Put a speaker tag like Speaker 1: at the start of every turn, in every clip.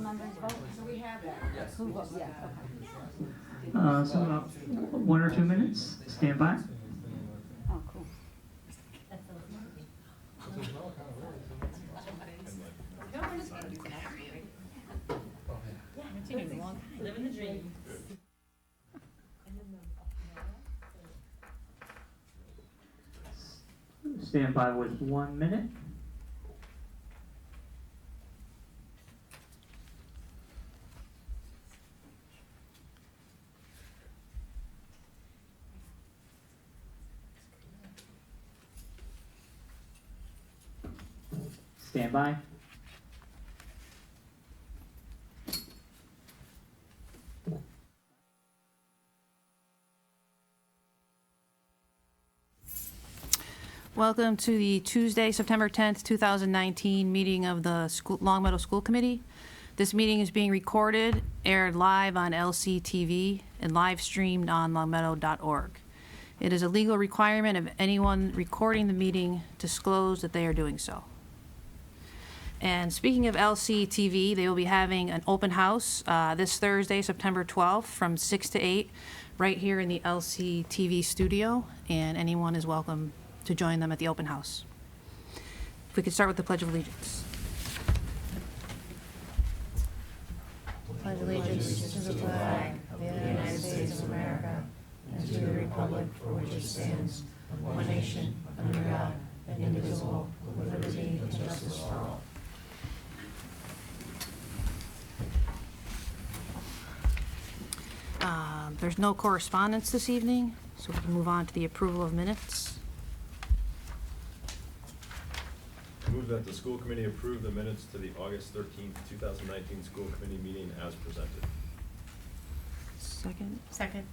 Speaker 1: members vote? So we have that.
Speaker 2: Yes.
Speaker 1: Who votes? Yeah, okay.
Speaker 3: So about 1 or 2 minutes, stand by.
Speaker 1: Oh, cool.
Speaker 4: Living the dream.
Speaker 3: Stand by with 1 minute. Stand by.
Speaker 5: Welcome to the Tuesday, September 10th, 2019 meeting of the Long Meadow School Committee. This meeting is being recorded, aired live on LCTV, and live streamed on longmeadow.org. It is a legal requirement of anyone recording the meeting to disclose that they are doing so. And speaking of LCTV, they will be having an open house this Thursday, September 12th, from 6 to 8, right here in the LCTV studio, and anyone is welcome to join them at the open house. If we could start with the Pledge of Allegiance. Pledge allegiance to the flag of the United States of America and to the republic for which it stands, one nation, under God, indivisible, with liberty and justice for all. There's no correspondence this evening, so we can move on to the approval of minutes.
Speaker 6: Move that the school committee approve the minutes to the August 13th, 2019 school committee meeting as presented.
Speaker 5: Second.
Speaker 4: Second.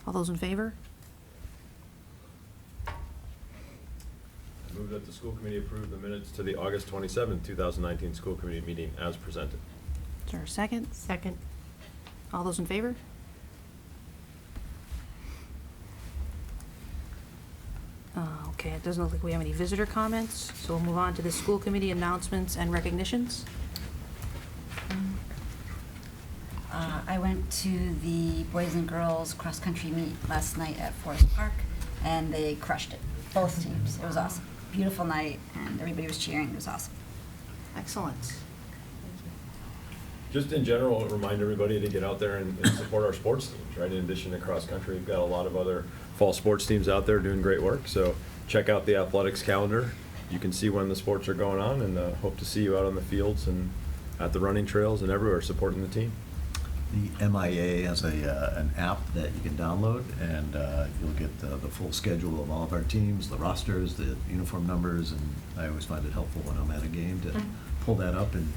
Speaker 5: All those in favor?
Speaker 6: I move that the school committee approve the minutes to the August 27th, 2019 school committee meeting as presented.
Speaker 5: Is there a second?
Speaker 4: Second.
Speaker 5: All those in favor? Okay, it doesn't look like we have any visitor comments, so we'll move on to the school committee announcements and recognitions.
Speaker 1: I went to the boys and girls cross-country meet last night at Forest Park, and they crushed it, both teams. It was awesome. Beautiful night, and everybody was cheering. It was awesome.
Speaker 5: Excellent.
Speaker 6: Just in general, remind everybody to get out there and support our sports teams, right? In addition to cross country, we've got a lot of other fall sports teams out there doing great work. So check out the athletics calendar. You can see when the sports are going on, and hope to see you out on the fields and at the running trails and everywhere supporting the team.
Speaker 7: The MIA has an app that you can download, and you'll get the full schedule of all of our teams, the rosters, the uniform numbers, and I always find it helpful when I'm at a game to pull that up and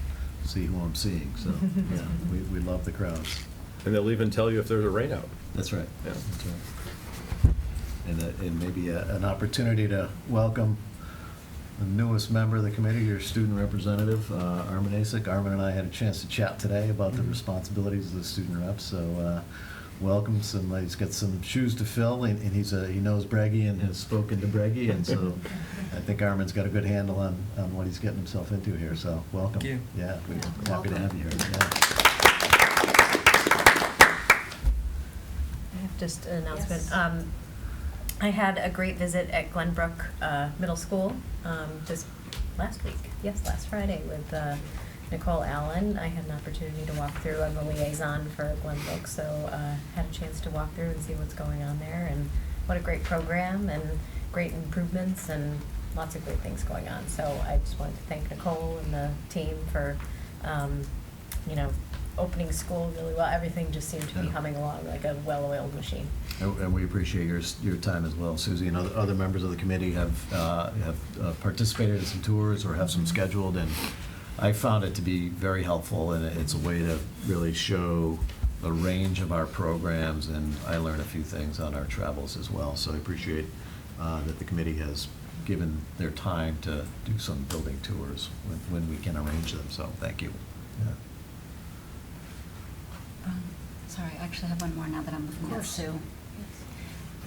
Speaker 7: see who I'm seeing. So yeah, we love the crowds.
Speaker 6: And they'll even tell you if there's a rain out.
Speaker 7: That's right.
Speaker 6: Yeah.
Speaker 7: That's right. And maybe an opportunity to welcome the newest member of the committee, your student representative, Armin Asik. Armin and I had a chance to chat today about the responsibilities of the student rep. So welcome. He's got some shoes to fill, and he knows Breggy and has spoken to Breggy, and so I think Armin's got a good handle on what he's getting himself into here. So welcome.
Speaker 2: Thank you.
Speaker 7: Yeah, we're happy
Speaker 5: welcome.
Speaker 7: to have you here. Yeah.
Speaker 4: I have just an announcement. Yes. I had a great visit at Glenbrook Middle School just last week. Yes, last Friday with Nicole Allen. I had an opportunity to walk through. I'm the liaison for Glenbrook, so had a chance to walk through and see what's going on there, and what a great program and great improvements and lots of great things going on. So I just wanted to thank Nicole and the team for, opening school really well. Everything just seemed to be humming along like a well-oiled machine.
Speaker 7: And we appreciate your time as well, Susie. And other members of the committee have participated in some tours or have some scheduled, and I found it to be very helpful, and it's a way to really show the range of our programs, and I learned a few things on our travels as well. So I appreciate that the committee has given their time to do some building tours when we can arrange them. So thank you. Yeah.
Speaker 1: Sorry, I actually have one more now that I'm looking at Sue.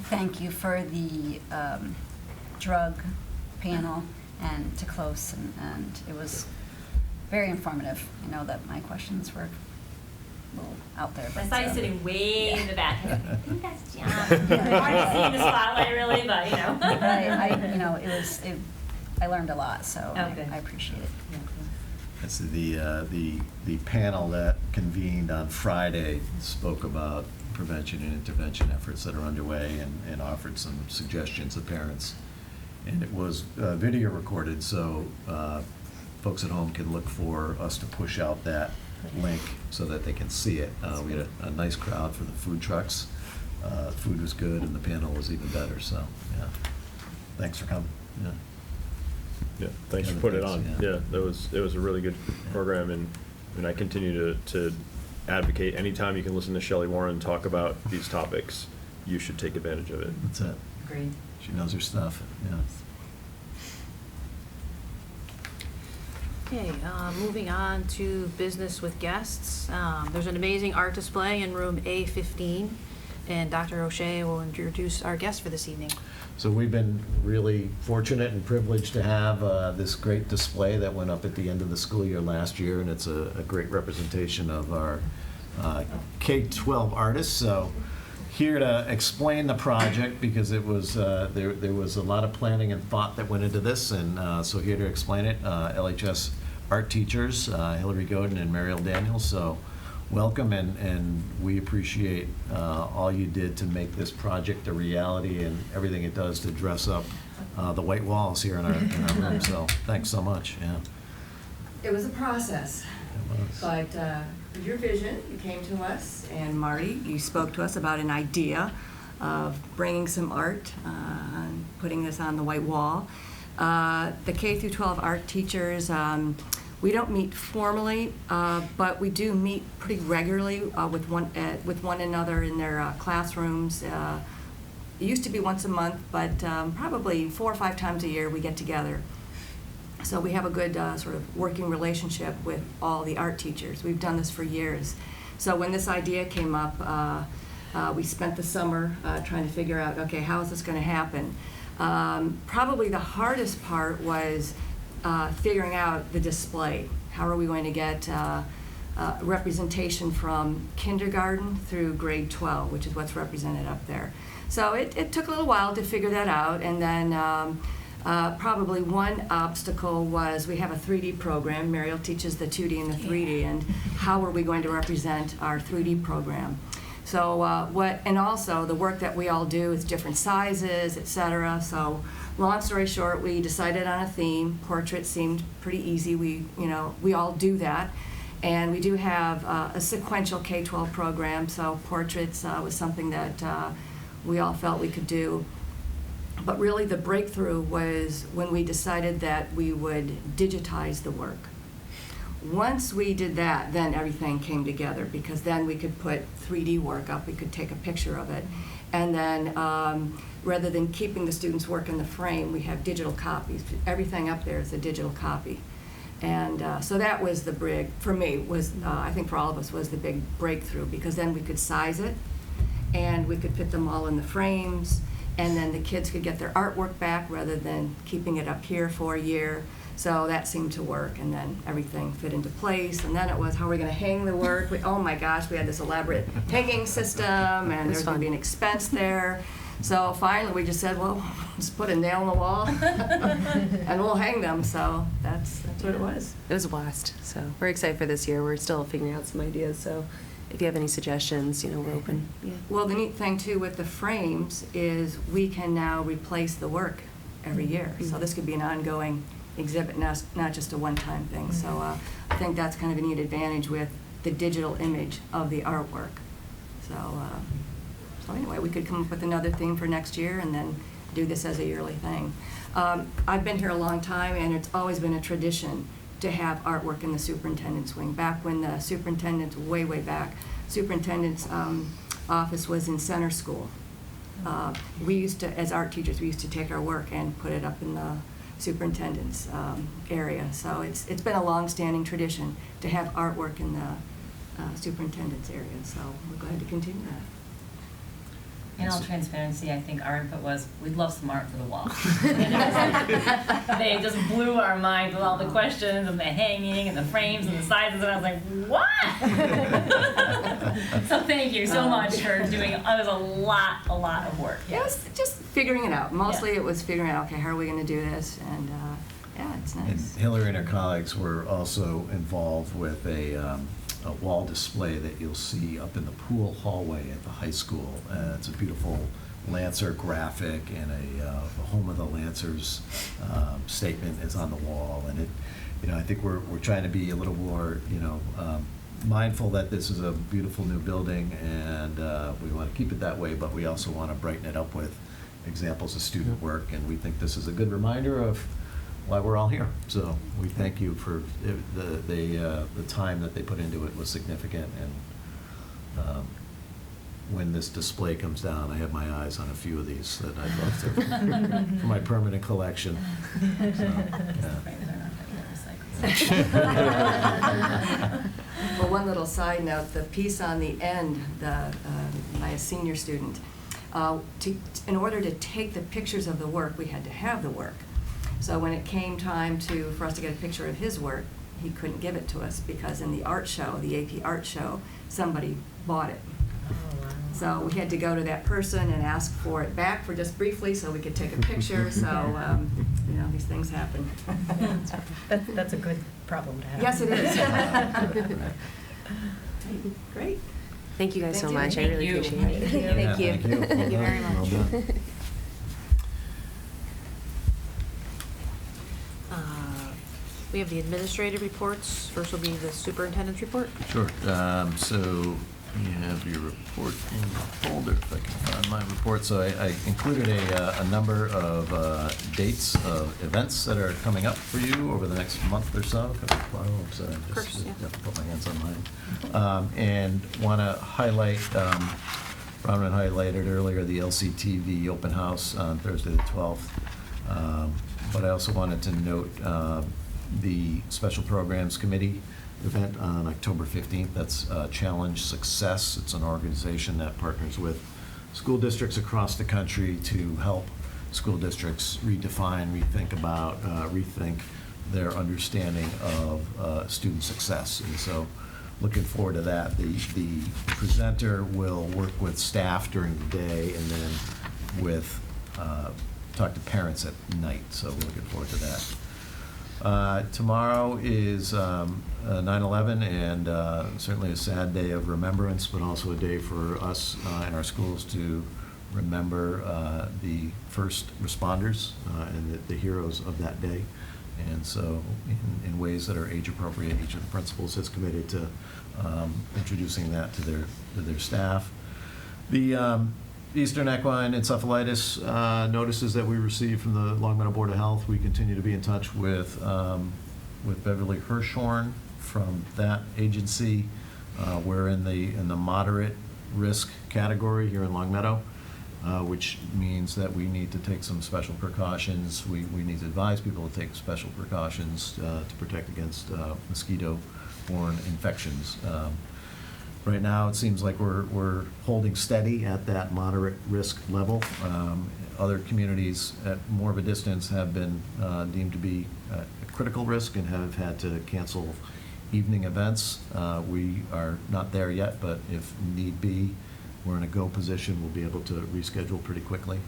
Speaker 1: Thank you for the drug panel and to Close, and it was very informative. I know that my questions were a little out there.
Speaker 2: I
Speaker 1: But,
Speaker 2: saw you sitting way in the back. I think that's John. Hard to see in the spotlight, really, but you know.
Speaker 1: I learned a lot, so
Speaker 2: Okay.
Speaker 1: I appreciate it.
Speaker 7: That's the panel that convened on Friday spoke about prevention and intervention efforts that are underway and offered some suggestions to parents. And it was video recorded, so folks at home can look for us to push out that link so that they can see it. We had a nice crowd for the food trucks. Food was good and the panel was even better, so, yeah. Thanks for coming, yeah.
Speaker 6: Yeah, thanks for
Speaker 7: Yeah,
Speaker 6: putting it
Speaker 7: thanks,
Speaker 6: on.
Speaker 7: yeah.
Speaker 6: Yeah, it was a really good program, and I continue to advocate, anytime you can listen to Shelley Warren talk about these topics, you should take advantage of it.
Speaker 7: That's it.
Speaker 2: Agreed.
Speaker 7: She knows her stuff, yeah.
Speaker 5: Okay, moving on to business with guests. There's an amazing art display in room A15, and Dr. O'Shea will introduce our guest for this evening.
Speaker 7: So we've been really fortunate and privileged to have this great display that went up at the end of the school year last year, and it's a great representation of our K-12 artists. So here to explain the project, because it was there was a lot of planning and thought that went into this, and so here to explain it, LHS art teachers, Hillary Godin and Mariel Daniels. So welcome, and we appreciate all you did to make this project a reality and everything it does to dress up the white walls here in our room. So thanks so much. Yeah.
Speaker 8: It was a process,
Speaker 7: It was.
Speaker 8: but with your vision, you came to us, and Marty, you spoke to us about an idea of bringing some art, and putting this on the white wall. The K through 12 art teachers, we don't meet formally, but we do meet pretty regularly with one another in their classrooms. It used to be once a month, but probably 4 or 5 times a year we get together. So we have a good sort of working relationship with all the art teachers. We've done this for years. So when this idea came up, we spent the summer trying to figure out, okay, how is this going to happen? Probably the hardest part was figuring out the display. How are we going to get representation from kindergarten through grade 12, which is what's represented up there. So it took a little while to figure that out, and then probably one obstacle was we have a 3D program. Mariel teaches the 2D and the 3D, and how are we going to represent our 3D program? So and also the work that we all do is different sizes, etc. So long story short, we decided on a theme. Portrait seemed pretty easy. We all do that. And we do have a sequential K-12 program, so portraits was something that we all felt we could do. But really the breakthrough was when we decided that we would digitize the work. Once we did that, then everything came together, because then we could put 3D work up, we could take a picture of it. And then rather than keeping the students' work in the frame, we have digital copies. Everything up there is a digital copy. And so that was the for me, I think for all of us, was the big breakthrough, because then we could size it, and we could fit them all in the frames, and then the kids could get their artwork back rather than keeping it up here for a year. So that seemed to work, and then everything fit into place. And then it was, how are we going to hang the work? Oh my gosh, we had this elaborate hanging system, and there's going to be an expense there. So finally we just said, well, just put a nail in the wall and we'll hang them. So that's what it was.
Speaker 9: It was a blast. So we're excited for this year. We're still figuring out some ideas. So if you have any suggestions, we're open. Yeah.
Speaker 8: Well, the neat thing too with the frames is we can now replace the work every year.
Speaker 9: Mm-hmm.
Speaker 8: So this could be an ongoing exhibit, not just a one-time thing. So I think that's kind of a neat advantage with the digital image of the artwork. So anyway, we could come up with another theme for next year and then do this as a yearly thing. I've been here a long time, and it's always been a tradition to have artwork in the superintendent's wing. Back when the superintendent, way back, superintendent's office was in center school. We used to, as art teachers, we used to take our work and put it up in the superintendent's area. So it's been a long-standing tradition to have artwork in the superintendent's area. So we're glad to continue that.
Speaker 2: In all transparency, I think our input was, we'd love some art for the wall. They just blew our minds with all the questions and the hanging and the frames and the sizes, and I was like, what? So thank you so much for doing, it was a lot of work.
Speaker 8: It was just figuring it out. Mostly it was figuring out, okay, how are we going to do this? And yeah, it's
Speaker 7: And
Speaker 8: nice.
Speaker 7: Hillary and her colleagues were also involved with a wall display that you'll see up in the pool hallway at the high school. It's a beautiful Lancer graphic, and the Home of the Lancers statement is on the wall. And I think we're trying to be a little more, mindful that this is a beautiful new building, and we want to keep it that way, but we also want to brighten it up with examples of student work, and we think this is a good reminder of why we're all here. So we thank you for the time that they put into it was significant, and when this display comes down, I have my eyes on a few of these that I'd love to for my permanent collection. So,
Speaker 8: Well, one little side note, the piece on the end, by a senior student, in order to take the pictures of the work, we had to have the work. So when it came time for us to get a picture of his work, he couldn't give it to us because in the art show, the AP art show, somebody bought it. So we had to go to that person and ask for it back for just briefly so we could take a picture. So, these things happen.
Speaker 4: That's a good problem to have.
Speaker 8: Yes, it is. Great.
Speaker 9: Thank you guys so
Speaker 8: Thank you.
Speaker 9: much. I really
Speaker 2: Thank you.
Speaker 9: appreciate it.
Speaker 7: Yeah,
Speaker 9: Thank you.
Speaker 7: Thank you.
Speaker 5: Thank you very
Speaker 7: Well
Speaker 5: much.
Speaker 7: done.
Speaker 5: We have the administrative reports. First will be the superintendent's report.
Speaker 7: Sure. So you have your report in the folder, if I can find my report. So I included a number of dates of events that are coming up for you over the next month or so. So I
Speaker 5: course,
Speaker 7: just
Speaker 5: yeah.
Speaker 7: have to put my hands on mine. And want to highlight, Robin highlighted earlier, the LCTV open house on Thursday the 12th. But I also wanted to note the Special Programs Committee event on October 15th. That's Challenge Success. It's an organization that partners with school districts across the country to help school districts redefine, rethink their understanding of student success. And so looking forward to that. The presenter will work with staff during the day and then talk to parents at night. So we're looking forward to that. Tomorrow is 9/11, and certainly a sad day of remembrance, but also a day for us in our schools to remember the first responders and the heroes of that day. And so in ways that are age appropriate, each of the principals has committed to introducing that to their staff. The Eastern Equine Encephalitis notices that we received from the Long Meadow Board of Health. We continue to be in touch with Beverly Hirschhorn from that agency. We're in the moderate risk category here in Long Meadow, which means that we need to take some special precautions. We need to advise people to take special precautions to protect against mosquito-borne infections. Right now, it seems like we're holding steady at that moderate risk level. Other communities at more of a distance have been deemed to be at critical risk and have had to cancel evening events. We are not there yet, but if need be, we're in a go position. We'll be able to reschedule pretty quickly.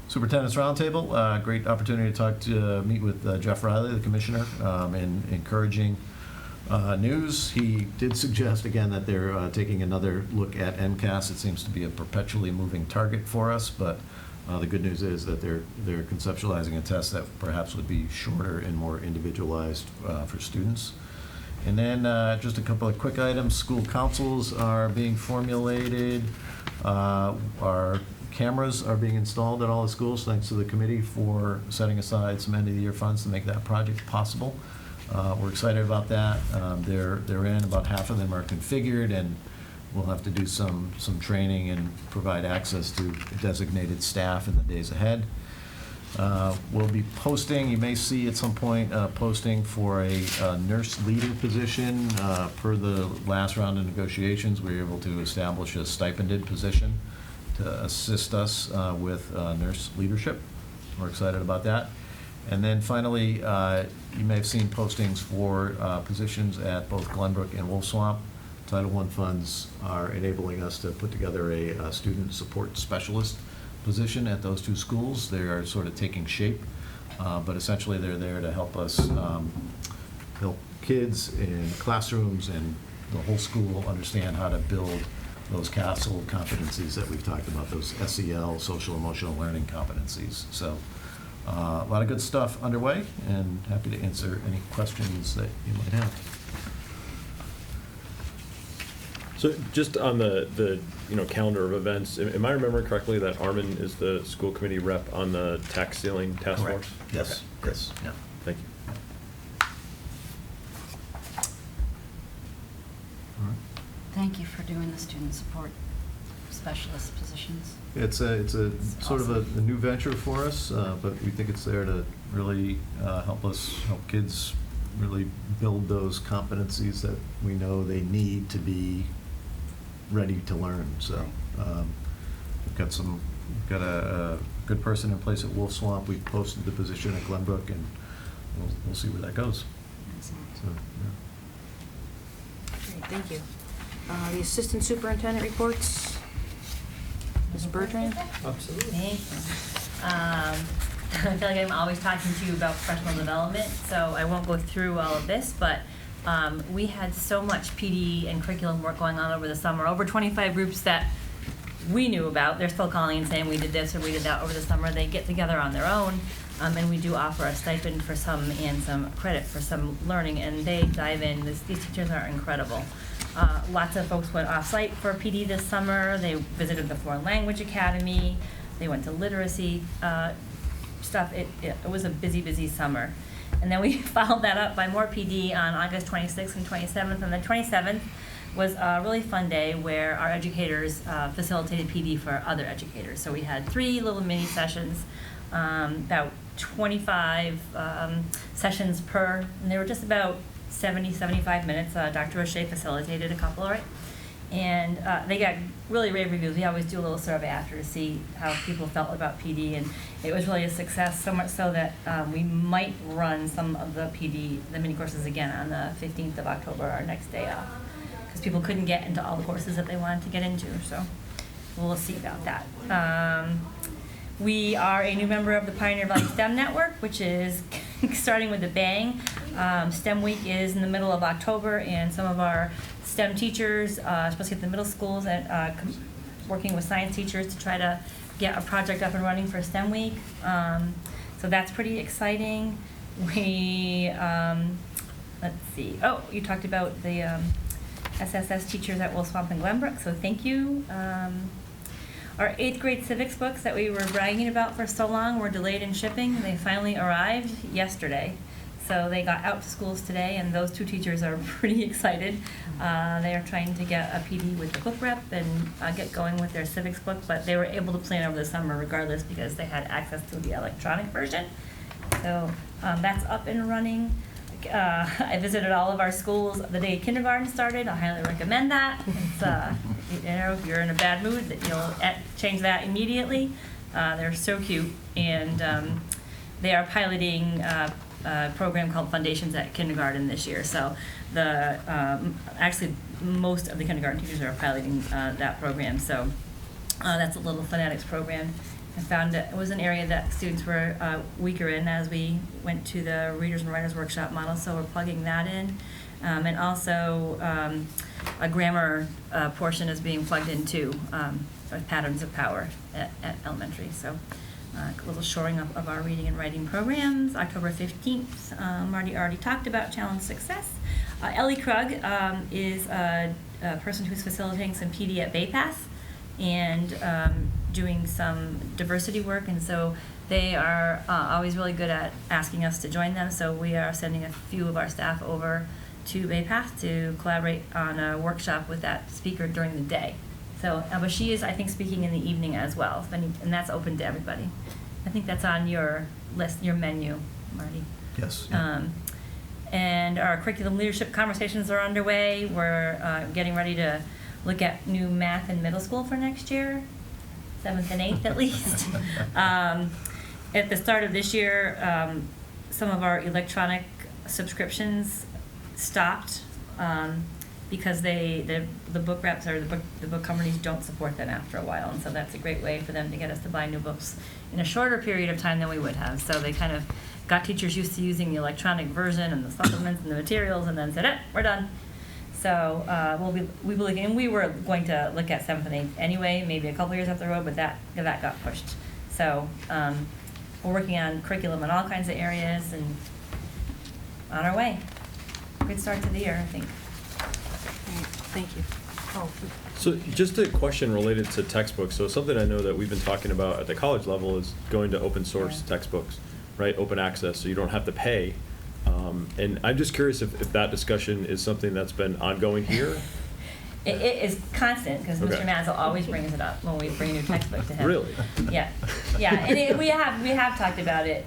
Speaker 7: Superintendent's Roundtable, great opportunity to meet with Jeff Riley, the commissioner, and encouraging news. He did suggest again that they're taking another look at MCAS. It seems to be a perpetually moving target for us, but the good news is that they're conceptualizing a test that perhaps would be shorter and more individualized for students. And then just a couple of quick items. School councils are being formulated. Our cameras are being installed at all the schools, thanks to the committee for setting aside some end-of-the-year funds to make that project possible. We're excited about that. They're in. About half of them are configured, and we'll have to do some training and provide access to designated staff in the days ahead. We'll be posting, you may see at some point, posting for a nurse leader position. Per the last round of negotiations, we were able to establish a stipended position to assist us with nurse leadership. We're excited about that. And then finally, you may have seen postings for positions at both Glenbrook and Wolf Swamp. Title I funds are enabling us to put together a student support specialist position at those two schools. They are sort of taking shape, but essentially they're there to help us help kids in classrooms and the whole school understand how to build those castle competencies that we've talked about, those SEL, social emotional learning competencies. So a lot of good stuff underway, and happy to answer any questions that you might have.
Speaker 6: So just on the calendar of events, am I remembering correctly that Armin is the school committee rep on the tax ceiling task
Speaker 7: Correct.
Speaker 6: force?
Speaker 7: Yes,
Speaker 6: Okay.
Speaker 7: yes, yeah.
Speaker 6: Thank you.
Speaker 7: All right.
Speaker 1: Thank you for doing the student support specialist positions.
Speaker 7: It's a
Speaker 1: It's
Speaker 7: sort of
Speaker 1: awesome.
Speaker 7: a new venture for us, but we think it's there to really help kids really build those competencies that we know they need to be ready to learn. So we've got a good person in place at Wolf Swamp. We've posted the position at Glenbrook, and we'll see where that goes.
Speaker 1: Excellent.
Speaker 7: So, yeah.
Speaker 5: Great, thank you. The assistant superintendent reports. Ms. Bertrand?
Speaker 6: Absolutely.
Speaker 2: Thank you. I feel like I'm always talking to you about professional development, so I won't go through all of this, but we had so much PD and curriculum work going on over the summer. Over 25 groups that we knew about. They're still calling and saying we did this or we did that over the summer. They get together on their own, and we do offer a stipend for some and some credit for some learning, and they dive in. These teachers are incredible. Lots of folks went off-site for PD this summer. They visited the Foreign Language Academy. They went to literacy stuff. It was a busy, busy summer. And then we followed that up by more PD on August 26th and 27th. And the 27th was a really fun day where our educators facilitated PD for other educators. So we had 3 little mini sessions, about 25 sessions per, and they were just about 70, 75 minutes. Dr. O'Shea facilitated a couple, right? And they got really rave reviews. We always do a little survey after to see how people felt about PD, and it was really a success, so much so that we might run some of the PD, the mini courses again on the 15th of October, our next day off, because people couldn't get into all the courses that they wanted to get into, so we'll see about that. We are a new member of the Pioneer Valley STEM Network, which is starting with a bang. STEM Week is in the middle of October, and some of our STEM teachers, especially at the middle schools, and working with science teachers to try to get a project up and running for STEM Week. So that's pretty exciting. We, let's see, oh, you talked about the SSS teachers at Wolf Swamp and Glenbrook, so thank you. Our 8th grade civics books that we were bragging about for so long were delayed in shipping. They finally arrived yesterday. So they got out to schools today, and those 2 teachers are pretty excited. They are trying to get a PD with the book rep and get going with their civics book, but they were able to plan over the summer regardless because they had access to the electronic version. So that's up and running. I visited all of our schools the day kindergarten started. I highly recommend that. It's, if you're in a bad mood, that you'll change that immediately. They're so cute, and they are piloting a program called Foundations at Kindergarten this year. So actually most of the kindergarten teachers are piloting that program. So that's a Little Fanatics program. I found that it was an area that students were weaker in as we went to the Readers and Writers Workshop model, so we're plugging that in. And also a grammar portion is being plugged in too, with Patterns of Power at elementary. So a little shoring up of our reading and writing programs. October 15th, Marty already talked about Challenge Success. Ellie Krug is a person who's facilitating some PD at Bay Path and doing some diversity work, and so they are always really good at asking us to join them, so we are sending a few of our staff over to Bay Path to collaborate on a workshop with that speaker during the day. So, but she is, I think, speaking in the evening as well, and that's open to everybody. I think that's on your list, your menu, Marty.
Speaker 7: Yes. Yeah.
Speaker 2: And our curriculum leadership conversations are underway. We're getting ready to look at new math in middle school for next year, 7th and 8th at least. At the start of this year, some of our electronic subscriptions stopped because the book reps or the book companies don't support them after a while, and so that's a great way for them to get us to buy new books in a shorter period of time than we would have. So they kind of got teachers used to using the electronic version and the supplements and the materials, and then said, we're done. So we were going to look at 7th and 8th anyway, maybe a couple years up the road, but that got pushed. So we're working on curriculum in all kinds of areas and on our way. Good start to the year, I think.
Speaker 5: Great, thank you.
Speaker 6: So just a question related to textbooks. So something I know that we've been talking about at the college level is going to open source textbooks, right? Open access, so you don't have to pay. And I'm just curious if that discussion is something that's been ongoing here.
Speaker 2: It is constant, because
Speaker 6: Okay.
Speaker 2: Mr. Mazel always brings it up when we bring a new textbook to him.
Speaker 6: Really?
Speaker 2: Yeah, and we have talked about it.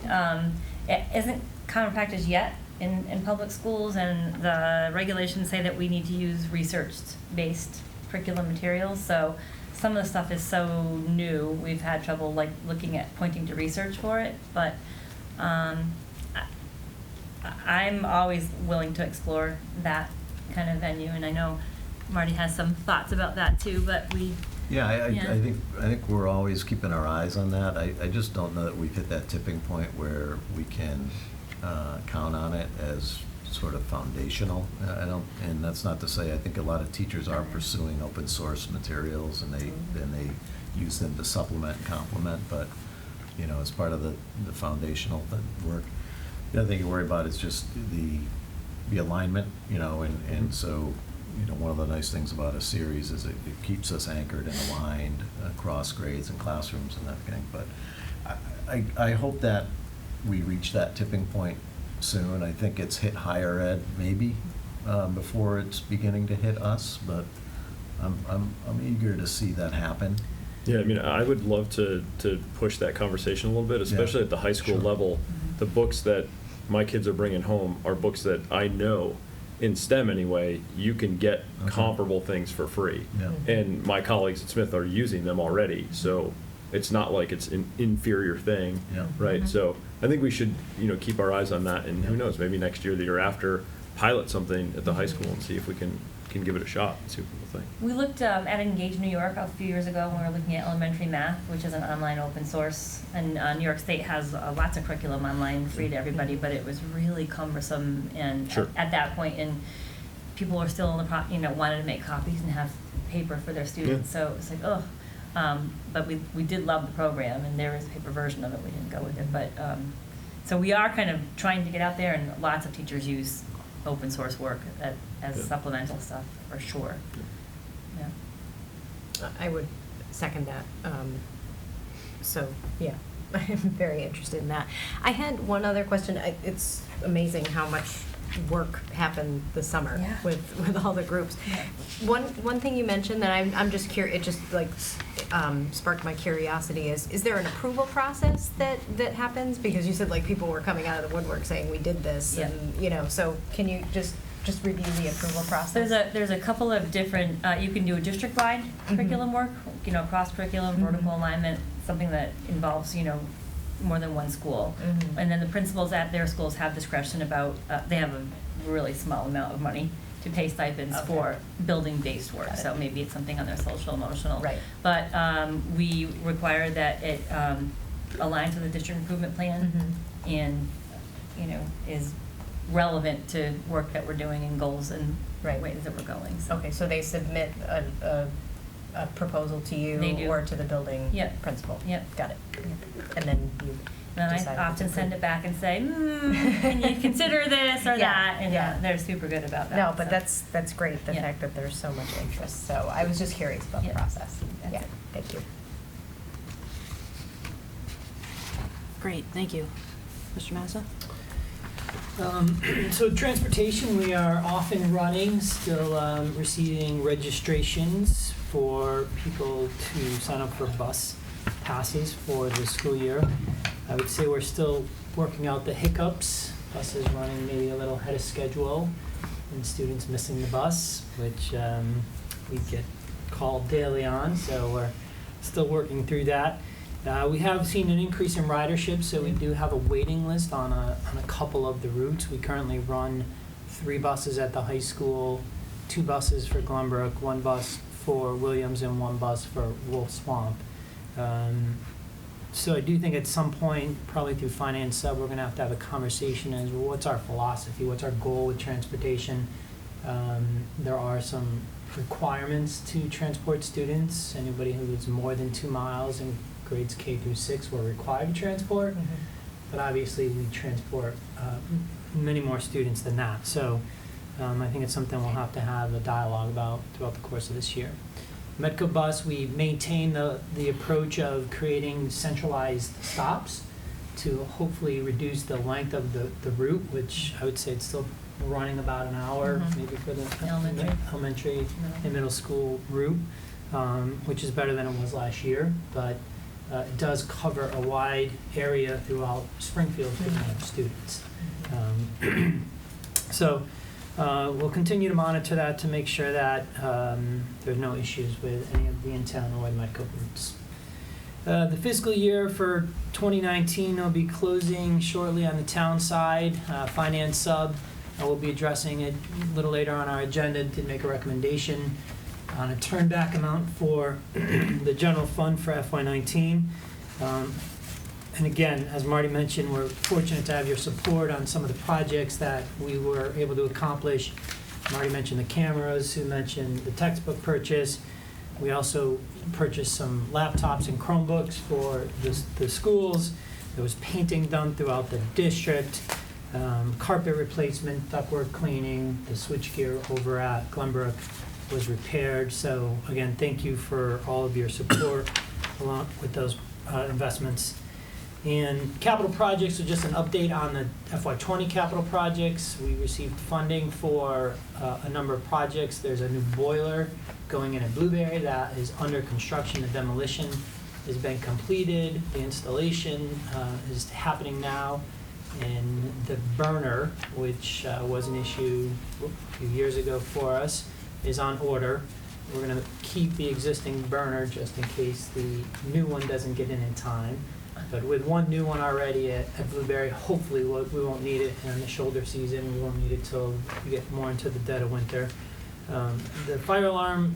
Speaker 2: It isn't common practice yet in public schools, and the regulations say that we need to use research-based curriculum materials. So some of the stuff is so new, we've had trouble looking at pointing to research for it. But I'm always willing to explore that kind of venue, and I know Marty has some thoughts about that too. But
Speaker 7: Yeah, I
Speaker 2: Yeah.
Speaker 7: think we're always keeping our eyes on that. I just don't know that we've hit that tipping point where we can count on it as sort of foundational. I don't, and that's not to say I think a lot of teachers are pursuing open source materials and they use them to supplement and complement, but as part of the foundational work. The other thing you worry about is just the alignment, and so. One of the nice things about a series is it keeps us anchored and aligned across grades and classrooms and that thing. But I hope that we reach that tipping point soon. I think it's hit higher ed maybe before it's beginning to hit us, but I'm eager to see that happen.
Speaker 6: Yeah, I mean, I would love to push that conversation a little bit, especially at the high school
Speaker 7: Sure.
Speaker 6: level. The books that my kids are bringing home are books that I know, in STEM anyway, you can get
Speaker 7: Okay.
Speaker 6: comparable things for free.
Speaker 7: Yeah.
Speaker 6: And my colleagues at Smith are using them already, so it's not like it's an inferior thing,
Speaker 7: Yeah.
Speaker 6: right? So I think we should, keep our eyes on that, and who knows, maybe next year, the year after, pilot something at the high school and see if we can give it a shot and see what people think.
Speaker 2: we looked at Engage New York a few years ago when we were looking at elementary math, which is an online open source. And New York State has lots of curriculum online free to everybody, but it was really cumbersome. And
Speaker 6: Sure.
Speaker 2: at that point, and people were still in the wanted to make copies and have paper for their students.
Speaker 6: Yeah.
Speaker 2: So it's like, but we did love the program, and there is a paper version of it. We didn't go with it, but so we are kind of trying to get out there, and lots of teachers use open source work as
Speaker 6: Yeah.
Speaker 2: supplemental stuff for sure. Yeah.
Speaker 4: I would second that. So, yeah, I'm very interested in that. I had one other question. It's amazing how much work happened this summer
Speaker 2: Yeah.
Speaker 4: with all the groups.
Speaker 2: Yeah.
Speaker 4: One thing you mentioned that I'm just curious, it just sparked my curiosity is there an approval process that happens? Because you said people were coming out of the woodwork saying we did this,
Speaker 2: Yeah.
Speaker 4: and so can you just review the approval process?
Speaker 2: There's a couple of different, you can do a district-wide curriculum work, cross-curriculum, vertical alignment, something that involves, more than one school.
Speaker 4: Mhm.
Speaker 2: And then the principals at their schools have discretion about, they have a really small amount of money to pay stipends
Speaker 4: Okay.
Speaker 2: for building-based work.
Speaker 4: Got it.
Speaker 2: So maybe it's something on their social, emotional.
Speaker 4: Right.
Speaker 2: But we require that it aligns with the district improvement plan
Speaker 4: Mhm.
Speaker 2: and, is relevant to work that we're doing and goals and
Speaker 4: Right.
Speaker 2: ways that we're going. So.
Speaker 4: Okay, so they submit a proposal to you
Speaker 2: They do.
Speaker 4: or to the building
Speaker 2: Yep.
Speaker 4: principal?
Speaker 2: Yep.
Speaker 4: Got it. And then you
Speaker 2: And I
Speaker 4: decide if
Speaker 2: often
Speaker 4: it's
Speaker 2: send it
Speaker 4: approved.
Speaker 2: back and say, can you consider this or
Speaker 4: Yeah,
Speaker 2: that? And
Speaker 4: yeah.
Speaker 2: they're super good about that.
Speaker 4: No, but
Speaker 2: so.
Speaker 4: that's great, the
Speaker 2: Yeah.
Speaker 4: fact that there's so much interest. So I was just curious about the
Speaker 2: Yeah.
Speaker 4: process.
Speaker 2: That's
Speaker 4: Yeah,
Speaker 2: it.
Speaker 4: thank you.
Speaker 5: Great, thank you. Mr. Mazza?
Speaker 10: So transportation, we are off and running, still receiving registrations for people to sign up for bus passes for the school year. I would say we're still working out the hiccups, buses running maybe a little ahead of schedule, and students missing the bus, which we get called daily on, so we're still working through that. We have seen an increase in ridership, so we do have a waiting list on a couple of the routes. We currently run 3 buses at the high school, 2 buses for Glenbrook, 1 bus for Williams, and 1 bus for Wolf Swamp. So I do think at some point, probably through Finance Sub, we're going to have a conversation as well, what's our philosophy, what's our goal with transportation. There are some requirements to transport students. Anybody who lives more than 2 miles in grades K through 6 were required to transport, but obviously we transport many more students than that. So I think it's something we'll have to have a dialogue about throughout the course of this year. Medco Bus, we maintain the approach of creating centralized stops to hopefully reduce the length of the route, which I would say it's still running about an hour, maybe for the elementary and middle school route, which is better than it was last year, but it does cover a wide area throughout Springfield for students. So we'll continue to monitor that to make sure that there's no issues with any of the in-town or Medco routes. The fiscal year for 2019 will be closing shortly on the town side. Finance Sub will be addressing it a little later on our agenda to make a recommendation on a turnback amount for the general fund for FY19. And again, as Marty mentioned, we're fortunate to have your support on some of the projects that we were able to accomplish. Marty mentioned the cameras, Sue mentioned the textbook purchase. We also purchased some laptops and Chromebooks for the schools. There was painting done throughout the district, carpet replacement, ductwork cleaning, the switchgear over at Glenbrook was repaired. So again, thank you for all of your support along with those investments. And capital projects are just an update on the FY20 capital projects. We received funding for a number of projects. There's a new boiler going in at Blueberry that is under construction. The demolition has been completed. The installation is happening now. And the burner, which was an issue a few years ago for us, is on order. We're going to keep the existing burner just in case the new one doesn't get in time. But with one new one already at Blueberry, hopefully we won't need it in the shoulder season. We won't need it till we get more into the dead of winter. The fire alarm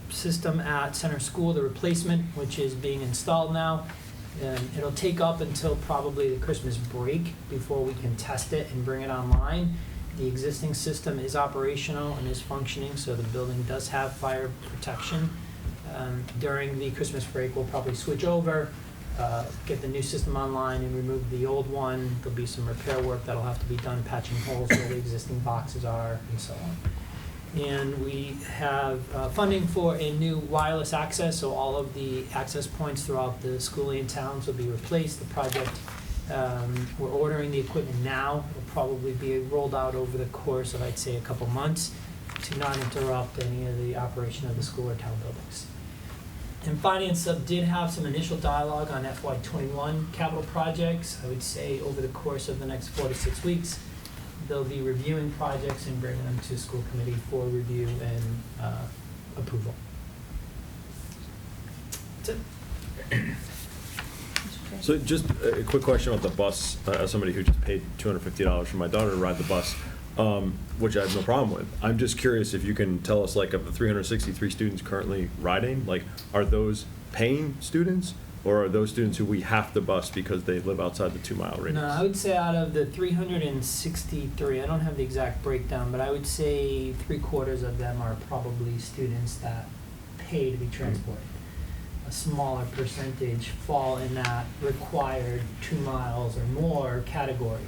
Speaker 10: system at Center School, the replacement, which is being installed now, it'll take up until probably the Christmas break before we can test it and bring it online. The existing system is operational and is functioning, so the building does have fire protection. During the Christmas break, we'll probably switch over, get the new system online and remove the old one. There'll be some repair work that'll have to be done, patching holes where the existing boxes are, and so on. And we have funding for a new wireless access, so all of the access points throughout the school and towns will be replaced. The project, we're ordering the equipment now. It'll probably be rolled out over the course of, I'd say, a couple months to not interrupt any of the operation of the school or town buildings. And Finance Sub did have some initial dialogue on FY21 capital projects. I would say over the course of the next 4 to 6 weeks, they'll be reviewing projects and bringing them to school committee for review and approval. That's it.
Speaker 6: So just a quick question about the bus. As somebody who just paid $250 for my daughter to ride the bus, which I have no problem with. I'm just curious if you can tell us, like, of the 363 students currently riding, like, are those paying students, or are those students who we have to bus because they live outside the 2-mile radius?
Speaker 10: No, I would say out of the 363, I don't have the exact breakdown, but I would say 3/4 of them are probably students that pay to be transported. A smaller percentage fall in that required 2 miles or more category.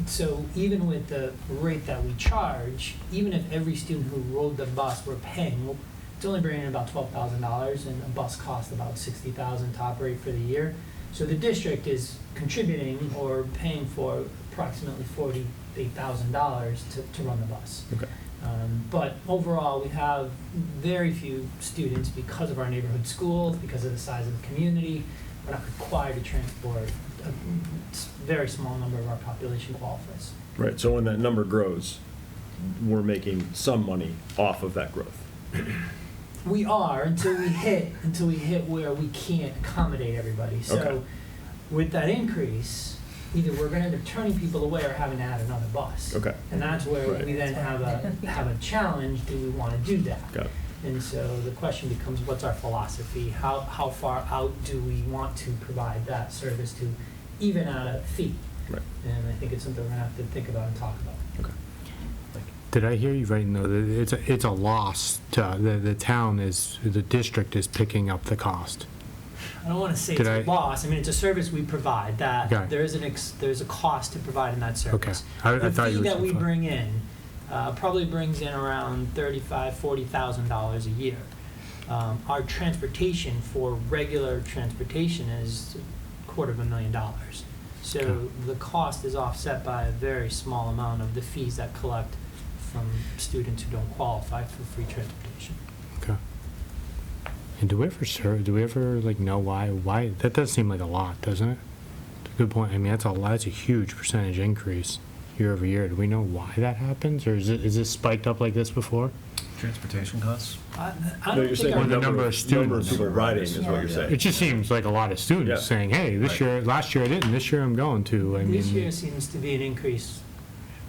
Speaker 10: So even with the rate that we charge, even if every student who rode the bus were paying, it's only bringing in about $12,000, and a bus costs about $60,000 to operate for the year. So the district is contributing or paying for approximately 40 $8,000 to run the bus.
Speaker 6: Okay.
Speaker 10: But overall, we have very few students because of our neighborhood schools, because of the size of the community. We're not required to transport. A very small number of our population qualifies.
Speaker 6: Right, so when that number grows, we're making some money off of that growth.
Speaker 10: We are until we hit where we can't accommodate everybody. So
Speaker 6: Okay.
Speaker 10: with that increase, either we're going to end up turning people away or having to add another bus.
Speaker 6: Okay.
Speaker 10: And that's where
Speaker 6: Right.
Speaker 10: we then have a challenge. Do we want to do that?
Speaker 6: Got it.
Speaker 10: And so the question becomes, what's our philosophy? How far out do we want to provide that service to even out a fee?
Speaker 6: Right.
Speaker 10: And I think it's something we're going to have to think about and talk about.
Speaker 6: Okay.
Speaker 11: Did I hear you right? No, it's a loss to the town the district is picking up the cost.
Speaker 10: I don't want to say
Speaker 11: Did
Speaker 10: it's a
Speaker 11: I-
Speaker 10: loss. I mean, it's a service we provide that
Speaker 11: Okay.
Speaker 10: there's a cost to providing that service.
Speaker 11: I
Speaker 10: The
Speaker 11: thought you
Speaker 10: fee
Speaker 11: were
Speaker 10: that we
Speaker 11: saying-
Speaker 10: bring in probably brings in around $35,000-$40,000 a year. Our transportation for regular transportation is $250,000. So
Speaker 11: Okay.
Speaker 10: the cost is offset by a very small amount of the fees that collect from students who don't qualify for free transportation.
Speaker 11: Okay. And do we ever like know why? That does seem like a lot, doesn't it? It's a good point. I mean, that's a huge percentage increase year over year. Do we know why that happens, or is this spiked up like this before?
Speaker 7: Transportation costs?
Speaker 10: I
Speaker 6: No,
Speaker 10: don't
Speaker 6: you're
Speaker 10: think
Speaker 6: saying
Speaker 10: our-
Speaker 11: Or the number of
Speaker 6: number of
Speaker 11: students.
Speaker 6: people riding is what you're
Speaker 11: It
Speaker 6: saying.
Speaker 11: just seems like a lot of students
Speaker 6: Yeah.
Speaker 11: saying, "Hey,
Speaker 6: Right.
Speaker 11: last year I didn't. This year I'm going to." I
Speaker 10: This year
Speaker 11: mean,
Speaker 10: seems to be an increase.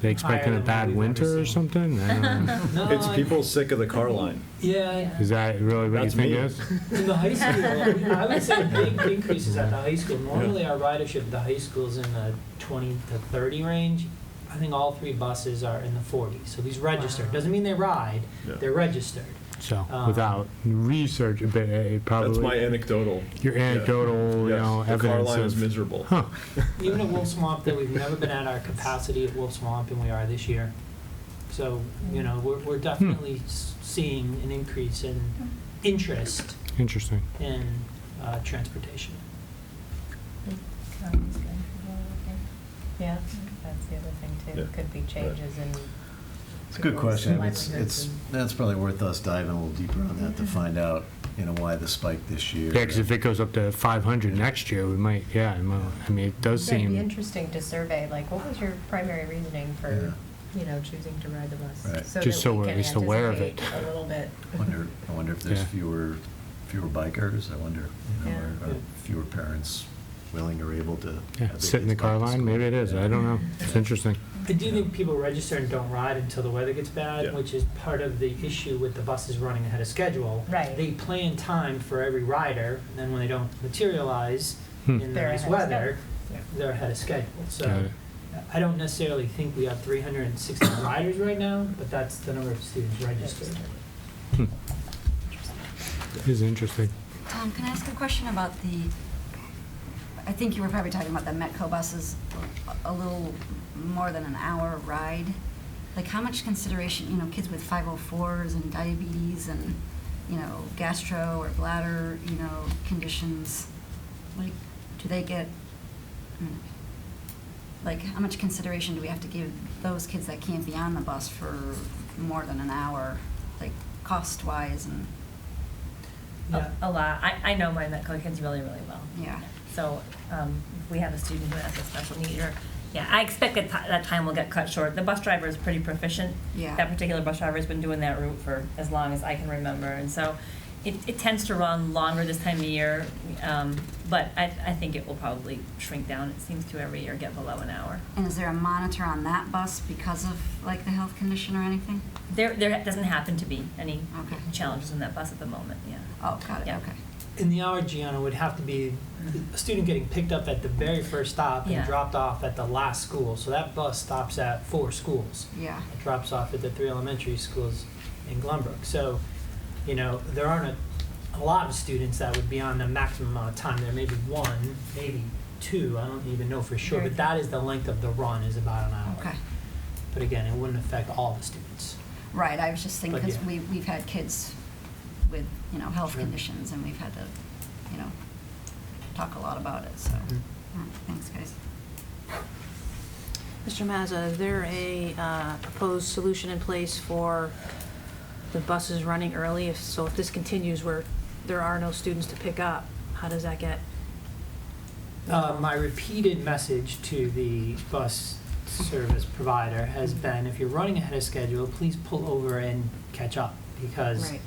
Speaker 11: they expecting
Speaker 10: higher
Speaker 11: a
Speaker 10: than
Speaker 11: bad
Speaker 10: we've ever
Speaker 11: winter or
Speaker 10: seen.
Speaker 11: something. I don't know.
Speaker 10: No,
Speaker 6: It's
Speaker 10: I-
Speaker 6: people sick of the car line.
Speaker 10: Yeah,
Speaker 11: Is that really what you
Speaker 6: That's
Speaker 11: think
Speaker 6: me.
Speaker 11: it is?
Speaker 10: in the high school, I would say big increases at the high school. Normally, our ridership at the high school is in the 20 to 30 range. I think all three buses are in the 40s. So these registered. Doesn't mean they ride,
Speaker 6: Yeah.
Speaker 10: they're registered.
Speaker 11: So
Speaker 10: Um,
Speaker 11: without research, but it probably
Speaker 6: That's my anecdotal.
Speaker 11: your anecdotal,
Speaker 6: Yes,
Speaker 11: you know,
Speaker 6: the car
Speaker 11: evidence
Speaker 6: line is
Speaker 11: of.
Speaker 6: miserable.
Speaker 11: Huh.
Speaker 10: Even at Wolf Swamp, that we've never been at our capacity at Wolf Swamp, and we are this year. So, we're definitely seeing an increase in interest
Speaker 11: Interesting.
Speaker 10: in transportation.
Speaker 4: Yeah, that's the other thing too.
Speaker 6: Yeah.
Speaker 4: Could be changes in.
Speaker 7: It's a good question. It's,
Speaker 4: livelihoods and-
Speaker 7: that's probably worth us diving a little deeper on that to find out, why the spike this year.
Speaker 11: Yeah, because if it goes up to 500 next year, we might. Yeah, I mean, it does
Speaker 4: Yeah, it'd be
Speaker 11: seem.
Speaker 4: interesting to survey, like, what was your primary reasoning for, choosing to ride the bus?
Speaker 7: Right.
Speaker 11: Just
Speaker 4: that
Speaker 11: so
Speaker 4: we
Speaker 11: we're
Speaker 4: can
Speaker 11: at least aware of
Speaker 4: anticipate
Speaker 11: it.
Speaker 4: A little bit.
Speaker 7: I wonder if there's
Speaker 11: Yeah.
Speaker 7: fewer bikers. I wonder,
Speaker 4: Yeah.
Speaker 7: are fewer parents willing or able to.
Speaker 11: Yeah,
Speaker 7: have their
Speaker 11: sit in the
Speaker 7: kids
Speaker 11: car
Speaker 7: bike to
Speaker 11: line.
Speaker 7: school?
Speaker 11: Maybe it is.
Speaker 7: Yeah.
Speaker 11: I don't know. It's interesting.
Speaker 10: I do think people register and don't ride until the weather gets bad,
Speaker 6: Yeah.
Speaker 10: which is part of the issue with the buses running ahead of schedule.
Speaker 4: Right.
Speaker 10: They plan time for every rider, and then when they don't materialize
Speaker 11: Hmm.
Speaker 10: in the
Speaker 4: They're
Speaker 10: nice
Speaker 4: ahead of
Speaker 10: weather,
Speaker 4: schedule.
Speaker 10: they're ahead of schedule.
Speaker 11: Got
Speaker 10: So
Speaker 11: it.
Speaker 10: I don't necessarily think we have 360 riders right now, but that's the number of students registered.
Speaker 11: It is interesting.
Speaker 1: Tom, can I ask a question about I think you were probably talking about the Metco buses, a little more than an hour ride. Like, how much consideration, kids with 504s and diabetes and, gastro or bladder, conditions, like, do they get, like, how much consideration do we have to give those kids that can't be on the bus for more than an hour, like, cost-wise and,
Speaker 10: Yeah.
Speaker 2: A lot. I know my Metco kids really, really well.
Speaker 1: yeah.
Speaker 2: So if we have a student who has a special need, I expect that time will get cut short. The bus driver is pretty proficient.
Speaker 1: Yeah.
Speaker 2: That particular bus driver has been doing that route for as long as I can remember. And so it tends to run longer this time of year, but I think it will probably shrink down. It seems to every year get below an hour.
Speaker 1: And is there a monitor on that bus because of, like, the health condition or anything?
Speaker 2: There doesn't happen to be any
Speaker 1: Okay.
Speaker 2: challenges in that bus at the moment, yeah.
Speaker 1: Oh, got it,
Speaker 2: Yeah.
Speaker 1: okay.
Speaker 10: In the hour, Gianna, would have to be a student getting picked up at the very first stop and
Speaker 2: Yeah.
Speaker 10: dropped off at the last school. So that bus stops at 4 schools.
Speaker 1: Yeah.
Speaker 10: It drops off at the 3 elementary schools in Glenbrook. So, there aren't a lot of students that would be on the maximum amount of time. There may be 1, maybe 2, I don't even know for sure,
Speaker 4: Very
Speaker 10: but that is the length of the run, is about an hour.
Speaker 1: Okay.
Speaker 10: But again, it wouldn't affect all the students.
Speaker 1: Right, I was just thinking,
Speaker 10: But
Speaker 1: because
Speaker 10: yeah.
Speaker 1: we've had kids with, health
Speaker 10: Sure.
Speaker 1: conditions, and we've had to, talk a lot about it, so.
Speaker 10: Mhm.
Speaker 1: All right, thanks, guys.
Speaker 5: Mr. Mazza, is there a proposed solution in place for the buses running early? If this continues where there are no students to pick up, how does that get?
Speaker 10: My repeated message to the bus service provider has been, if you're running ahead of schedule, please pull over and catch up. Because
Speaker 5: Right.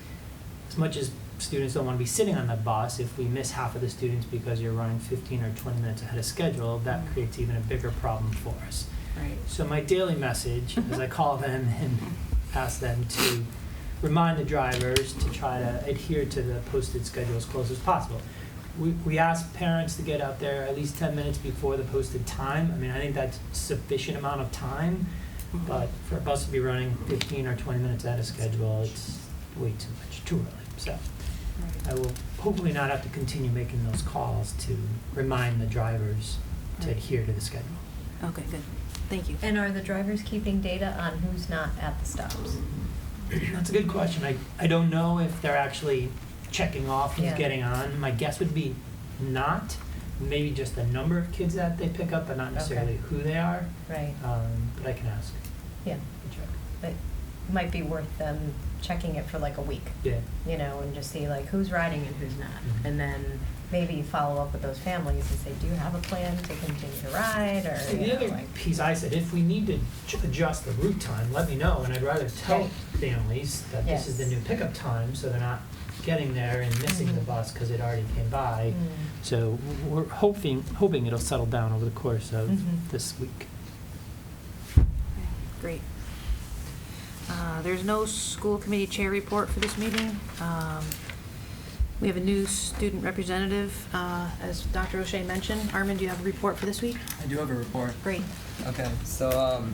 Speaker 10: as much as students don't want to be sitting on the bus, if we miss half of the students because you're running 15 or 20 minutes ahead of schedule, that creates even a bigger problem for us.
Speaker 5: Right.
Speaker 10: So my daily message is I call them and ask them to remind the drivers to try to adhere to the posted schedule as close as possible. We ask parents to get out there at least 10 minutes before the posted time. I mean, I think that's sufficient amount of time, but for a bus to be running 15 or 20 minutes out of schedule, it's way too much, too early. So I will hopefully not have to continue making those calls to remind the drivers to adhere to the schedule.
Speaker 5: Okay, good. Thank you.
Speaker 4: And are the drivers keeping data on who's not at the stops?
Speaker 10: That's a good question. I don't know if they're actually checking off who's
Speaker 4: Yeah.
Speaker 10: getting on. My guess would be not. Maybe just the number of kids that they pick up, but not necessarily
Speaker 4: Okay.
Speaker 10: who they are.
Speaker 4: Right,
Speaker 10: But I can ask.
Speaker 4: yeah. It might be worth them checking it for like a week,
Speaker 10: Yeah.
Speaker 4: you know, and just see like who's riding and who's not.
Speaker 10: Mhm.
Speaker 4: And then maybe follow up with those families and say, do you have a plan to continue to ride, or,
Speaker 10: So
Speaker 4: you
Speaker 10: the
Speaker 4: know,
Speaker 10: other
Speaker 4: like.
Speaker 10: piece I said, if we need to adjust the route time, let me know, and I'd rather tell
Speaker 4: Right.
Speaker 10: families that this is the
Speaker 4: Yes.
Speaker 10: new pickup time, so they're not getting there and missing the
Speaker 4: Mhm.
Speaker 10: bus because it already came by.
Speaker 4: Mm.
Speaker 10: So we're hoping it'll settle down over the course of
Speaker 4: Mhm.
Speaker 10: this week.
Speaker 5: Great. There's no school committee chair report for this meeting. We have a new student representative, as Dr. O'Shea mentioned. Armin, do you have a report for this week?
Speaker 12: I do have a report.
Speaker 5: Great.
Speaker 12: Okay, so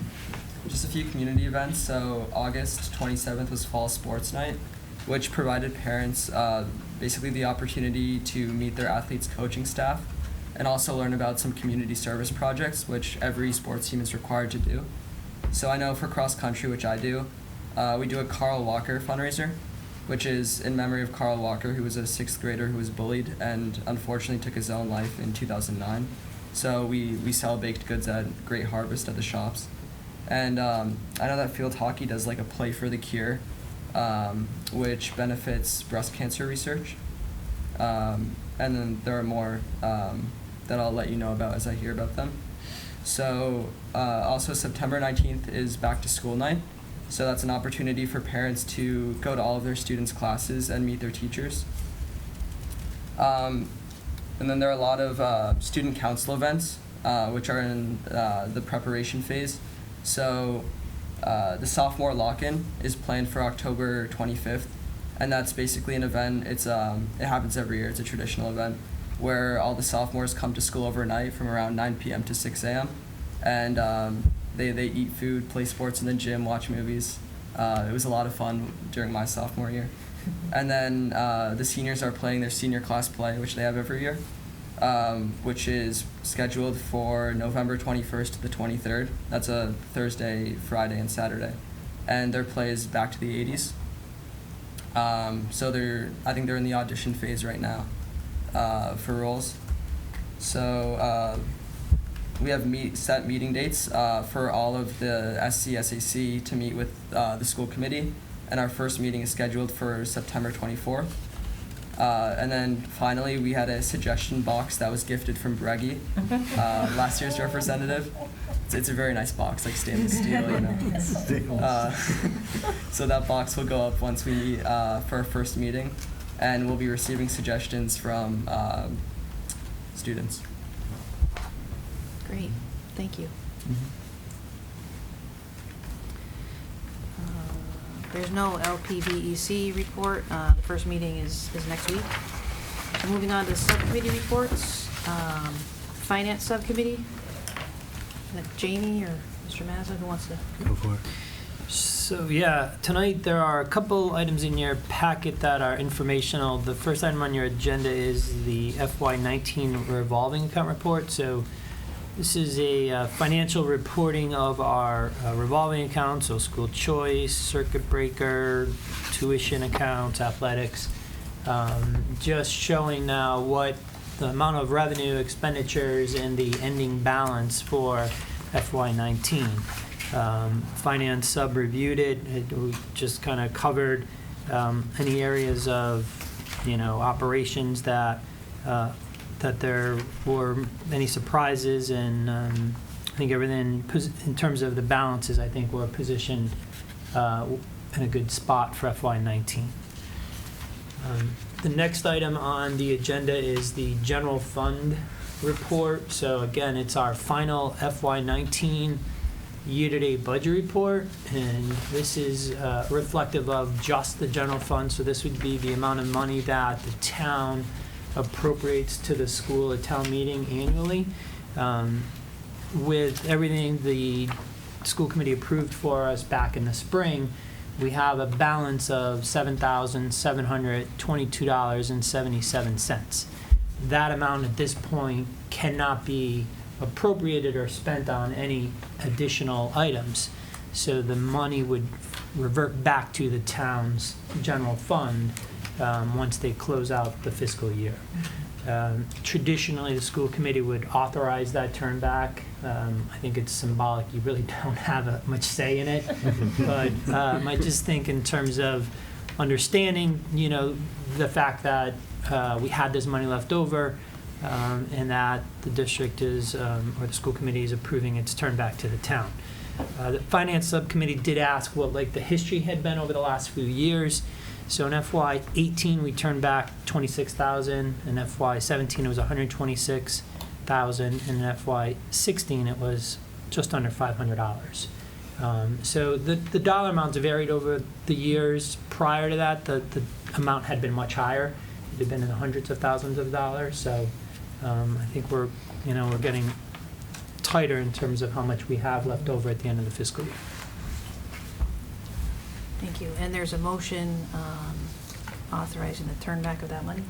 Speaker 12: just a few community events. So August 27th was Fall Sports Night, which provided parents basically the opportunity to meet their athletes' coaching staff and also learn about some community service projects, which every sports team is required to do. So I know for cross country, which I do, we do a Carl Walker fundraiser, which is in memory of Carl Walker, who was a 6th grader who was bullied and unfortunately took his own life in 2009. So we sell baked goods at Great Harvest at the shops. And I know that field hockey does like a Play for the Cure, which benefits breast cancer research. And then there are more that I'll let you know about as I hear about them. So also September 19th is Back to School Night. So that's an opportunity for parents to go to all of their students' classes and meet their teachers. And then there are a lot of student council events, which are in the preparation phase. So the sophomore lock-in is planned for October 25th, and that's basically an event. It happens every year. It's a traditional event where all the sophomores come to school overnight from around 9 p.m. to 6 a.m. and they eat food, play sports in the gym, watch movies. It was a lot of fun during my sophomore year. And then the seniors are playing their senior class play, which they have every year, which is scheduled for November 21st to the 23rd. That's a Thursday, Friday, and Saturday. And their play is back to the 80s. So I think they're in the audition phase right now for roles. So we have set meeting dates for all of the SC/SAC to meet with the school committee, and our first meeting is scheduled for September 24th. And then finally, we had a suggestion box that was gifted from Breggy, last year's representative. It's a very nice box, like stainless steel, you know. So that box will go up once we meet for our first meeting, and we'll be receiving suggestions from students.
Speaker 5: Great, thank you. There's no LPVEC report. The first meeting is next week. So moving on to subcommittee reports. Finance Subcommittee. Is that Jamie or Mr. Mazza, who wants to?
Speaker 11: Go for it.
Speaker 10: So yeah, tonight there are a couple items in your packet that are informational. The first item on your agenda is the FY19 revolving account report. So this is a financial reporting of our revolving accounts, so school choice, circuit breaker, tuition accounts, athletics. Just showing now what the amount of revenue, expenditures, and the ending balance for FY19. Finance sub reviewed it. We just kind of covered any areas of, operations that there were any surprises, and I think everything in terms of the balances, I think we're positioned in a good spot for FY19. The next item on the agenda is the general fund report. So again, it's our final FY19 year-to-date budget report, and this is reflective of just the general fund. So this would be the amount of money that the town appropriates to the school at town meeting annually. With everything the school committee approved for us back in the spring, we have a balance of $7,722.77. That amount at this point cannot be appropriated or spent on any additional items. So the money would revert back to the town's general fund once they close out the fiscal year. Traditionally, the school committee would authorize that turn back. I think it's symbolic. You really don't have much say in it. But I just think in terms of understanding, the fact that we had this money left over, and that the district is, or the school committee is approving its turn back to the town. The finance subcommittee did ask what the history had been over the last few years. So in FY18 we turned back $26,000. In FY17 it was $126,000. And in FY16 it was just under $500. So the dollar amounts varied over the years. Prior to that, the amount had been much higher. It had been in the hundreds of thousands of dollars. So I think we're getting tighter in terms of how much we have left over at the end of the fiscal year.
Speaker 5: Thank you. And there's a motion authorizing the turn back of that money.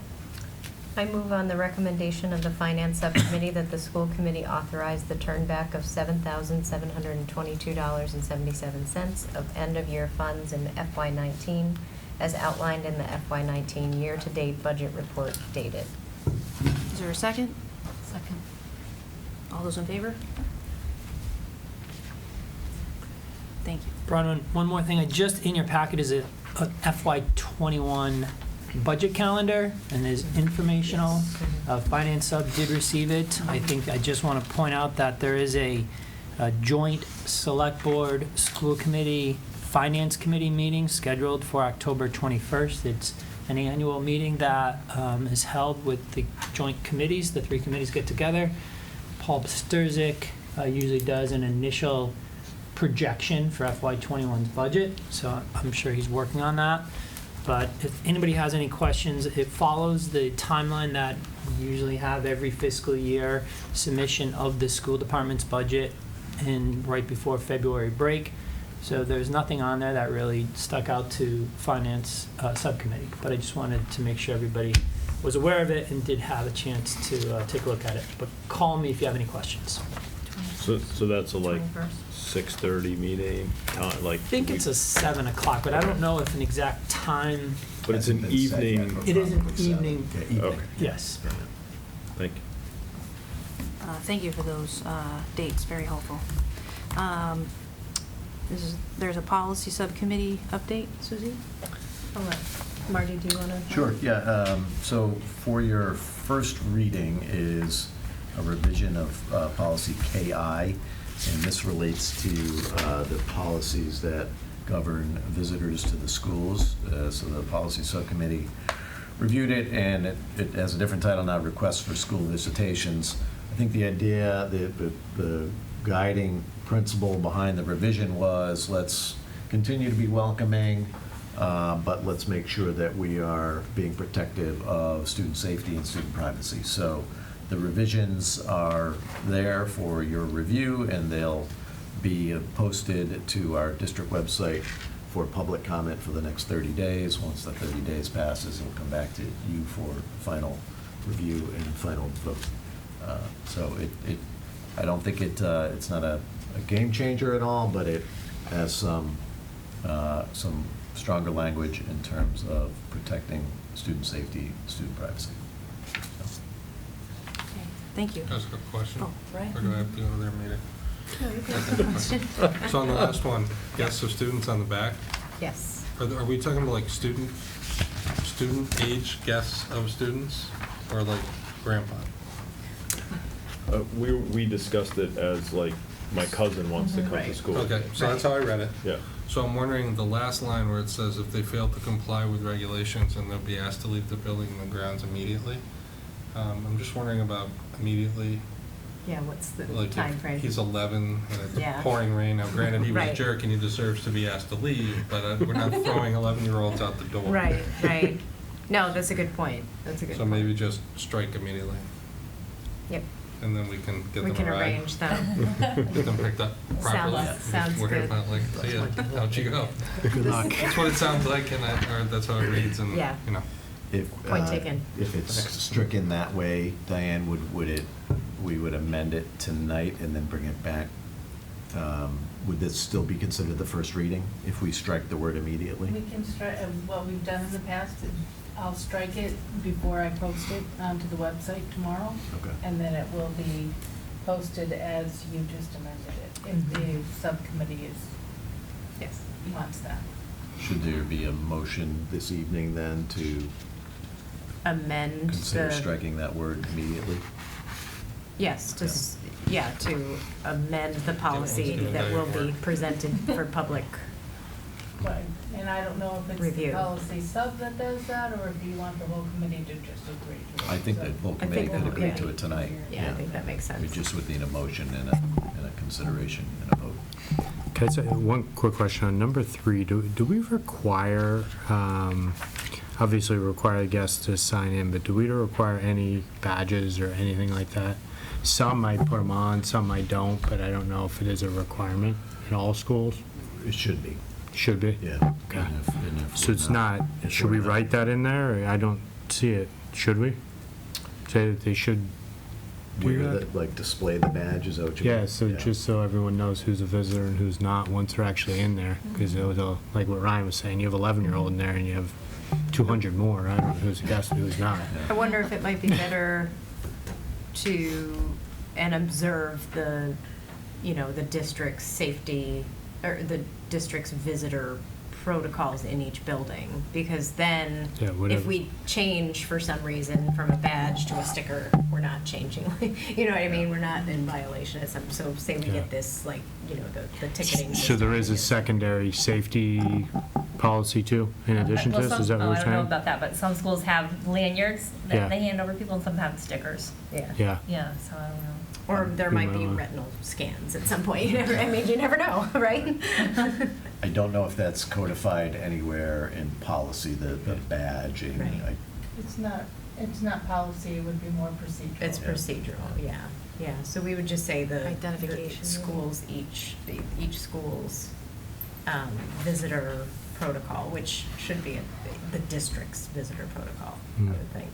Speaker 4: I move on the recommendation of the Finance Subcommittee that the school committee authorize the turn back of $7,722.77 of end-of-year funds in FY19 as outlined in the FY19 year-to-date budget report dated.
Speaker 5: Is there a second?
Speaker 1: Second.
Speaker 5: All those in favor? Thank you.
Speaker 10: Bronwyn, one more thing. Just in your packet is a FY21 budget calendar, and is informational. Finance Sub did receive it. I think I just want to point out that there is a joint select board school committee finance committee meeting scheduled for October 21st. It's an annual meeting that is held with the joint committees. The three committees get together. Paul Sturzik usually does an initial projection for FY21's budget, so I'm sure he's working on that. But if anybody has any questions, it follows the timeline that we usually have every fiscal year: submission of the school department's budget right before February break. So there's nothing on there that really stuck out to finance subcommittee, but I just wanted to make sure everybody was aware of it and did have a chance to take a look at it. But call me if you have any questions.
Speaker 6: So that's a
Speaker 4: 21st.
Speaker 6: 6:30 meeting,
Speaker 10: I think it's a 7 o'clock, but I don't know if an exact time.
Speaker 6: But it's an evening.
Speaker 10: It is an evening.
Speaker 7: Yeah, evening.
Speaker 6: Okay.
Speaker 10: Yes.
Speaker 6: Thank you.
Speaker 5: Thank you for those dates, very helpful. There's a policy subcommittee update, Susie?
Speaker 4: Marty, do you want to?
Speaker 7: Sure, yeah. So for your first reading is a revision of policy KI, and this relates to the policies that govern visitors to the schools. So the policy subcommittee reviewed it, and it has a different title now, Requests for School Visitations. I think the idea, the guiding principle behind the revision was, let's continue to be welcoming, but let's make sure that we are being protective of student safety and student privacy. So the revisions are there for your review, and they'll be posted to our district website for public comment for the next 30 days. Once the 30 days passes, it'll come back to you for final review and final vote. So I don't think it's not a game changer at all, but it has some stronger language in terms of protecting student safety, student privacy.
Speaker 5: Okay, thank you.
Speaker 13: Ask a question?
Speaker 5: Oh, right.
Speaker 13: Or do I have to go to their meeting? So on the last one, guests of students on the back,
Speaker 4: Yes.
Speaker 13: are we talking about like student age guests of students, or like grandpa?
Speaker 6: We discussed it as like, my cousin wants to come to
Speaker 4: Right.
Speaker 6: school.
Speaker 13: Okay, so that's how I read it.
Speaker 6: Yeah.
Speaker 13: So I'm wondering, the last line where it says if they fail to comply with regulations, and they'll be asked to leave the building and the grounds immediately. I'm just wondering about immediately,
Speaker 4: Yeah, what's the
Speaker 13: like
Speaker 4: time
Speaker 13: if
Speaker 4: frame?
Speaker 13: he's 11 and it's
Speaker 4: Yeah.
Speaker 13: pouring rain. Now granted, he was a
Speaker 4: Right.
Speaker 13: jerk and he deserves to be asked to leave, but we're not throwing 11-year-olds out the door.
Speaker 4: Right, right. No, that's a good point. That's a good
Speaker 13: So
Speaker 4: point.
Speaker 13: maybe just strike immediately,
Speaker 4: Yep,
Speaker 13: and then we can get
Speaker 4: we
Speaker 13: them
Speaker 4: can
Speaker 13: a ride.
Speaker 4: arrange them.
Speaker 13: Get them picked up properly.
Speaker 4: Sounds
Speaker 13: We're here
Speaker 4: good.
Speaker 13: about like, see ya, out you go.
Speaker 7: Good luck.
Speaker 13: That's what it sounds like, or that's how it reads, and,
Speaker 4: Yeah.
Speaker 13: you know.
Speaker 7: If,
Speaker 4: Point taken.
Speaker 7: If it's stricken that way, Diane, we would amend it tonight and then bring it back. Would this still be considered the first reading if we strike the word immediately?
Speaker 14: We can strike, what we've done in the past, is I'll strike it before I post it onto the website tomorrow.
Speaker 7: Okay.
Speaker 14: And then it will be posted as you just amended it, if the subcommittee
Speaker 4: Yes.
Speaker 14: wants that.
Speaker 7: Should there be a motion this evening then to
Speaker 4: Amend
Speaker 7: consider
Speaker 4: the,
Speaker 7: striking that word immediately?
Speaker 4: yes, just, yeah, to amend the policy
Speaker 13: Yeah,
Speaker 4: that will be
Speaker 13: work.
Speaker 4: presented for public.
Speaker 14: Right, and I don't know if it's
Speaker 4: Review.
Speaker 14: the policy sub that does that, or if you want the whole committee to just agree to it.
Speaker 7: I think
Speaker 14: So-
Speaker 7: the whole
Speaker 4: I
Speaker 7: committee
Speaker 4: think the
Speaker 7: could
Speaker 4: whole
Speaker 7: agree to
Speaker 4: committee.
Speaker 7: it tonight.
Speaker 4: Yeah, I think that makes sense.
Speaker 7: We just would need a motion and a consideration and a vote.
Speaker 11: Can I say one quick question on number 3? Do we require, obviously we require the guests to sign in, but do we require any badges or anything like that? Some might put them on, some I don't, but I don't know if it is a requirement in all schools.
Speaker 7: It should be,
Speaker 11: Should be?
Speaker 7: yeah.
Speaker 11: Okay.
Speaker 7: And if
Speaker 11: So it's
Speaker 7: we're
Speaker 11: not,
Speaker 7: if
Speaker 11: should we
Speaker 7: we're not-
Speaker 11: write that in there? Or I don't see it. Should we? Say that they should do
Speaker 7: Wear
Speaker 11: that?
Speaker 7: like display the badge, is that what you mean?
Speaker 11: Yeah, so just so everyone knows who's a visitor and who's not once they're actually in there. Because like what Ryan was saying, you have 11-year-old in there and you have 200 more. I don't know who's a guest and who's not.
Speaker 4: I wonder if it might be better and observe the, the district's safety, or the district's visitor protocols in each building, because then
Speaker 11: Yeah,
Speaker 4: if
Speaker 11: whatever.
Speaker 4: we change for some reason from a badge to a sticker, we're not changing, you know what I mean? We're not in violation of some, so say we
Speaker 11: Yeah.
Speaker 4: get this, like, the ticketing.
Speaker 11: So there is a
Speaker 4: system.
Speaker 11: secondary safety policy too, in addition to
Speaker 2: Well,
Speaker 11: this? Is that what
Speaker 2: I
Speaker 11: we're
Speaker 2: don't know
Speaker 11: saying?
Speaker 2: about that, but some schools have lanyards
Speaker 11: Yeah.
Speaker 2: that they hand over to people, and some have stickers.
Speaker 4: Yeah.
Speaker 11: Yeah.
Speaker 2: Yeah, so I don't know.
Speaker 4: Or there
Speaker 11: We
Speaker 4: might
Speaker 11: might
Speaker 4: be
Speaker 11: wanna-
Speaker 4: retinal scans at some point, you never know, right?
Speaker 7: I don't know if that's codified anywhere in policy, the badge,
Speaker 4: Right.
Speaker 14: It's not policy, it would be more procedural.
Speaker 4: It's
Speaker 7: Yeah.
Speaker 4: procedural, yeah. So we would just say the
Speaker 5: Identification,
Speaker 4: the schools, each school's visitor protocol, which should be the district's visitor protocol, I
Speaker 11: Hmm.
Speaker 4: would think.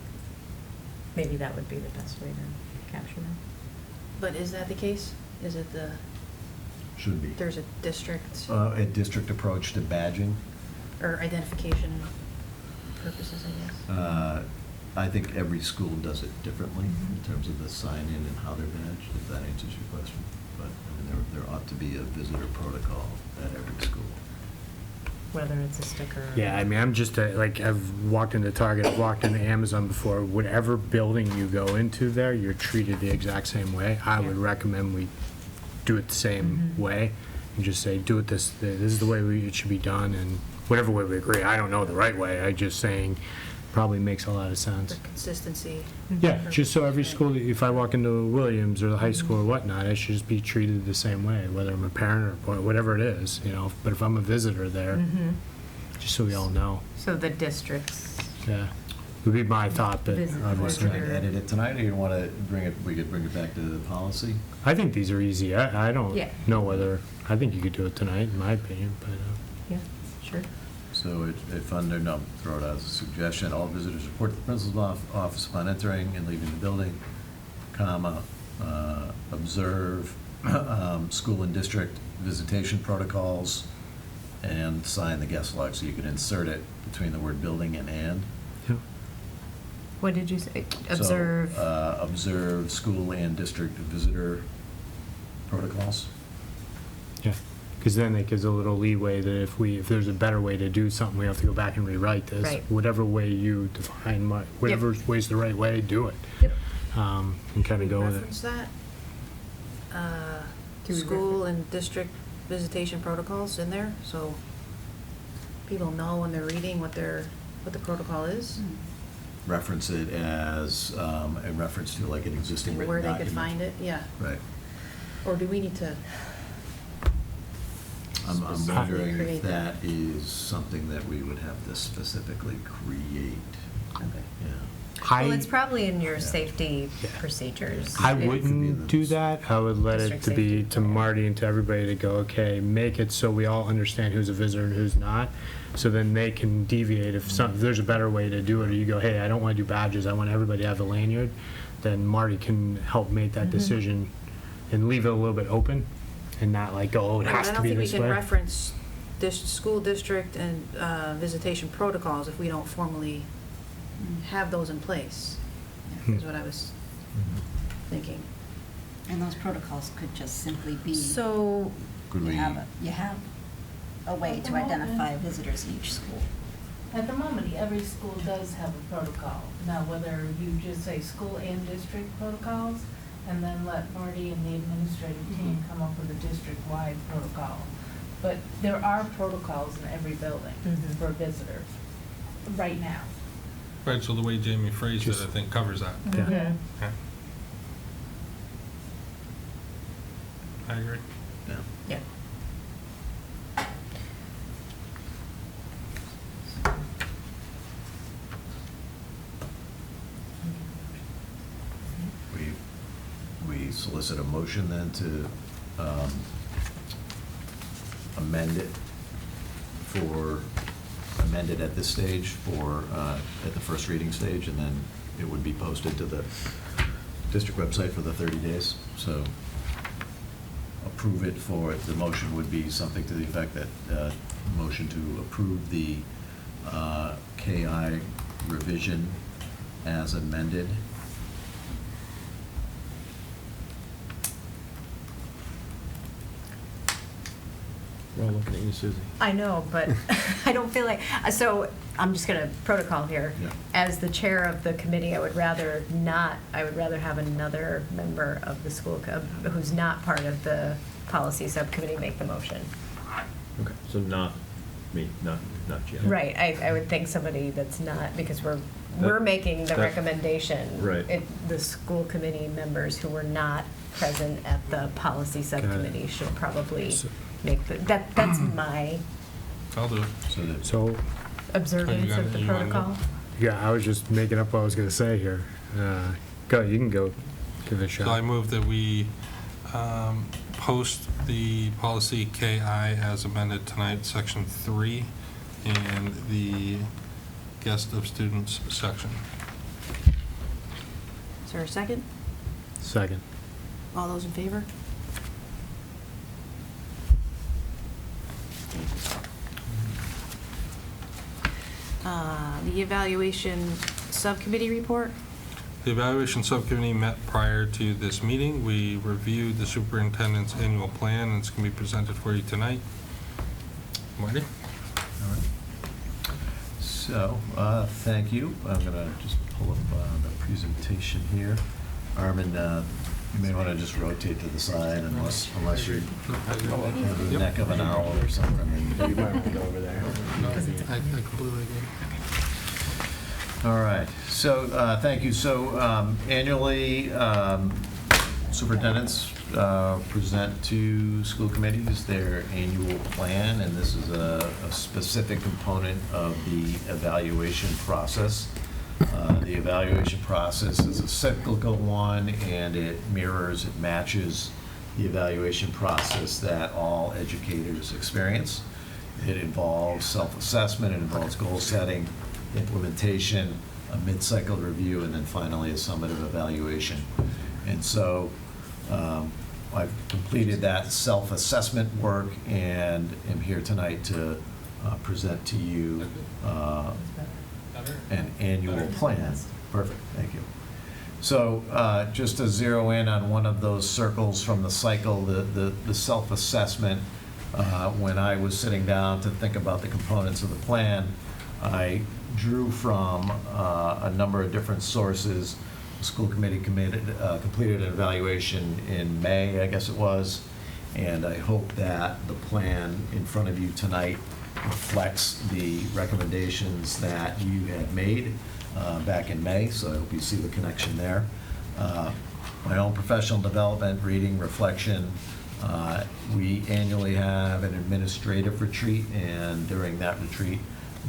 Speaker 4: Maybe that would be the best way to capture that.
Speaker 5: But is that the case? Is it
Speaker 7: Should be.
Speaker 5: there's a district
Speaker 7: A district approach to badging.
Speaker 5: or identification purposes, I guess?
Speaker 7: I think every school does it differently in terms of the sign-in and how they're badged, if that answers your question. But I mean, there ought to be a visitor protocol at every school.
Speaker 4: Whether it's a sticker.
Speaker 11: Yeah, I mean, I'm just, like, I've walked into Target, I've walked into Amazon before. Whatever building you go into there, you're treated the exact same way. I would recommend we do it the same way and just say, do it this is the way it should be done, and whatever way we agree. I don't know the right way. I just saying probably makes a lot of sense.
Speaker 5: For consistency.
Speaker 11: Yeah, just so every school, if I walk into Williams or the high school or whatnot, I should just be treated the same way, whether I'm a parent or whatever it is, But if I'm a visitor there, just so we all know,
Speaker 4: So the districts.
Speaker 11: yeah, would be my thought, but
Speaker 4: Visit-
Speaker 7: Want to
Speaker 11: obviously.
Speaker 7: try and edit it tonight, or you want to we could bring it back to the policy?
Speaker 11: I think these are easy. I don't
Speaker 4: Yeah.
Speaker 11: know whether, I think you could do it tonight, in my opinion, but,
Speaker 4: Yeah, sure.
Speaker 7: So if under, no, throw it out as a suggestion, all visitors report to the principal's office upon entering and leaving the building, comma, observe school and district visitation protocols, and sign the guest log, so you can insert it between the word building and.
Speaker 11: yeah.
Speaker 4: What did you say?
Speaker 7: So,
Speaker 4: Observe.
Speaker 7: observe school and district visitor protocols.
Speaker 11: Yeah, because then it gives a little leeway that if there's a better way to do something, we have to go back and rewrite this.
Speaker 4: Right.
Speaker 11: Whatever way you define, whatever way's the right way, do it.
Speaker 4: Yep.
Speaker 11: And kind of go with it.
Speaker 5: Reference that?
Speaker 4: Do we
Speaker 5: School and district visitation protocols in there, so people know when they're reading what the protocol is,
Speaker 7: Reference it as in reference to like an existing written
Speaker 5: where
Speaker 7: document.
Speaker 5: they could find it, yeah.
Speaker 7: Right.
Speaker 5: Or do we need to?
Speaker 7: I'm
Speaker 5: Specifically
Speaker 7: wondering
Speaker 5: create
Speaker 7: if that is something that we would have to specifically create.
Speaker 5: Okay.
Speaker 7: Yeah.
Speaker 4: Well, it's probably in your
Speaker 7: Yeah.
Speaker 4: safety
Speaker 11: Yeah.
Speaker 4: procedures.
Speaker 11: I
Speaker 4: It's-
Speaker 11: wouldn't do that. I would let it
Speaker 4: District
Speaker 11: to be
Speaker 4: safety
Speaker 11: to
Speaker 4: plan.
Speaker 11: Marty and to everybody to go, okay, make it so we all understand who's a visitor and who's not. So then they can deviate if there's a better way to do it, or you go, hey, I don't want to do badges, I want everybody to have the lanyard, then Marty can help make that decision and leave it a little bit open and not like, oh, it has to be this
Speaker 5: I don't think we can
Speaker 11: way.
Speaker 5: reference school district and visitation protocols if we don't formally have those in place, is what I was thinking.
Speaker 1: And those protocols could just simply be,
Speaker 4: So,
Speaker 7: Could
Speaker 1: you
Speaker 7: we?
Speaker 1: have a way to identify visitors in each school.
Speaker 14: At the moment, every school does have a protocol. Now, whether you just say school and district protocols, and then let Marty and the administrative team come up with a district-wide protocol. But there are protocols in every building
Speaker 4: Mhm.
Speaker 14: for visitors, right now.
Speaker 13: Right, so the way Jamie phrased it,
Speaker 11: Just-
Speaker 13: I think covers that.
Speaker 11: Yeah.
Speaker 4: yeah.
Speaker 13: Yeah. I agree.
Speaker 7: Yeah.
Speaker 4: Yeah.
Speaker 7: We solicit a motion then to amend it at this stage for, at the first reading stage, and then it would be posted to the district website for the 30 days. So approve it for, the motion would be something to the effect that, motion to approve the KI revision as amended.
Speaker 6: We're all looking at you, Susie.
Speaker 4: I know, but I don't feel like, so I'm just gonna protocol here.
Speaker 7: Yeah.
Speaker 4: As the chair of the committee, I would rather have another member of the school who's not part of the policy subcommittee make the motion.
Speaker 6: Okay, so not me, not Jim.
Speaker 4: Right, I would think somebody that's not, because we're making the
Speaker 6: that-
Speaker 4: recommendation.
Speaker 6: Right.
Speaker 4: The school committee members who were not present at the policy subcommittee should probably
Speaker 11: So-
Speaker 4: make that's my
Speaker 13: I'll do it.
Speaker 7: So that
Speaker 11: So,
Speaker 4: observance
Speaker 13: got
Speaker 4: of
Speaker 13: it?
Speaker 4: the
Speaker 13: You wanna go?
Speaker 4: protocol.
Speaker 11: yeah, I was just making up what I was going to say here. Go, you can go give it a shot.
Speaker 13: So I move that we post the policy KI as amended tonight, section 3, and the guest of students section.
Speaker 5: Is there a second?
Speaker 11: Second.
Speaker 5: All those in favor? The evaluation subcommittee report?
Speaker 13: The evaluation subcommittee met prior to this meeting. We reviewed the superintendent's annual plan, and it's going to be presented for you tonight. Marty?
Speaker 7: All right. So, thank you. I'm going to just pull up the presentation here. Armin, you may want to just rotate to the side unless you have the neck of an owl or something.
Speaker 11: You might want to go over there.
Speaker 13: I completely agree.
Speaker 7: All right, so, thank you. So, annually, superintendents present to school committees their annual plan, and this is a specific component of the evaluation process. The evaluation process is a cyclical one, and it matches the evaluation process that all educators experience. It involves self-assessment, it involves goal setting, implementation, a mid-cycle review, and then finally a summative evaluation. And so I've completed that self-assessment work and am here tonight to present to you an annual plan. Perfect, thank you. So just to zero in on one of those circles from the cycle, the self-assessment, when I was sitting down to think about the components of the plan, I drew from a number of different sources. The school committee completed an evaluation in May, I guess it was, and I hope that the plan in front of you tonight reflects the recommendations that you had made back in May, so I hope you see the connection there. My own professional development, reading, reflection. We annually have an administrative retreat, and during that retreat,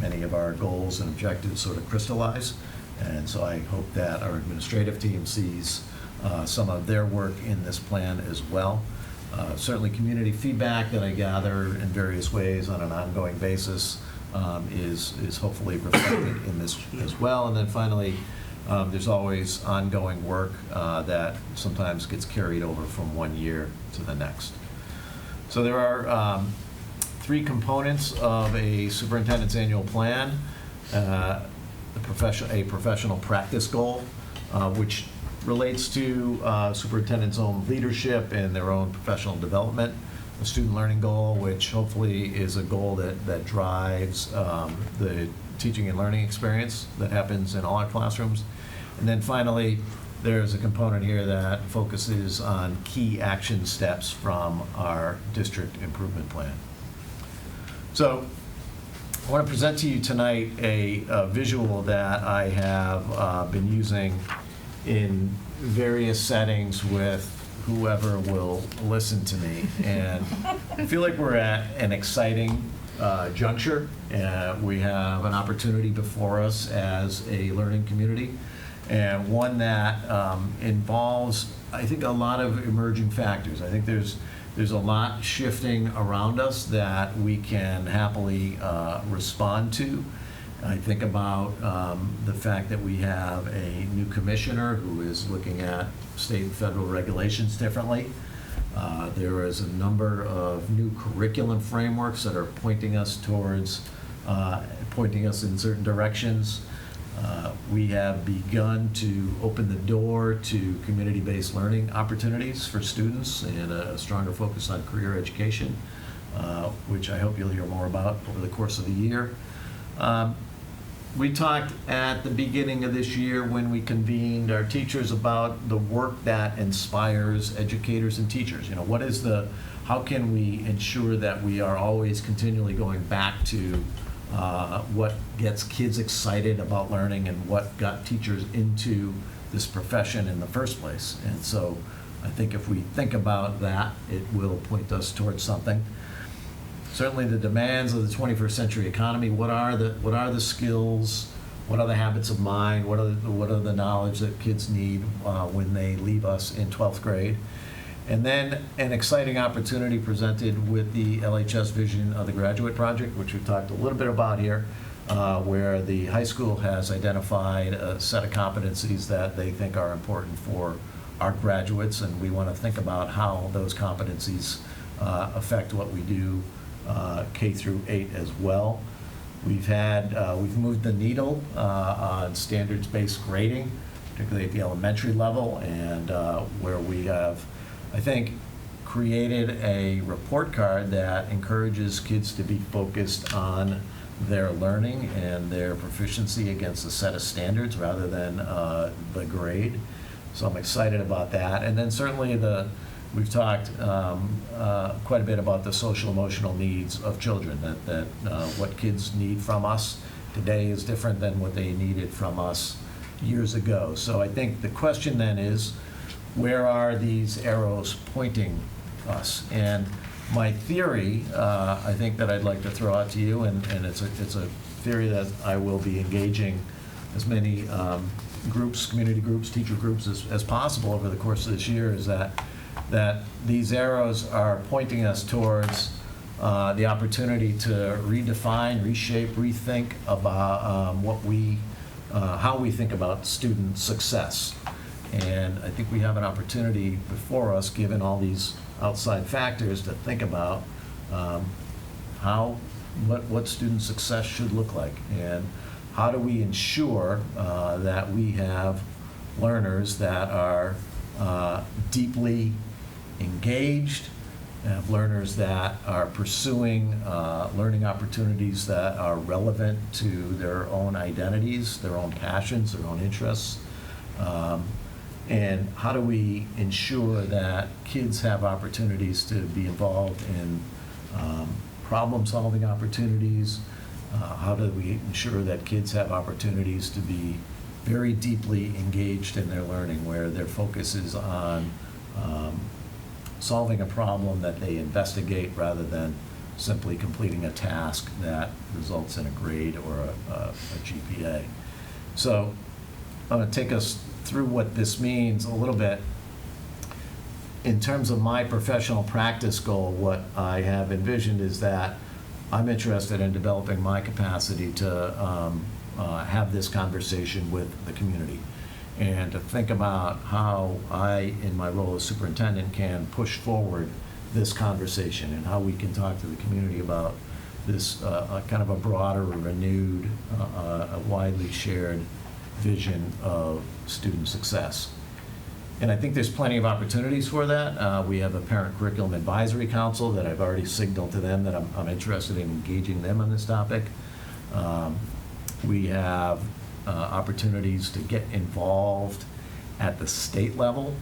Speaker 7: many of our goals and objectives sort of crystallize. And so I hope that our administrative team sees some of their work in this plan as well. Certainly community feedback that I gather in various ways on an ongoing basis is hopefully reflected in this as well. And then finally, there's always ongoing work that sometimes gets carried over from one year to the next. So there are three components of a superintendent's annual plan. A professional practice goal, which relates to superintendent's own leadership and their own professional development. A student learning goal, which hopefully is a goal that drives the teaching and learning experience that happens in all our classrooms. And then finally, there's a component here that focuses on key action steps from our district improvement plan. So I want to present to you tonight a visual that I have been using in various settings with whoever will listen to me. And I feel like we're at an exciting juncture. We have an opportunity before us as a learning community, and one that involves, I think, a lot of emerging factors. I think there's a lot shifting around us that we can happily respond to. I think about the fact that we have a new commissioner who is looking at state and federal regulations differently. There is a number of new curriculum frameworks that are pointing us towards, pointing us in certain directions. We have begun to open the door to community-based learning opportunities for students and a stronger focus on career education, which I hope you'll hear more about over the course of the year. We talked at the beginning of this year when we convened our teachers about the work that inspires educators and teachers. You know, how can we ensure that we are always continually going back to what gets kids excited about learning and what got teachers into this profession in the first place. And so I think if we think about that, it will point us towards something. Certainly the demands of the 21st century economy. What are the skills? What are the habits of mind? What are the knowledge that kids need when they leave us in 12th grade? And then an exciting opportunity presented with the LHS vision of the graduate project, which we've talked a little bit about here, where the high school has identified a set of competencies that they think are important for our graduates, and we want to think about how those competencies affect what we do K through 8 as well. We've moved the needle on standards-based grading, particularly at the elementary level, and where we have, I think, created a report card that encourages kids to be focused on their learning and their proficiency against a set of standards rather than the grade. So I'm excited about that. And then certainly we've talked quite a bit about the social emotional needs of children, that what kids need from us today is different than what they needed from us years ago. So I think the question then is, where are these arrows pointing us? And my theory, I think, that I'd like to throw out to you, and it's a theory that I will be engaging as many groups, community groups, teacher groups as possible over the course of this year, is that these arrows are pointing us towards the opportunity to redefine, reshape, rethink about how we think about student success. And I think we have an opportunity before us, given all these outside factors, to think about what student success should look like, and how do we ensure that we have learners that are deeply engaged, have learners that are pursuing learning opportunities that are relevant to their own identities, their own passions, their own interests. And how do we ensure that kids have opportunities to be involved in problem-solving opportunities? How do we ensure that kids have opportunities to be very deeply engaged in their learning, where their focus is on solving a problem that they investigate rather than simply completing a task that results in a grade or a GPA. So I'm going to take us through what this means a little bit. In terms of my professional practice goal, what I have envisioned is that I'm interested in developing my capacity to have this conversation with the community and to think about how I, in my role as superintendent, can push forward this conversation and how we can talk to the community about this kind of a broader, renewed, a widely shared vision of student success. And I think there's plenty of opportunities for that. We have a Parent Curriculum Advisory Council that I've already signaled to them that I'm interested in engaging them on this topic. We have opportunities to get involved at the state level.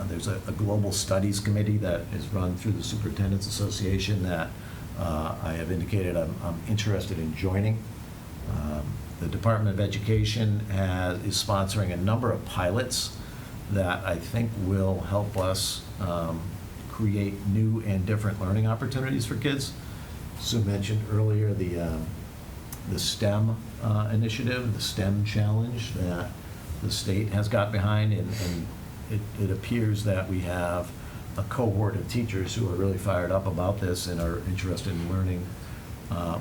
Speaker 7: There's a Global Studies Committee that is run through the Superintendent's Association that I have indicated I'm interested in joining. The Department of Education is sponsoring a number of pilots that I think will help us create new and different learning opportunities for kids. Sue mentioned earlier the STEM initiative, the STEM challenge that the state has got behind, and it appears that we have a cohort of teachers who are really fired up about this and are interested in learning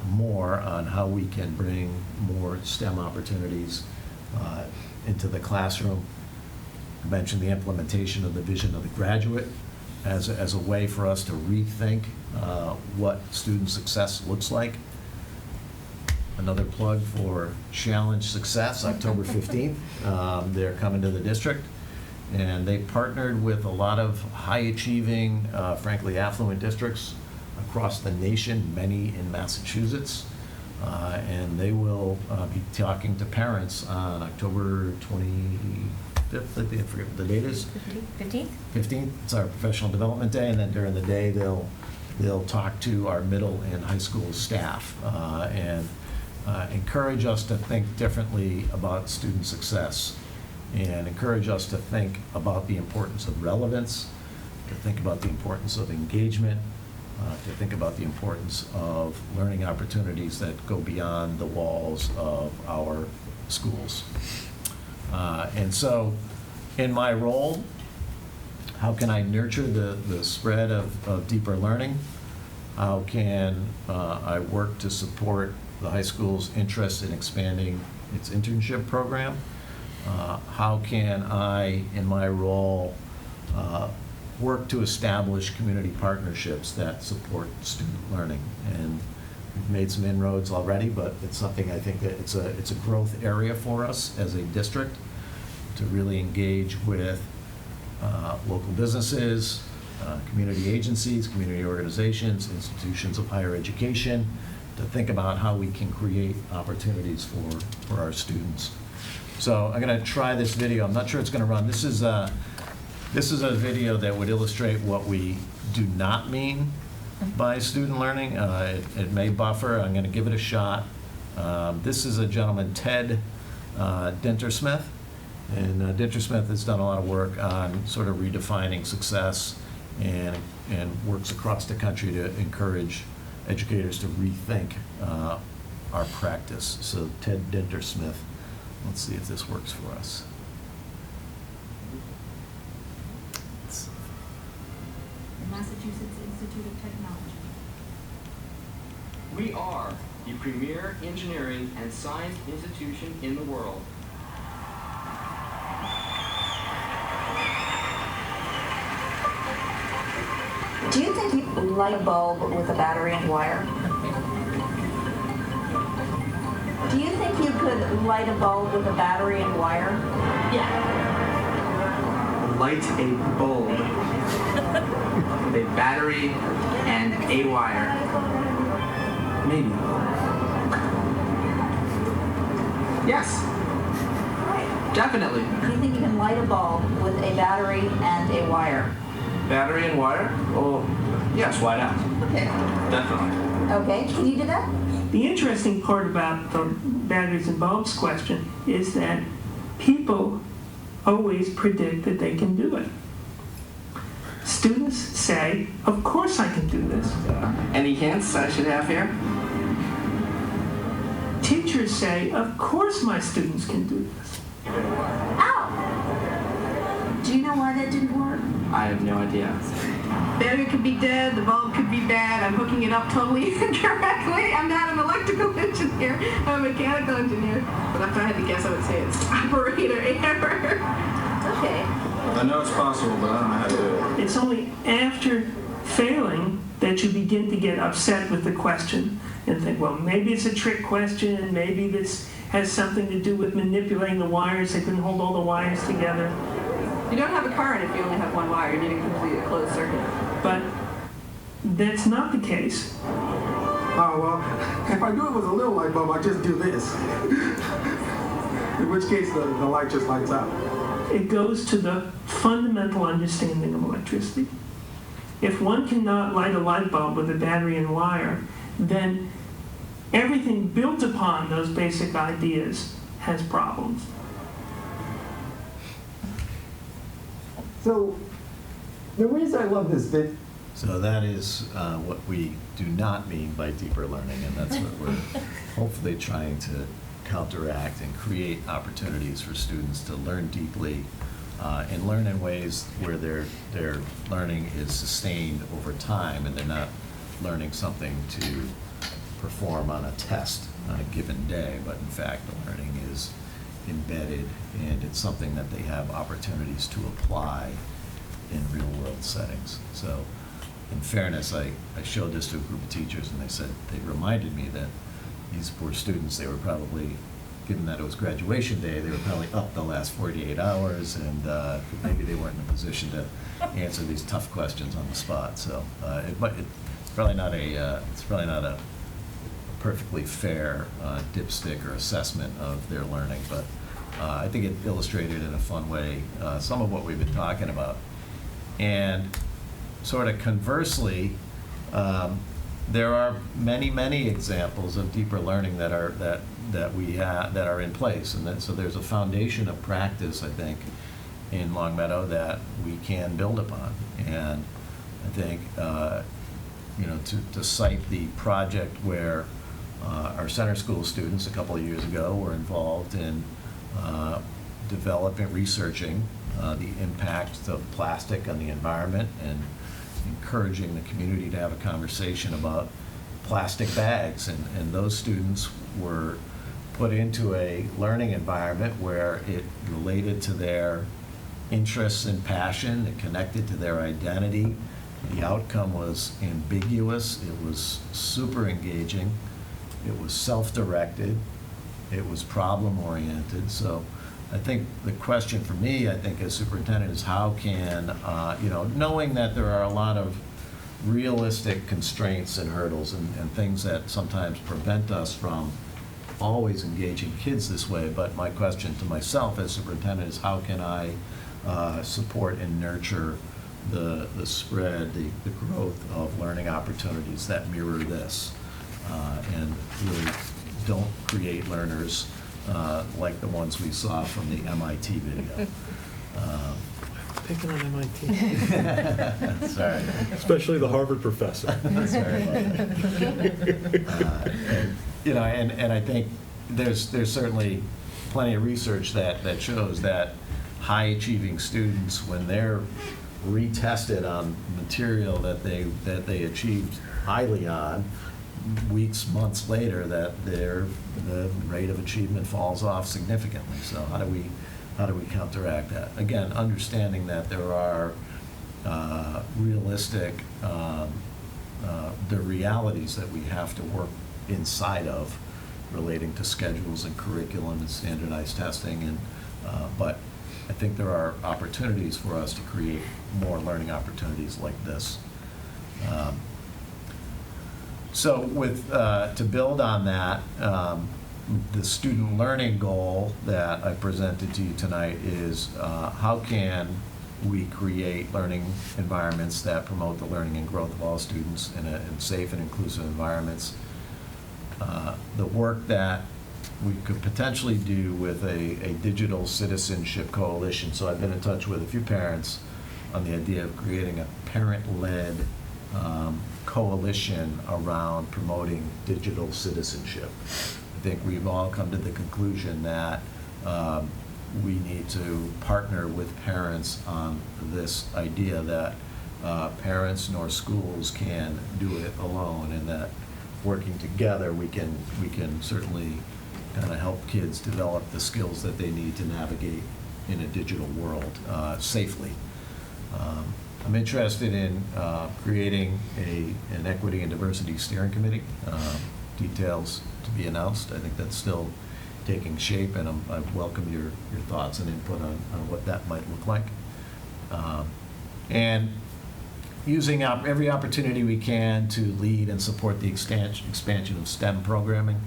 Speaker 7: more on how we can bring more STEM opportunities into the classroom. I mentioned the implementation of the vision of the graduate as a way for us to rethink what student success looks like. Another plug for Challenge Success, October 15th. They're coming to the district, and they partnered with a lot of high-achieving, frankly, affluent districts across the nation, many in Massachusetts. And they will be talking to parents on October 25th, I forget what the date is.
Speaker 4: 15th?
Speaker 7: 15th, it's our professional development day, and then during the day they'll talk to our middle and high school staff and encourage us to think differently about student success and encourage us to think about the importance of relevance, to think about the importance of engagement, to think about the importance of learning opportunities that go beyond the walls of our schools. And so in my role, how can I nurture the spread of deeper learning? How can I work to support the high school's interest in expanding its internship program? How can I, in my role, work to establish community partnerships that support student learning? And we've made some inroads already, but it's something I think that it's a growth area for us as a district to really engage with local businesses, community agencies, community organizations, institutions of higher education, to think about how we can create opportunities for our students. So I'm going to try this video. I'm not sure it's going to run. This is a video that would illustrate what we do not mean by student learning. It may buffer. I'm going to give it a shot. This is a gentleman, Ted Dintersmith. And Dintersmith has done a lot of work on sort of redefining success and works across the country to encourage educators to rethink our practice. So Ted Dintersmith, let's see if this works for us.
Speaker 15: Massachusetts Institute of Technology.
Speaker 16: We are the premier engineering and science institution in the world.
Speaker 15: Do you think you could light a bulb with a battery and wire? Do you think you could light a bulb with a battery and wire? Yeah.
Speaker 16: Light a bulb with a battery and a wire. Maybe. Yes. Definitely.
Speaker 15: Do you think you can light a bulb with a battery and a wire?
Speaker 16: Battery and wire? Well, yes, why not?
Speaker 15: Okay.
Speaker 16: Definitely.
Speaker 15: Okay, can you do that?
Speaker 17: The interesting part about the batteries and bulbs question is that people always predict that they can do it. Students say, of course I can do this.
Speaker 16: Any hints I should have here?
Speaker 17: Teachers say, of course my students can do this.
Speaker 15: Ow! Do you know why that didn't work?
Speaker 16: I have no idea.
Speaker 18: Battery could be dead, the bulb could be bad, I'm hooking it up totally incorrectly. I'm not an electrical engineer, I'm a mechanical engineer. But if I had to guess, I would say it's operator error.
Speaker 15: Okay.
Speaker 16: I know it's possible, but I don't know how to do it.
Speaker 17: It's only after failing that you begin to get upset with the question and think, well, maybe it's a trick question, maybe this has something to do with manipulating the wires. They couldn't hold all the wires together.
Speaker 18: You don't have a current if you only have one wire, you need a complete closed circuit.
Speaker 17: But that's not the case.
Speaker 19: Oh, well, if I do it with a little light bulb, I just do this. In which case, the light just lights up.
Speaker 17: It goes to the fundamental understanding of electricity. If one cannot light a light bulb with a battery and wire, then everything built upon those basic ideas has problems.
Speaker 19: So, the reason I love this bit.
Speaker 7: So that is what we do not mean by deeper learning, and that's what we're hopefully trying to counteract and create opportunities for students to learn deeply and learn in ways where their learning is sustained over time and they're not learning something to perform on a test on a given day, but in fact the learning is embedded and it's something that they have opportunities to apply in real world settings. So in fairness, I showed this to a group of teachers and they reminded me that these poor students, they were probably, given that it was graduation day, they were probably up the last 48 hours and maybe they weren't in a position to answer these tough questions on the spot. So it's probably not a perfectly fair dipstick or assessment of their learning, but I think it illustrated in a fun way some of what we've been talking about. And sort of conversely, there are many examples of deeper learning that are in place, and so there's a foundation of practice, I think, in Longmeadow that we can build upon. And I think to cite the project where our center school students a couple of years ago were involved in researching the impact of plastic on the environment and encouraging the community to have a conversation about plastic bags. And those students were put into a learning environment where it related to their interests and passion, it connected to their identity. The outcome was ambiguous, it was super engaging, it was self-directed, it was problem-oriented. So I think the question for me, I think as superintendent, is how can, knowing that there are a lot of realistic constraints and hurdles and things that sometimes prevent us from always engaging kids this way, but my question to myself as superintendent is how can I support and nurture the spread, the growth of learning opportunities that mirror this and really don't create learners like the ones we saw from the MIT video.
Speaker 11: Picking on MIT.
Speaker 7: Sorry.
Speaker 6: Especially the Harvard professor.
Speaker 7: Sorry about that. And I think there's certainly plenty of research that shows that high-achieving students, when they're retested on material that they achieved highly on, weeks, months later, that the rate of achievement falls off significantly. So how do we counteract that? Again, understanding that there are realistic, the realities that we have to work inside of relating to schedules and curriculum and standardized testing, and but I think there are opportunities for us to create more learning opportunities like this. So to build on that, the student learning goal that I presented to you tonight is how can we create learning environments that promote the learning and growth of all students in safe and inclusive environments. The work that we could potentially do with a digital citizenship coalition. So I've been in touch with a few parents on the idea of creating a parent-led coalition around promoting digital citizenship. I think we've all come to the conclusion that we need to partner with parents on this idea that parents nor schools can do it alone, and that working together we can certainly kind of help kids develop the skills that they need to navigate in a digital world safely. I'm interested in creating an equity and diversity steering committee. Details to be announced. I think that's still taking shape, and I welcome your thoughts and input on what that might look like. And using every opportunity we can to lead and support the expansion of STEM programming.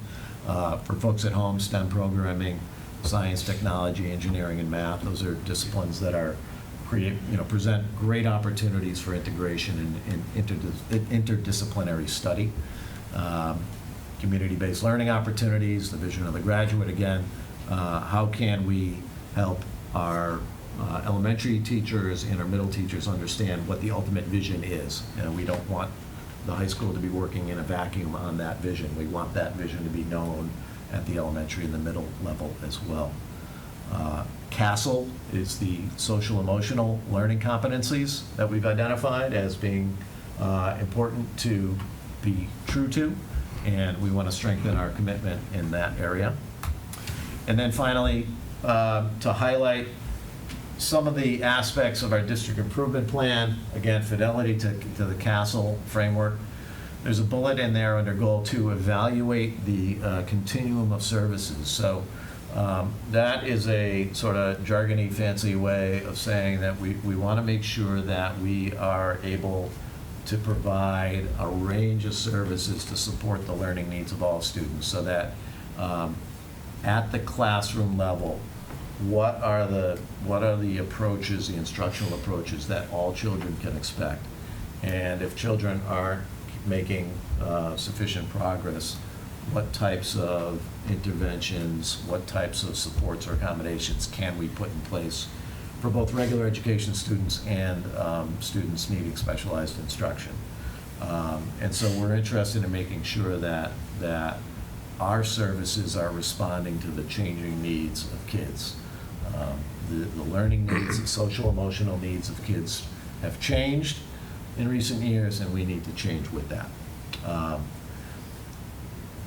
Speaker 7: For folks at home, STEM programming, science, technology, engineering, and math, those are disciplines that are present great opportunities for integration and interdisciplinary study. Community-based learning opportunities, the vision of the graduate again. How can we help our elementary teachers and our middle teachers understand what the ultimate vision is? And we don't want the high school to be working in a vacuum on that vision. We want that vision to be known at the elementary and the middle level as well. CASEL is the social emotional learning competencies that we've identified as being important to be true to, and we want to strengthen our commitment in that area. And then finally, to highlight some of the aspects of our district improvement plan, again, fidelity to the CASEL framework. There's a bullet in there under goal 2, evaluate the continuum of services. So that is a sort of jargony, fancy way of saying that we want to make sure that we are able to provide a range of services to support the learning needs of all students, so that at the classroom level, what are the approaches, the instructional approaches that all children can expect? And if children aren't making sufficient progress, what types of interventions, what types of supports or accommodations can we put in place for both regular education students and students needing specialized instruction? And so we're interested in making sure that our services are responding to the changing needs of kids. The learning needs, the social emotional needs of kids have changed in recent years, and we need to change with that.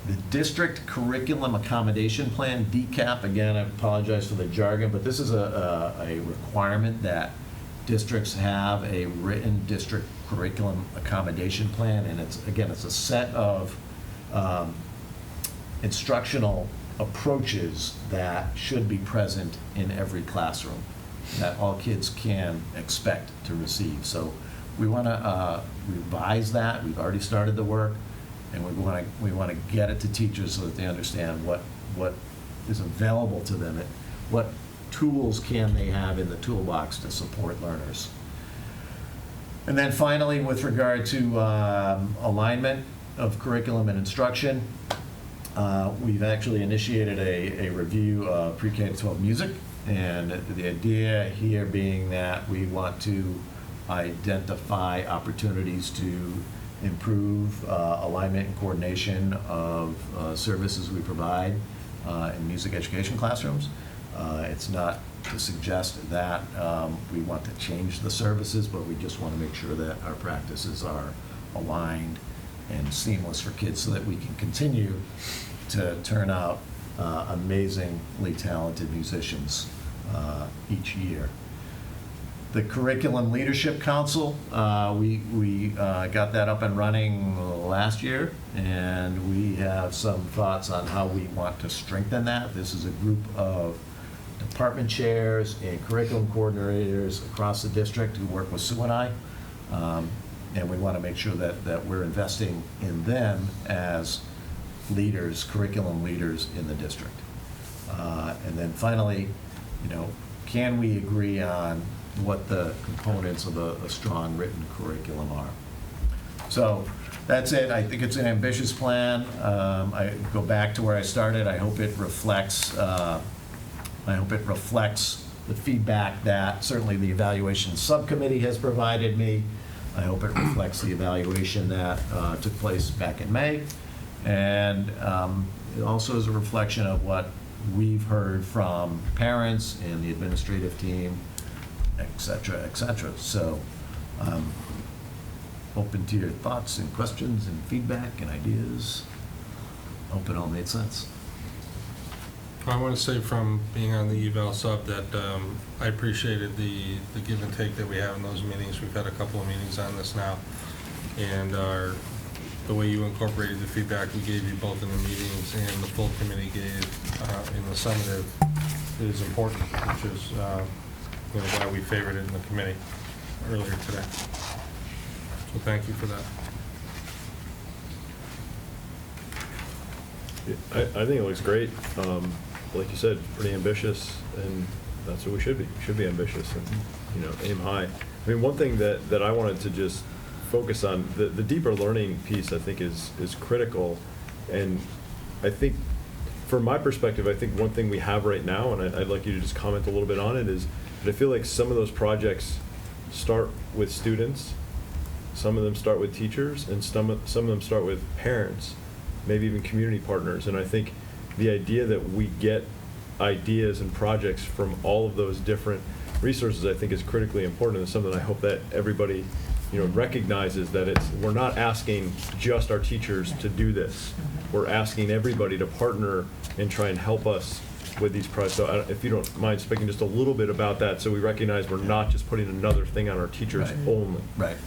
Speaker 7: The District Curriculum Accommodation Plan, DCAP, again, I apologize for the jargon, but this is a requirement that districts have a written district curriculum accommodation plan, and it's a set of instructional approaches that should be present in every classroom that all kids can expect to receive. So we want to revise that. We've already started the work, and we want to get it to teachers so that they understand what is available to them, what tools can they have in the toolbox to support learners. And then finally, with regard to alignment of curriculum and instruction, we've actually initiated a review of pre-K to 12 music, and the idea here being that we want to identify opportunities to improve alignment and coordination of services we provide in music education classrooms. It's not to suggest that we want to change the services, but we just want to make sure that our practices are aligned and seamless for kids so that we can continue to turn out amazingly talented musicians each year. The Curriculum Leadership Council, we got that up and running last year, and we have some thoughts on how we want to strengthen that. This is a group of department chairs and curriculum coordinators across the district who work with Sue and I. And we want to make sure that we're investing in them as leaders, curriculum leaders in the district. And then finally, can we agree on what the components of a strong written curriculum are? So that's it. I think it's an ambitious plan. I go back to where I started. I hope it reflects the feedback that certainly the evaluation subcommittee has provided me. I hope it reflects the evaluation that took place back in May. And it also is a reflection of what we've heard from parents and the administrative team, et cetera, et cetera. So open to your thoughts and questions and feedback and ideas. Hope it all made sense.
Speaker 13: I want to say from being on the eval sub that I appreciated the give and take that we have in those meetings. We've had a couple of meetings on this now, and the way you incorporated the feedback we gave you both in the meetings and the full committee gave in the summative is important, which is why we favored it in the committee earlier today. So thank you for that.
Speaker 6: I think it looks great. Like you said, pretty ambitious, and that's what we should be. We should be ambitious and, aim high. I mean, one thing that I wanted to just focus on, the deeper learning piece, I think is critical. And I think, from my perspective, I think one thing we have right now, and I'd like you to just comment a little bit on it, is that I feel like some of those projects start with students, some of them start with teachers, and some of them start with parents, maybe even community partners. And I think the idea that we get ideas and projects from all of those different resources, I think, is critically important, and something I hope that everybody recognizes, that we're not asking just our teachers to do this. We're asking everybody to partner and try and help us with these projects. So if you don't mind speaking just a little bit about that, so we recognize we're not just putting another thing on our teachers only.
Speaker 7: Right.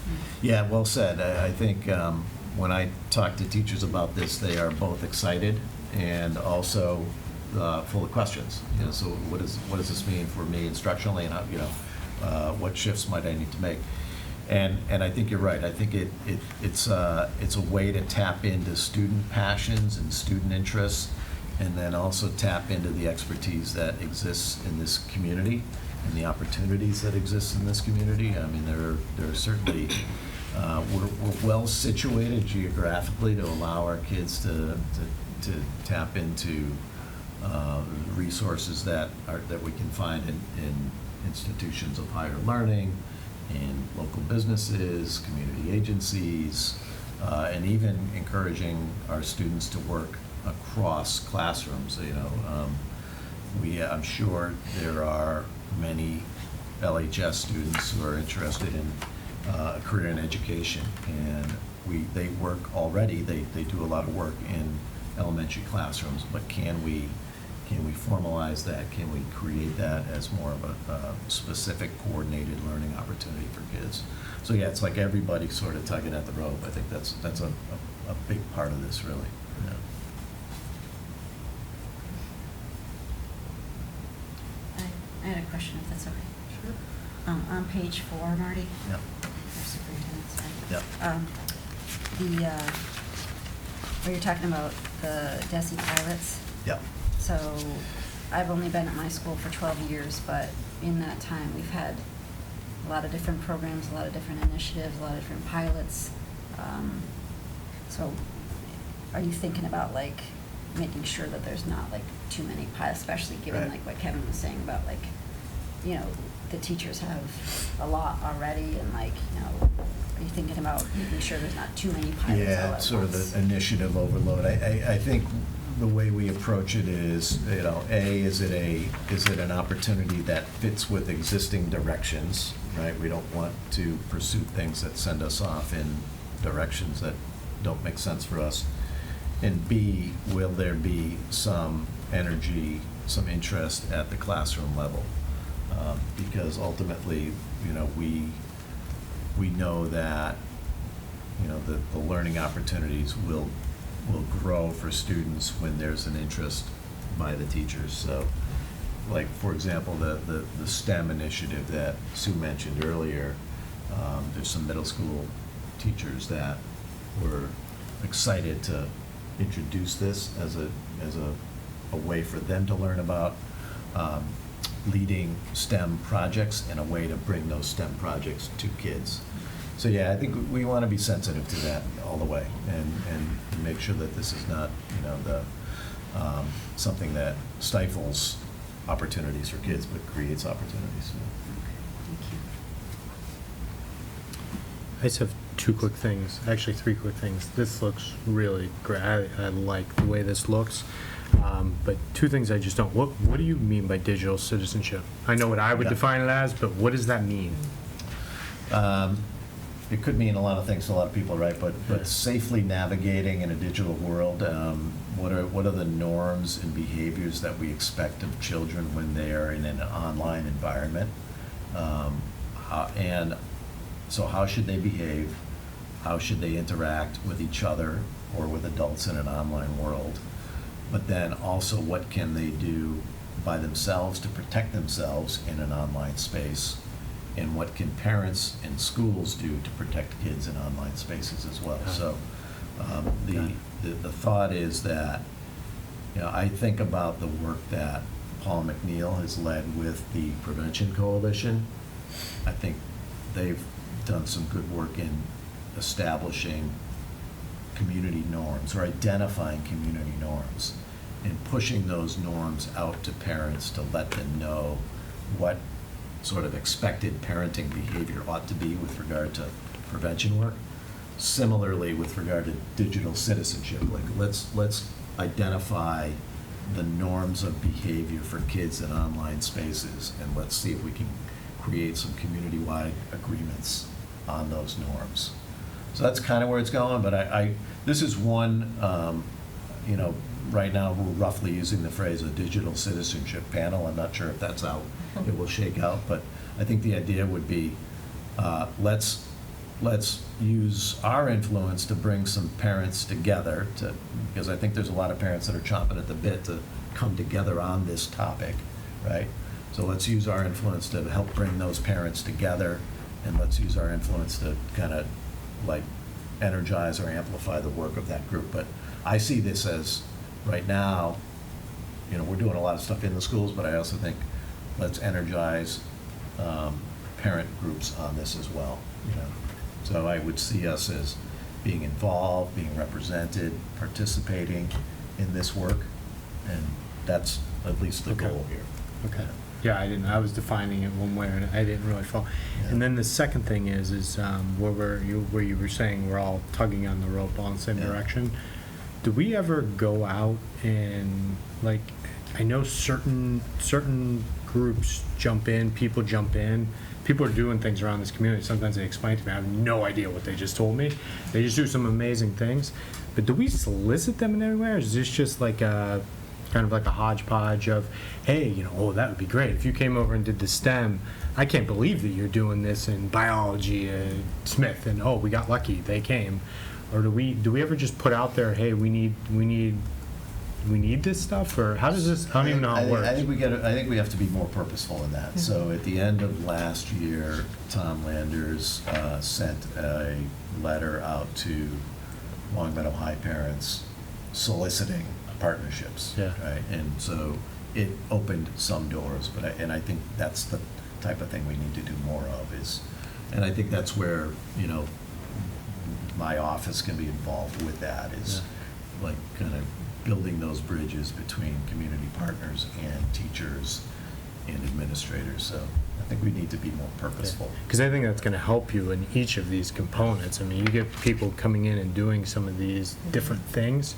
Speaker 7: Yeah, well said. I think when I talk to teachers about this, they are both excited and also full of questions. So what does this mean for me instructionally, and what shifts might I need to make? And I think you're right. I think it's a way to tap into student passions and student interests, and then also tap into the expertise that exists in this community and the opportunities that exist in this community. I mean, there are certainly we're well situated geographically to allow our kids to tap into resources that we can find in institutions of higher learning, in local businesses, community agencies, and even encouraging our students to work across classrooms. I'm sure there are many LHS students who are interested in a career in education, and they work already. They do a lot of work in elementary classrooms, but can we formalize that? Can we create that as more of a specific coordinated learning opportunity for kids? So yeah, it's like everybody sort of tugging at the rope. I think that's a big part of this, really. Yeah.
Speaker 1: I had a question, if that's okay.
Speaker 7: Sure.
Speaker 1: On page 4, Marty.
Speaker 7: Yep.
Speaker 1: Yep. Where you're talking about the DESE pilots.
Speaker 7: Yep.
Speaker 1: So I've only been at my school for 12 years, but in that time we've had a lot of different programs, a lot of different initiatives, a lot of different pilots. So are you thinking about making sure that there's not too many pilots, especially given
Speaker 7: Right.
Speaker 1: what Kevin was saying about the teachers have a lot already, and are you thinking about making sure there's not too many pilots?
Speaker 7: Yeah,
Speaker 1: all at
Speaker 7: sort
Speaker 1: once?
Speaker 7: of the initiative overload. I think the way we approach it is, is it an opportunity that fits with existing directions, right? We don't want to pursue things that send us off in directions that don't make sense for us. And B, will there be some energy, some interest at the classroom level? Because ultimately, we know that, the learning opportunities will grow for students when there's an interest by the teachers. So like, for example, the STEM initiative that Sue mentioned earlier, there's some middle school teachers that were excited to introduce this as a way for them to learn about leading STEM projects and a way to bring those STEM projects to kids. So yeah, I think we want to be sensitive to that all the way, and make sure that this is not, something that stifles opportunities for kids, but creates opportunities.
Speaker 11: I just have two quick things, actually three quick things. This looks really great. I like the way this looks. But two things I just don't. What do you mean by digital citizenship? I know what I would define it as, but what does that mean?
Speaker 7: It could mean a lot of things to a lot of people, right? But safely navigating in a digital world, what are the norms and behaviors that we expect of children when they are in an online environment? And so how should they behave? How should they interact with each other or with adults in an online world? But then also, what can they do by themselves to protect themselves in an online space? And what can parents and schools do to protect kids in online spaces as well? So the thought is that, I think about the work that Paul McNeil has led with the Prevention Coalition. I think they've done some good work in establishing community norms or identifying community norms and pushing those norms out to parents to let them know what sort of expected parenting behavior ought to be with regard to prevention work. Similarly, with regard to digital citizenship, like let's identify the norms of behavior for kids in online spaces, and let's see if we can create some community-wide agreements on those norms. So that's kind of where it's going, but this is one, right now we're roughly using the phrase a digital citizenship panel. I'm not sure if that's how it will shake out, but I think the idea would be let's use our influence to bring some parents together, because I think there's a lot of parents that are chomping at the bit to come together on this topic, right? So let's use our influence to help bring those parents together, and let's use our influence to kind of like energize or amplify the work of that group. But I see this as, right now, we're doing a lot of stuff in the schools, but I also think let's energize parent groups on this as well. So I would see us as being involved, being represented, participating in this work, and that's at least the goal here.
Speaker 11: Okay. Yeah, I was defining it one way, and I didn't really follow. Yeah. And then the second thing is where you were saying we're all tugging on the rope all in the same direction. Do we ever go out and, like, I know certain groups jump in, people are doing things around this community. Sometimes they explain to me, I have no idea what they just told me. They just do some amazing things. But do we solicit them in any way, or is this just like a kind of like a hodgepodge of, hey, that would be great if you came over and did the STEM. I can't believe that you're doing this in biology at Smith, and we got lucky, they came. Or do we ever just put out there, hey, we need this stuff, or how does this? I don't even know how it works.
Speaker 7: I think we have to be more purposeful in that. Mm-hmm. So at the end of last year, Tom Landers sent a letter out to Longmeadow High parents soliciting partnerships. Yeah. Right. And so it opened some doors, but I think that's the type of thing we need to do more of. And I think that's where my office can be involved with that, is like kind of building those bridges between community partners and teachers and administrators. So I think we need to be more purposeful.
Speaker 11: Because I think that's going to help you in each of these components. I mean, you get people coming in and doing some of these different things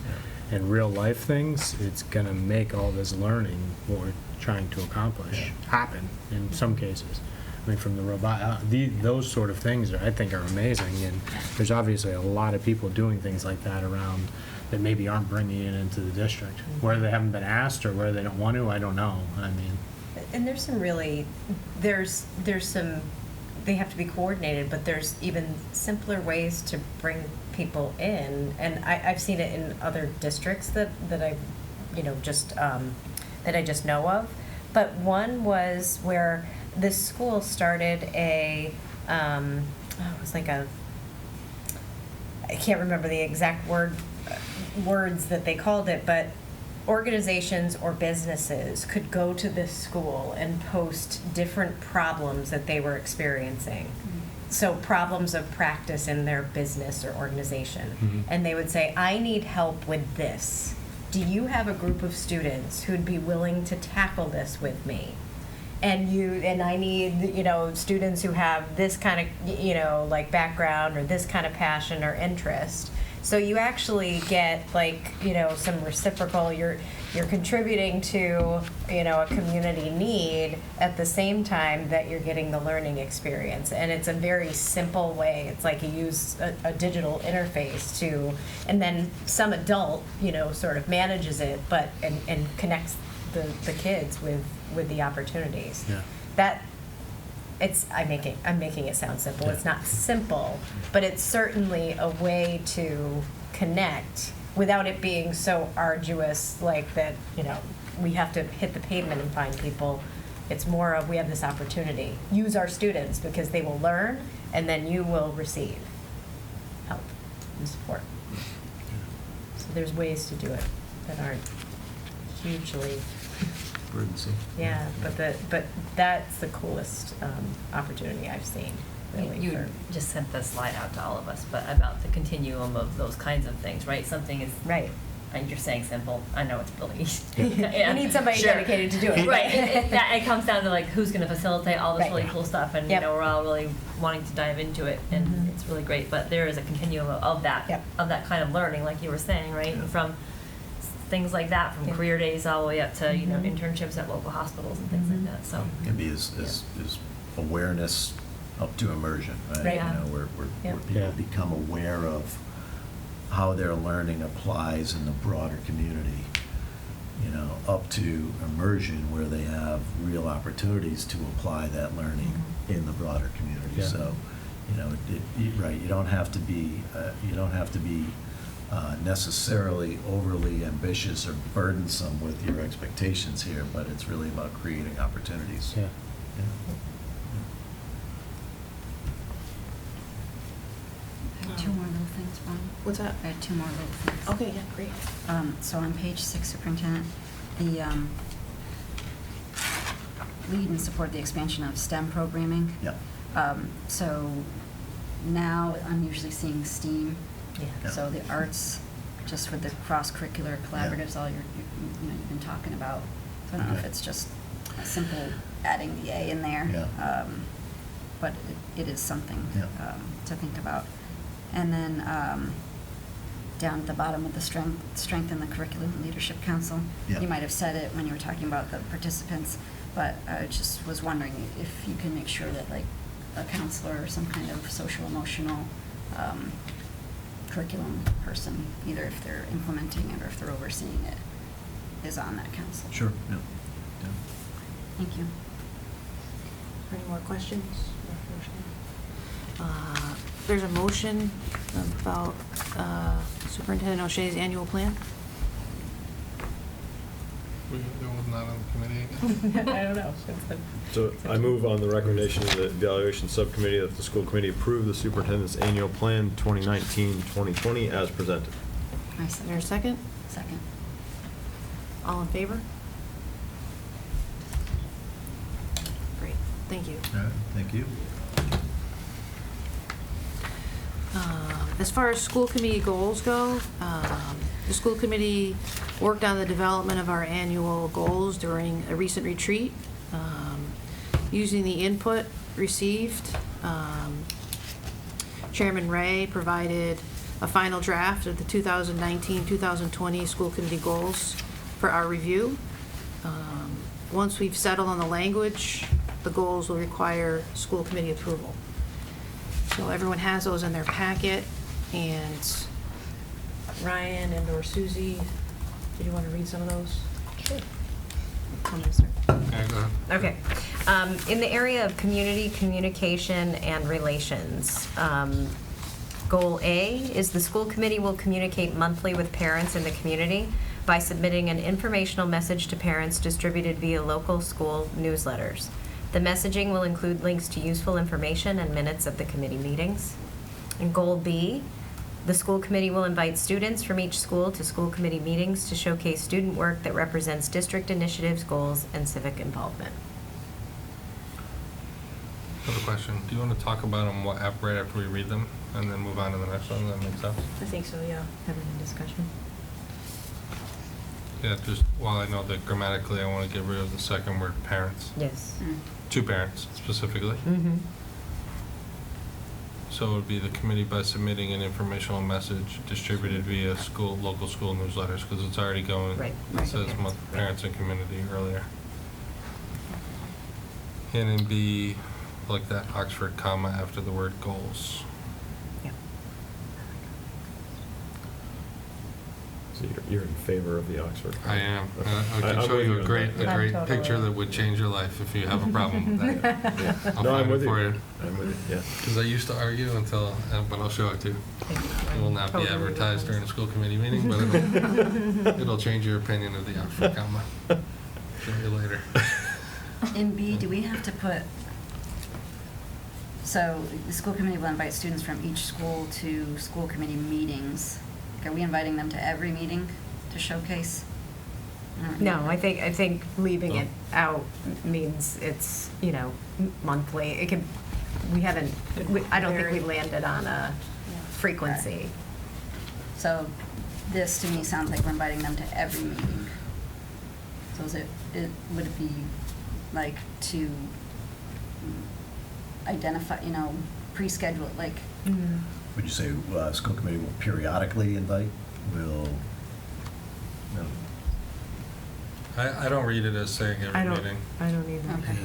Speaker 11: and real life things. It's going to make all this learning, what we're trying to accomplish, happen in some cases. I mean, from the robot, those sort of things I think are amazing, and there's obviously a lot of people doing things like that around that maybe aren't bringing it into the district, whether they haven't been asked or whether they don't want to. I don't know. I mean,
Speaker 4: and there's some really there's some, they have to be coordinated, but there's even simpler ways to bring people in, and I've seen it in other districts that I just that I just know of. But one was where this school started it was like I can't remember the exact words that they called it, but organizations or businesses could go to this school and post different problems that they were experiencing. So problems of practice in their business or organization. And they would say, I need help with this. Do you have a group of students who'd be willing to tackle this with me? And I need, students who have this kind of, like background or this kind of passion or interest. So you actually get some reciprocal, you're contributing to, a community need at the same time that you're getting the learning experience. And it's a very simple way. It's like you use a digital interface and then some adult, sort of manages it, and connects the kids with the opportunities.
Speaker 7: Yeah.
Speaker 4: I'm making it sound simple.
Speaker 7: Yeah.
Speaker 4: It's not simple, but it's certainly a way to connect without it being so arduous, like that, we have to hit the pavement and find people. It's more of, we have this opportunity. Use our students because they will learn, and then you will receive help and support. So there's ways to do it that aren't hugely
Speaker 7: Burdensome.
Speaker 4: Yeah, but that's the coolest opportunity I've seen. Really,
Speaker 2: You just sent the slide out to all of us, but about the continuum of those kinds of things, right? Something is
Speaker 4: right.
Speaker 2: And you're saying simple. I know it's really easy.
Speaker 4: You need somebody dedicated to do it.
Speaker 2: Right. It comes down to who's going to facilitate all this
Speaker 4: Right.
Speaker 2: really cool stuff, and we're all really wanting to dive into it, and it's really great. But there is a continuum of that kind of learning, like you were saying, right? And from things like that, from career days all the way up to internships at local hospitals and things like that. So
Speaker 7: It can be as awareness up to immersion, right?
Speaker 4: Right.
Speaker 7: Where people become aware of how their learning applies in the broader community, up to immersion where they have real opportunities to apply that learning in the broader community.
Speaker 11: Yeah.
Speaker 7: So, right, you don't have to be necessarily overly ambitious or burdensome with your expectations here, but it's really about creating opportunities.
Speaker 11: Yeah.
Speaker 1: I have two more little things, Bonnie.
Speaker 5: What's that?
Speaker 1: I had two more little things.
Speaker 5: Okay, yeah, great.
Speaker 1: So on page 6, Superintendent, the lead and support the expansion of STEM programming.
Speaker 7: Yeah.
Speaker 1: So now I'm usually seeing STEAM.
Speaker 7: Yeah.
Speaker 1: So the arts, just with the cross-curricular collaboratives, all you've been talking about. So I don't know if
Speaker 7: Okay.
Speaker 1: it's just a simple adding the A in there.
Speaker 7: Yeah.
Speaker 1: But it is something
Speaker 7: Yeah.
Speaker 1: to think about. And then down at the bottom with the strengthen the Curriculum and Leadership Council.
Speaker 7: Yeah.
Speaker 1: You might have said it when you were talking about the participants, but I just was wondering if you can make sure that a counselor or some kind of social-emotional curriculum person, either if they're implementing it or if they're overseeing it, is on that council.
Speaker 7: Sure. Yeah.
Speaker 1: Thank you.
Speaker 5: Any more questions? There's a motion about Superintendent O'Shea's annual plan.
Speaker 13: That was not on the committee again?
Speaker 4: I don't know.
Speaker 6: So I move on the recommendation of the evaluation subcommittee that the school committee approve the superintendent's annual plan 2019-2020 as presented.
Speaker 5: Is there a second?
Speaker 1: Second.
Speaker 5: All in favor? Great, thank you.
Speaker 7: All right, thank you.
Speaker 5: As far as school committee goals go, the school committee worked on the development of our annual goals during a recent retreat. Using the input received, Chairman Ray provided a final draft of the 2019-2020 school committee goals for our review. Once we've settled on the language, the goals will require school committee approval. So everyone has those in their packet, and Ryan and/or Susie, did you want to read some of those?
Speaker 4: Sure.
Speaker 13: Okay, go ahead.
Speaker 4: Okay. In the area of community communication and relations, Goal A is the school committee will communicate monthly with parents in the community. by submitting an informational message to parents distributed via local school newsletters. The messaging will include links to useful information and minutes of the committee meetings. And Goal B, the school committee will invite students from each school to school committee meetings to showcase student work that represents district initiatives, goals, and civic involvement.
Speaker 13: I have a question. Do you want to talk about them right after we read them and then move on to the next one? Does that make sense?
Speaker 4: I think so, yeah. Having a discussion.
Speaker 13: Yeah, just while I know that grammatically I want to get rid of the second word, parents.
Speaker 4: Yes.
Speaker 13: Two parents specifically.
Speaker 4: Mm-hmm.
Speaker 13: So it would be the committee by submitting an informational message distributed via local school newsletters, because it's already going.
Speaker 4: Right.
Speaker 13: It says parents and community earlier. And then B, like that Oxford comma after the word goals.
Speaker 4: Yeah.
Speaker 6: So you're in favor of the Oxford?
Speaker 13: I am.
Speaker 6: Okay.
Speaker 13: I can
Speaker 6: I'm
Speaker 13: show
Speaker 6: with
Speaker 13: you
Speaker 6: on
Speaker 13: a great
Speaker 6: that.
Speaker 13: picture that would change your life if you have a problem with that.
Speaker 6: Yeah.
Speaker 13: I'll
Speaker 6: No, I'm
Speaker 13: find
Speaker 6: with
Speaker 13: it for
Speaker 6: you.
Speaker 13: you.
Speaker 6: I'm with you, yeah.
Speaker 13: Because I used to argue until, but I'll show it to you. It will not be
Speaker 4: Totally
Speaker 13: advertised during a school committee meeting, but it'll change your opinion of the Oxford comma. Show you later.
Speaker 1: In B, do we have to put, so the school committee will invite students from each school to school committee meetings. Are we inviting them to every meeting to showcase?
Speaker 4: No, I think leaving it out means it's, monthly. It can, I don't think we landed on a frequency.
Speaker 1: Right. So this to me sounds like we're inviting them to every meeting. So would it be like to identify, pre-schedule it, like?
Speaker 7: Would you say school committee will periodically invite? Will, no?
Speaker 13: I don't read it as saying every meeting.
Speaker 4: I don't either.
Speaker 1: Okay.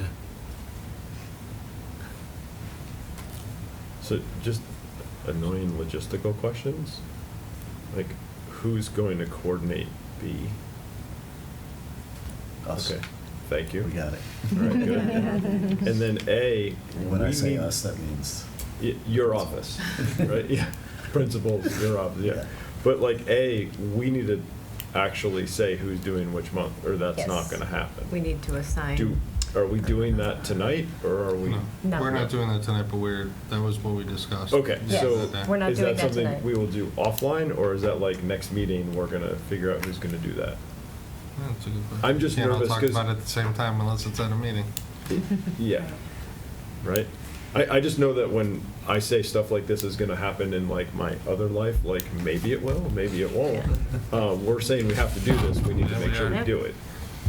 Speaker 6: So just annoying logistical questions, like who's going to coordinate B?
Speaker 7: Us.
Speaker 6: Okay, thank you.
Speaker 7: We got it.
Speaker 6: All right, good. And then A.
Speaker 7: When I
Speaker 6: we
Speaker 7: say
Speaker 6: need-
Speaker 7: us, that means.
Speaker 6: Your office, right? Yeah, principals, your office, yeah.
Speaker 7: Yeah.
Speaker 6: But like A, we need to actually say who's doing which month, or that's not
Speaker 4: Yes.
Speaker 6: gonna happen.
Speaker 4: We need to assign.
Speaker 6: Are we doing that tonight, or are we?
Speaker 4: No.
Speaker 13: We're not doing that tonight, but that was what we discussed.
Speaker 6: Okay,
Speaker 4: Yes.
Speaker 6: so
Speaker 4: We're not
Speaker 6: is
Speaker 4: doing
Speaker 6: that
Speaker 4: that
Speaker 6: something
Speaker 4: tonight.
Speaker 6: we will do offline, or is that like next meeting, we're gonna figure out who's gonna do that?
Speaker 13: That's a good question.
Speaker 6: I'm just
Speaker 13: Can't all
Speaker 6: nervous
Speaker 13: talk
Speaker 6: 'cause-
Speaker 13: about it at the same time unless it's at a meeting.
Speaker 6: Yeah, right? I just know that when I say stuff like this is gonna happen in like my other life, like maybe it will, maybe it won't. We're saying we have to do this, we need to
Speaker 13: Yeah,
Speaker 6: make
Speaker 13: we
Speaker 6: sure
Speaker 13: are.
Speaker 6: we do it.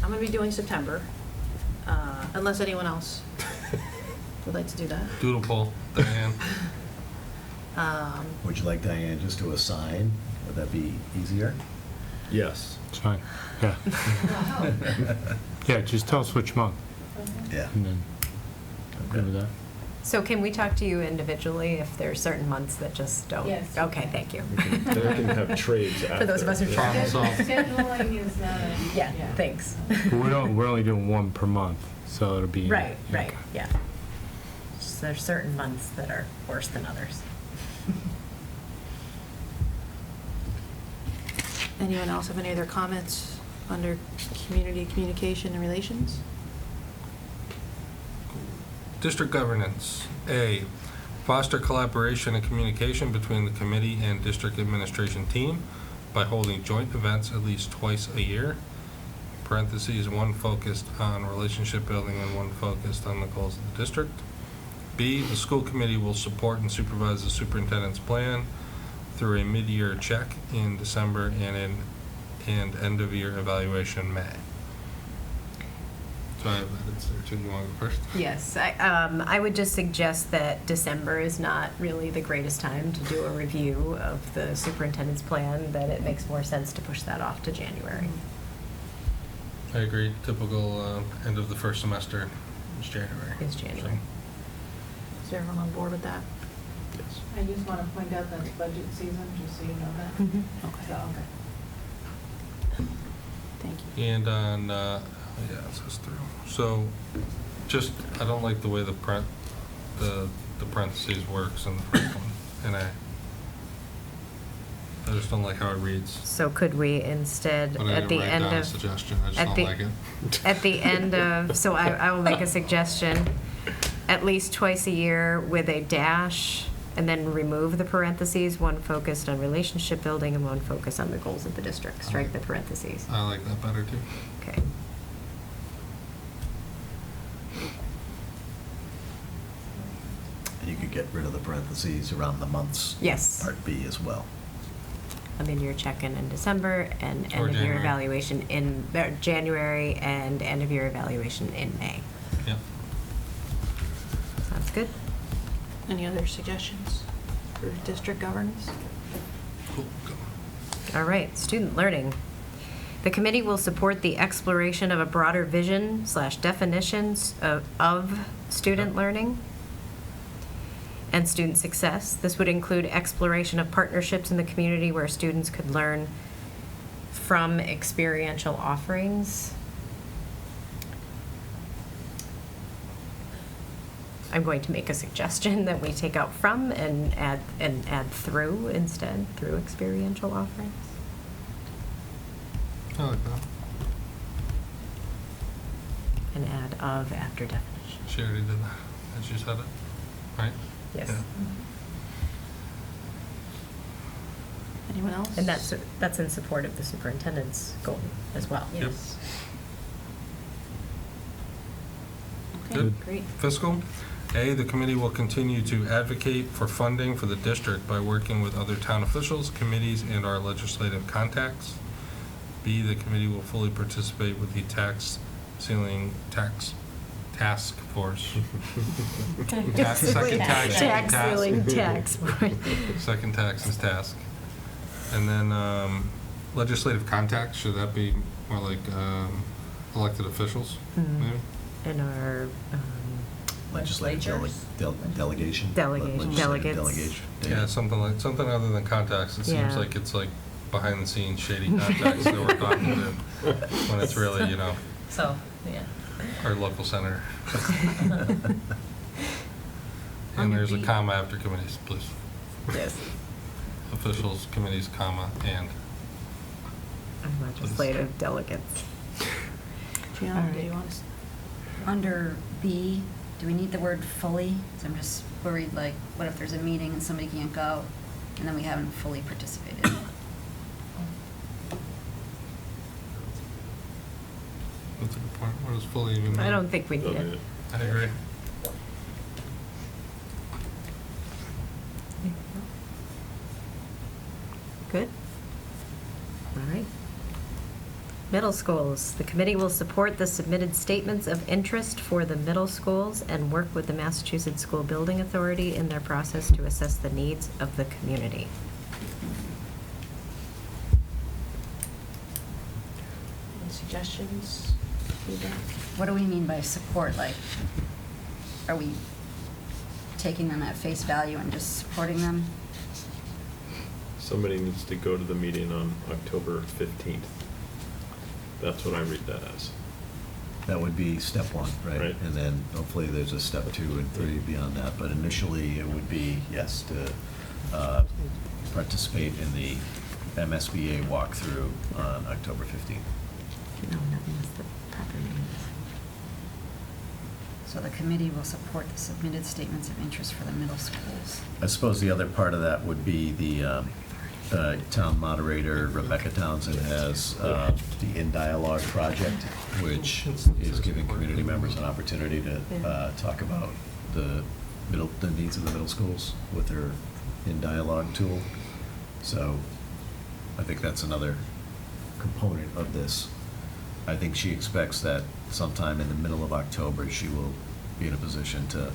Speaker 5: I'm gonna be doing September, unless anyone else would like to do that.
Speaker 13: Doodle poll, Diane.
Speaker 7: Would you like Diane just to assign? Would that be easier?
Speaker 6: Yes.
Speaker 11: It's fine. Yeah. Yeah, just tell us which month,
Speaker 7: Yeah.
Speaker 11: and then I'm good with that.
Speaker 4: So can we talk to you individually if there's certain months that just don't?
Speaker 14: Yes.
Speaker 4: Okay, thank you.
Speaker 6: Then we can have trades after.
Speaker 4: For those of us who
Speaker 6: Yeah.
Speaker 4: try.
Speaker 14: Scheduling is not a.
Speaker 4: Yeah, thanks.
Speaker 11: But we're only doing one per month, so it'll be.
Speaker 4: Right, yeah. Just there's certain months that are worse than others.
Speaker 5: Anyone else have any other comments under community communication and relations?
Speaker 13: District governance. A, foster collaboration and communication between the committee and district administration team by holding joint events at least twice a year. Parentheses, one focused on relationship building and one focused on the goals of the district. B, the school committee will support and supervise the superintendent's plan through a mid-year check in December and end-of-year evaluation in May. So I have edits there too. You want to go first?
Speaker 4: Yes, I would just suggest that December is not really the greatest time to do a review of the superintendent's plan, that it makes more sense to push that off to January.
Speaker 13: I agree. Typical end of the first semester is January.
Speaker 4: Is January.
Speaker 5: Is everyone on board with that?
Speaker 6: Yes.
Speaker 14: I just want to point out that it's budget season, just so you know that.
Speaker 5: Okay.
Speaker 14: So, okay.
Speaker 5: Thank you.
Speaker 13: And on, yeah, it says through. So, just, I don't like the way the parentheses works in the first one. And I just don't like how it reads.
Speaker 4: So could we instead,
Speaker 13: But I
Speaker 4: at the
Speaker 13: didn't write
Speaker 4: end
Speaker 13: down a
Speaker 4: of...
Speaker 13: suggestion, I just
Speaker 4: at
Speaker 13: don't
Speaker 4: the-
Speaker 13: like it.
Speaker 4: At the end of, so I will make a suggestion, at least twice a year with a dash, and then remove the parentheses, one focused on relationship building and one focused on the goals of the district. Strike the parentheses.
Speaker 13: I like that better too.
Speaker 4: Okay.
Speaker 7: And you could get rid of the parentheses around the months.
Speaker 4: Yes.
Speaker 7: Part B as well.
Speaker 4: And then your check-in in December and
Speaker 13: Or
Speaker 4: end of year
Speaker 13: January.
Speaker 4: evaluation in January and end of year evaluation in May.
Speaker 13: Yep.
Speaker 4: Sounds good.
Speaker 5: Any other suggestions for district governance?
Speaker 13: Cool.
Speaker 4: All right, student learning. The committee will support the exploration of a broader vision / definitions of student learning and student success. This would include exploration of partnerships in the community where students could learn from experiential offerings. I'm going to make a suggestion that we take out from and add through instead, through experiential offerings.
Speaker 13: I like that.
Speaker 4: And add of after definition.
Speaker 13: She already did that, and she said it, right?
Speaker 4: Yes.
Speaker 13: Yeah.
Speaker 5: Anyone else?
Speaker 4: And that's in support of the superintendent's goal as well.
Speaker 13: Yep.
Speaker 5: Okay,
Speaker 13: Good.
Speaker 5: great.
Speaker 13: Fiscal. A, the committee will continue to advocate for funding for the district by working with other town officials, committees, and our legislative contacts. B, the committee will fully participate with the tax task force. Second tax.
Speaker 4: Tax ceiling tax.
Speaker 13: Second taxes task. And then legislative contacts, should that be more like elected officials, maybe?
Speaker 4: In our
Speaker 7: Legislative delegation.
Speaker 4: Delegation,
Speaker 7: Legislative
Speaker 4: delegates.
Speaker 7: delegation.
Speaker 13: Yeah, something other than contacts. It seems
Speaker 4: Yeah.
Speaker 13: like it's like behind the scenes shady contacts that we're talking to, when it's really, you know,
Speaker 2: So, yeah.
Speaker 13: our local senator. And there's a comma after committees, please.
Speaker 4: Yes.
Speaker 13: Officials, committees, comma, and.
Speaker 4: Legislative delegates.
Speaker 5: Gianna, do you want to?
Speaker 1: Under B, do we need the word fully? 'Cause I'm just worried, like, what if there's a meeting and somebody can't go, and then we haven't fully participated?
Speaker 13: That's a good point. What does fully even mean?
Speaker 4: I don't think we need it.
Speaker 13: I agree.
Speaker 4: Good. All right. Middle schools. The committee will support the submitted statements of interest for the middle schools and work with the Massachusetts School Building Authority in their process to assess the needs of the community.
Speaker 5: Any suggestions? Feedback?
Speaker 1: What do we mean by support? Like, are we taking them at face value and just supporting them?
Speaker 6: Somebody needs to go to the meeting on October 15th. That's what I read that as.
Speaker 7: That would be step one, right?
Speaker 6: Right.
Speaker 7: And then hopefully there's a step 2 and 3 beyond that. But initially, it would be, yes, to participate in the MSBA walkthrough on October 15th.
Speaker 4: No, nothing is the proper name.
Speaker 1: So the committee will support the submitted statements of interest for the middle schools.
Speaker 7: I suppose the other part of that would be the town moderator, Rebecca Townsend, has the In Dialogue project, which is giving community members an opportunity to talk about the needs of the middle schools with her In Dialogue tool. So I think that's another component of this. I think she expects that sometime in the middle of October, she will be in a position to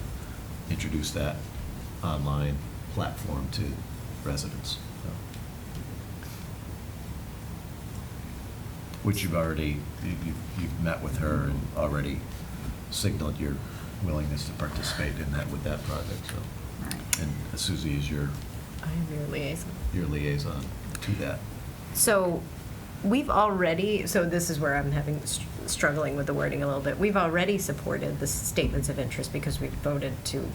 Speaker 7: introduce that online platform to residents. So. Which you've met with her and already signaled your willingness to participate in that with that project. So.
Speaker 1: Right.
Speaker 7: And Susie is your
Speaker 4: I am your liaison.
Speaker 7: liaison to that.
Speaker 4: So we've already, so this is where I'm struggling with the wording a little bit. We've already supported the statements of interest because we voted to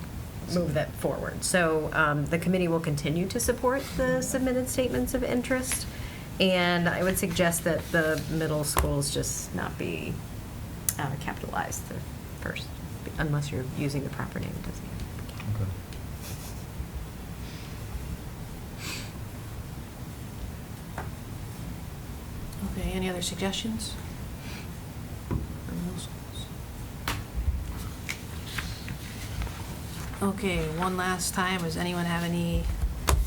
Speaker 4: move that forward. So the committee will continue to support the submitted statements of interest, and I would suggest that the middle schools just not be capitalized the first, unless you're using the proper name.
Speaker 7: Okay.
Speaker 5: Okay, any other suggestions? For middle schools? Okay, one last time, does anyone have any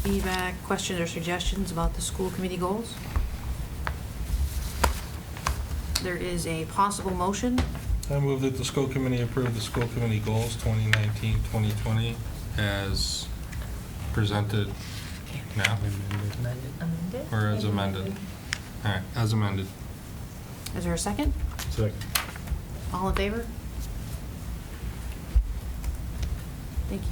Speaker 5: feedback, questions, or suggestions about the school committee goals? There is a possible motion.
Speaker 13: I move that the school committee approve the school committee goals 2019-2020 as presented now.
Speaker 4: Amended?
Speaker 13: Or as amended. All right, as amended.
Speaker 5: Is there a second?
Speaker 11: Second.
Speaker 5: All in favor? Thank you.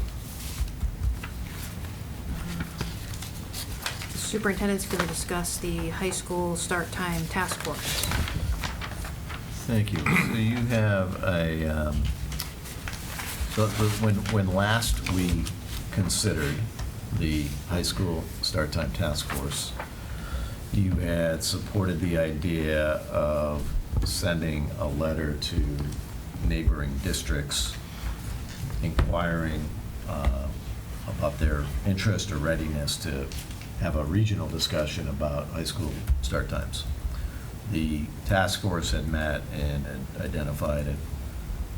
Speaker 5: The superintendent's going to discuss the high school start time task force.
Speaker 7: Thank you. So you have a, when last we considered the high school start time task force, you had supported the idea of sending a letter to neighboring districts inquiring about their interest or readiness to have a regional discussion about high school start times. The task force had met and had identified a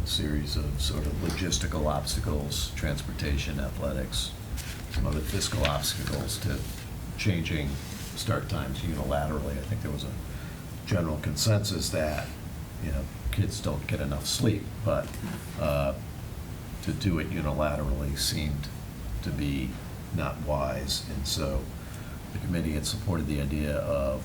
Speaker 7: series of sort of logistical obstacles, transportation, athletics, some other fiscal obstacles to changing start times unilaterally. I think there was a general consensus that, you know, kids don't get enough sleep, but to do it unilaterally seemed to be not wise. And so the committee had supported the idea of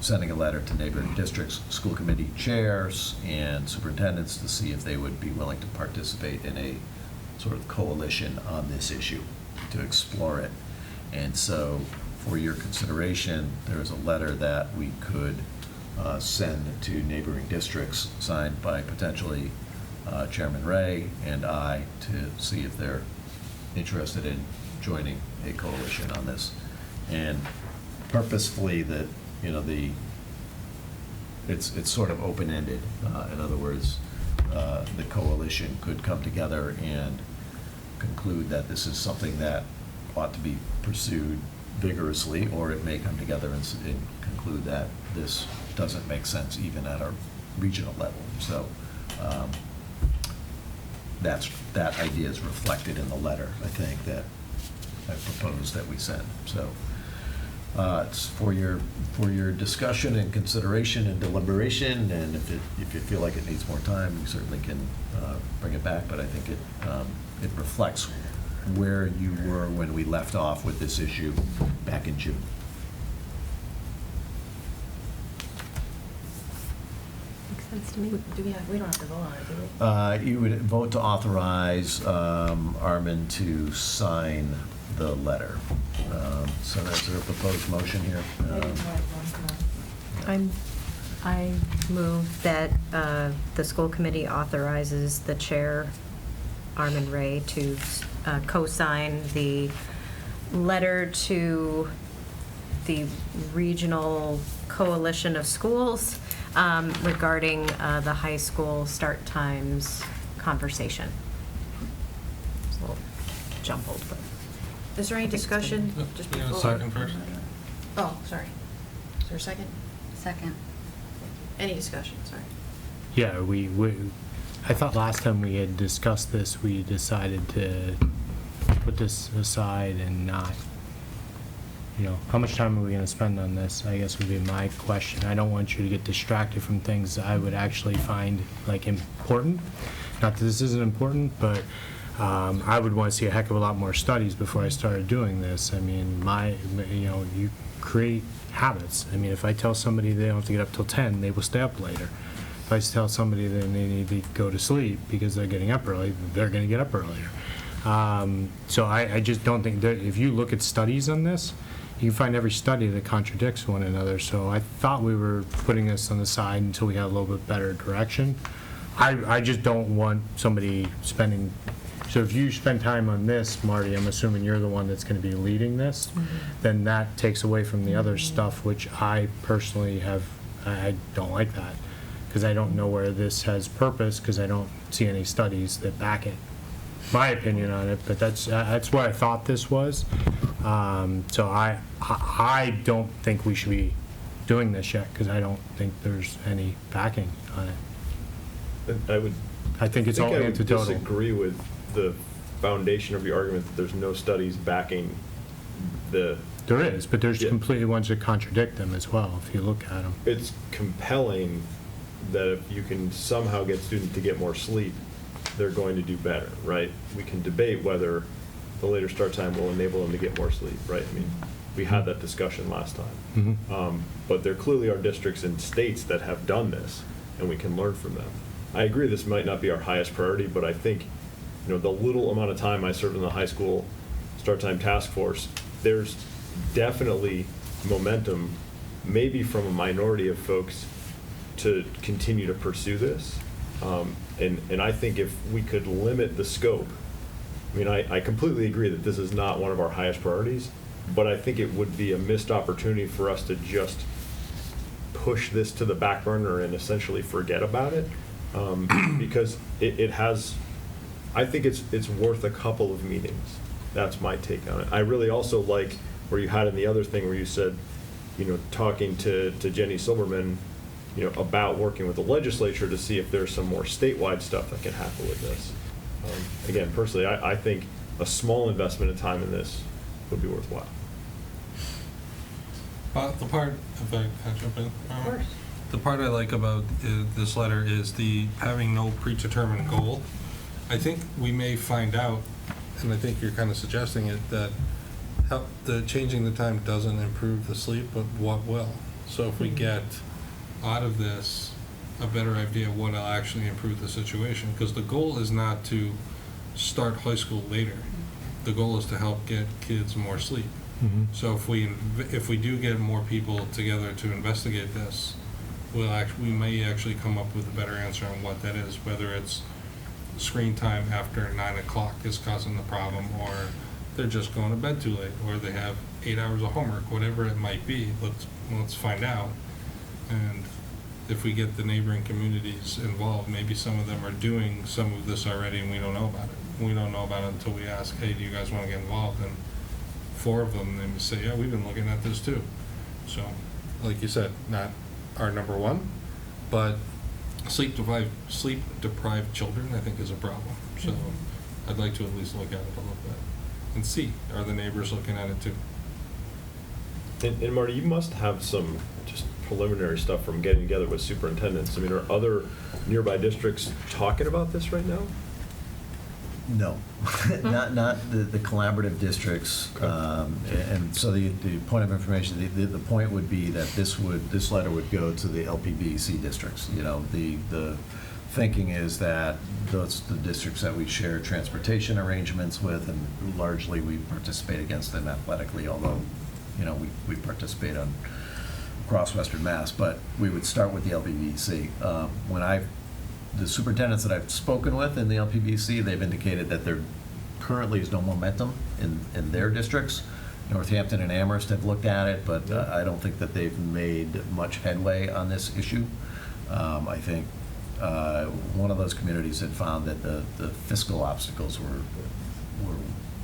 Speaker 7: sending a letter to neighboring districts, school committee chairs, and superintendents to see if they would be willing to participate in a sort of coalition on this issue, to explore it. And so for your consideration, there is a letter that we could send to neighboring districts, signed by potentially Chairman Ray and I, to see if they're interested in joining a coalition on this. And purposefully, that, you know, it's sort of open-ended. In other words, the coalition could come together and conclude that this is something that ought to be pursued vigorously, or it may come together and conclude that this doesn't make sense even at a regional level. So that idea is reflected in the letter, I think, that I proposed that we send. So it's for your discussion and consideration and deliberation, and if you feel like it needs more time, you certainly can bring it back. But I think it reflects where you were when we left off with this issue back in June.
Speaker 4: Makes sense to me. We don't have to vote on it, do we?
Speaker 7: You would vote to authorize Armin to sign the letter. So that's a proposed motion here.
Speaker 4: I move that the school committee authorizes the chair, Armin Ray, to co-sign the letter to the regional coalition of schools regarding the high school start times conversation. It's a little jumbled, but.
Speaker 5: Is there any discussion? Just
Speaker 13: We got a
Speaker 5: before?
Speaker 13: second first.
Speaker 5: Oh, sorry. Is there a second?
Speaker 1: Second.
Speaker 5: Any discussion, sorry.
Speaker 11: Yeah, I thought last time we had discussed this, we decided to put this aside and not, you know, how much time are we going to spend on this, I guess would be my question. I don't want you to get distracted from things I would actually find, like, important. Not that this isn't important, but I would want to see a heck of a lot more studies before I started doing this. I mean, you create habits. I mean, if I tell somebody they don't have to get up till 10, they will stay up later. If I tell somebody that they need to go to sleep because they're getting up early, they're going to get up earlier. So I just don't think that if you look at studies on this, you can find every study that contradicts one another. So I thought we were putting this on the side until we had a little bit better direction. I just don't want somebody spending So if you spend time on this, Marty, I'm assuming you're the one that's going to be leading this, then that takes away from the other stuff, which I personally I don't like that, because I don't know where this has purpose, because I don't see any studies that back it. My opinion on it, but that's what I thought this was. So I don't think we should be doing this yet, because I don't think there's any backing on it. I think it's all anecdotal.
Speaker 6: I would disagree with the foundation of your argument that there's no studies backing the...
Speaker 11: There is, but there's completely ones that contradict them as well, if you look at them.
Speaker 6: It's compelling that if you can somehow get students to get more sleep, they're going to do better, right? We can debate whether the later start time will enable them to get more sleep, right? I mean, we had that discussion last time. But there clearly are districts and states that have done this, and we can learn from them. I agree this might not be our highest priority, but I think, the little amount of time I served in the high school start time task force, there's definitely momentum, maybe from a minority of folks, to continue to pursue this. And I think if we could limit the scope, I completely agree that this is not one of our highest priorities, but I think it would be a missed opportunity for us to just push this to the back burner and essentially forget about it, because it has, I think it's worth a couple of meetings. That's my take on it. I really also like where you had in the other thing where you said, talking to Jenny Silberman, about working with the legislature to see if there's some more statewide stuff that can happen with this. Again, personally, I think a small investment of time in this would be worthwhile.
Speaker 13: The part, if I can jump in?
Speaker 4: Of course.
Speaker 13: The part I like about this letter is the having no predetermined goal. I think we may find out, and I think you're kind of suggesting it, that the changing the time doesn't improve the sleep, but what will? So if we get out of this a better idea of what will actually improve the situation, because the goal is not to start high school later. The goal is to help get kids more sleep. So if we do get more people together to investigate this, we may actually come up with a better answer on what that is, whether it's screen time after 9 o'clock is causing the problem, or they're just going to bed too late, or they have 8 hours of homework, whatever it might be. Let's find out. And if we get the neighboring communities involved, maybe some of them are doing some of this already and we don't know about it. We don't know about it until we ask, hey, do you guys want to get involved? And 4 of them, they say, yeah, we've been looking at this too. So, like you said, not our number one, but sleep-deprived children, I think, is a problem. So I'd like to at least look at it a little bit and see, are the neighbors looking at it too?
Speaker 6: And Marty, you must have some just preliminary stuff from getting together with superintendents. Are other nearby districts talking about this right now?
Speaker 7: No, not the collaborative districts. And so the point of information, the point would be that this letter would go to the LPBC districts. The thinking is that those the districts that we share transportation arrangements with, and largely we participate against them athletically, although we participate across Western Mass, but we would start with the LPBC. The superintendents that I've spoken with in the LPBC, they've indicated that there currently is no momentum in their districts. Northampton and Amherst have looked at it, but I don't think that they've made much headway on this issue. I think one of those communities had found that the fiscal obstacles were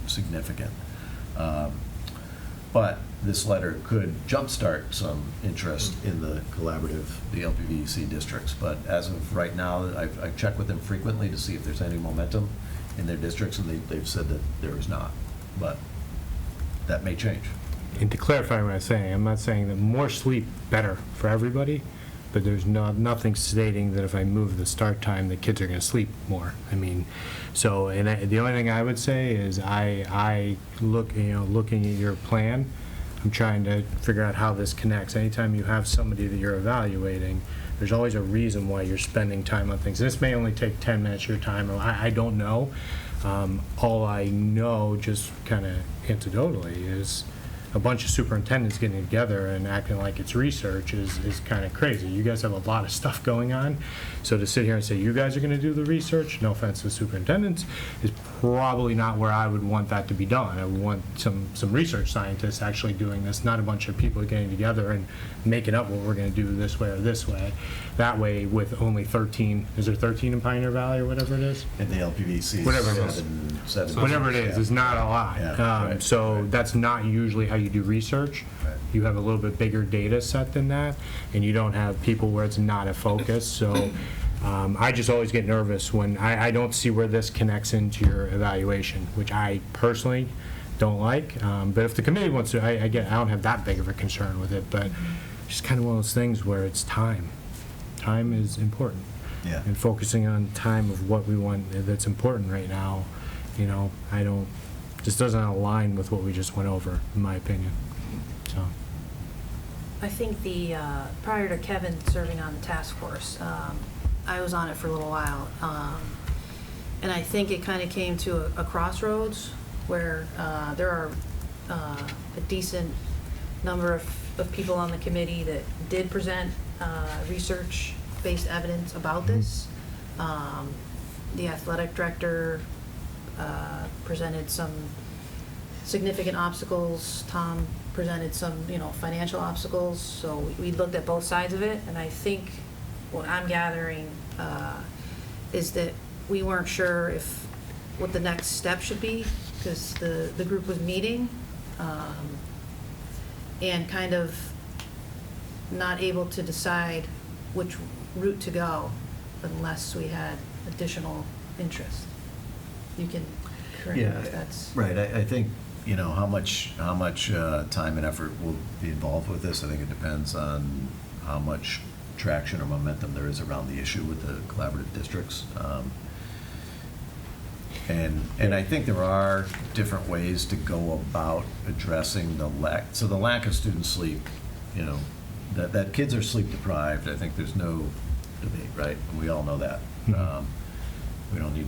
Speaker 7: significant. But this letter could jumpstart some interest in the collaborative, the LPVC districts. But as of right now, I've checked with them frequently to see if there's any momentum in their districts, and they've said that there is not. But that may change.
Speaker 11: And to clarify what I'm saying, I'm not saying that more sleep better for everybody, but there's nothing stating that if I move the start time, the kids are going to sleep more. So the only thing I would say is I looking at your plan, I'm trying to figure out how this connects. Anytime you have somebody that you're evaluating, there's always a reason why you're spending time on things. This may only take 10 minutes of your time, or I don't know. All I know, just kind of anecdotally, is a bunch of superintendents getting together and acting like it's research is kind of crazy. You guys have a lot of stuff going on, so to sit here and say you guys are going to do the research, no offense to superintendents, is probably not where I would want that to be done. I would want some research scientists actually doing this, not a bunch of people getting together and making up what we're going to do this way or this way. That way, with only 13, is there 13 in Pioneer Valley or whatever it is?
Speaker 7: In the LPVC,
Speaker 11: Whatever it is.
Speaker 7: seven.
Speaker 11: Whatever it is,
Speaker 7: Yeah.
Speaker 11: it's not a lot.
Speaker 7: Yeah, right,
Speaker 11: So that's not usually how you do research.
Speaker 7: Right.
Speaker 11: You have a little bit bigger data set than that, and you don't have people where it's not a focus. So I just always get nervous when I don't see where this connects into your evaluation, which I personally don't like. But if the committee wants to, I don't have that big of a concern with it, but it's just kind of one of those things where it's time. Time is important.
Speaker 7: Yeah.
Speaker 11: And focusing on time of what we want that's important right now, just doesn't align with what we just went over, in my opinion. So.
Speaker 5: I think prior to Kevin serving on the task force, I was on it for a little while, and I think it kind of came to a crossroads where there are a decent number of people on the committee that did present research-based evidence about this. The athletic director presented some significant obstacles. Tom presented some, financial obstacles. So we looked at both sides of it, and I think what I'm gathering is that we weren't sure what the next step should be, because the group was meeting and kind of not able to decide which route to go unless we had additional interest. You can correct me if that's...
Speaker 7: Right, I think, how much time and effort will be involved with this. I think it depends on how much traction or momentum there is around the issue with the collaborative districts. And I think there are different ways to go about addressing the lack. So the lack of student sleep, that kids are sleep deprived, I think there's no debate, right? We all know that. We don't need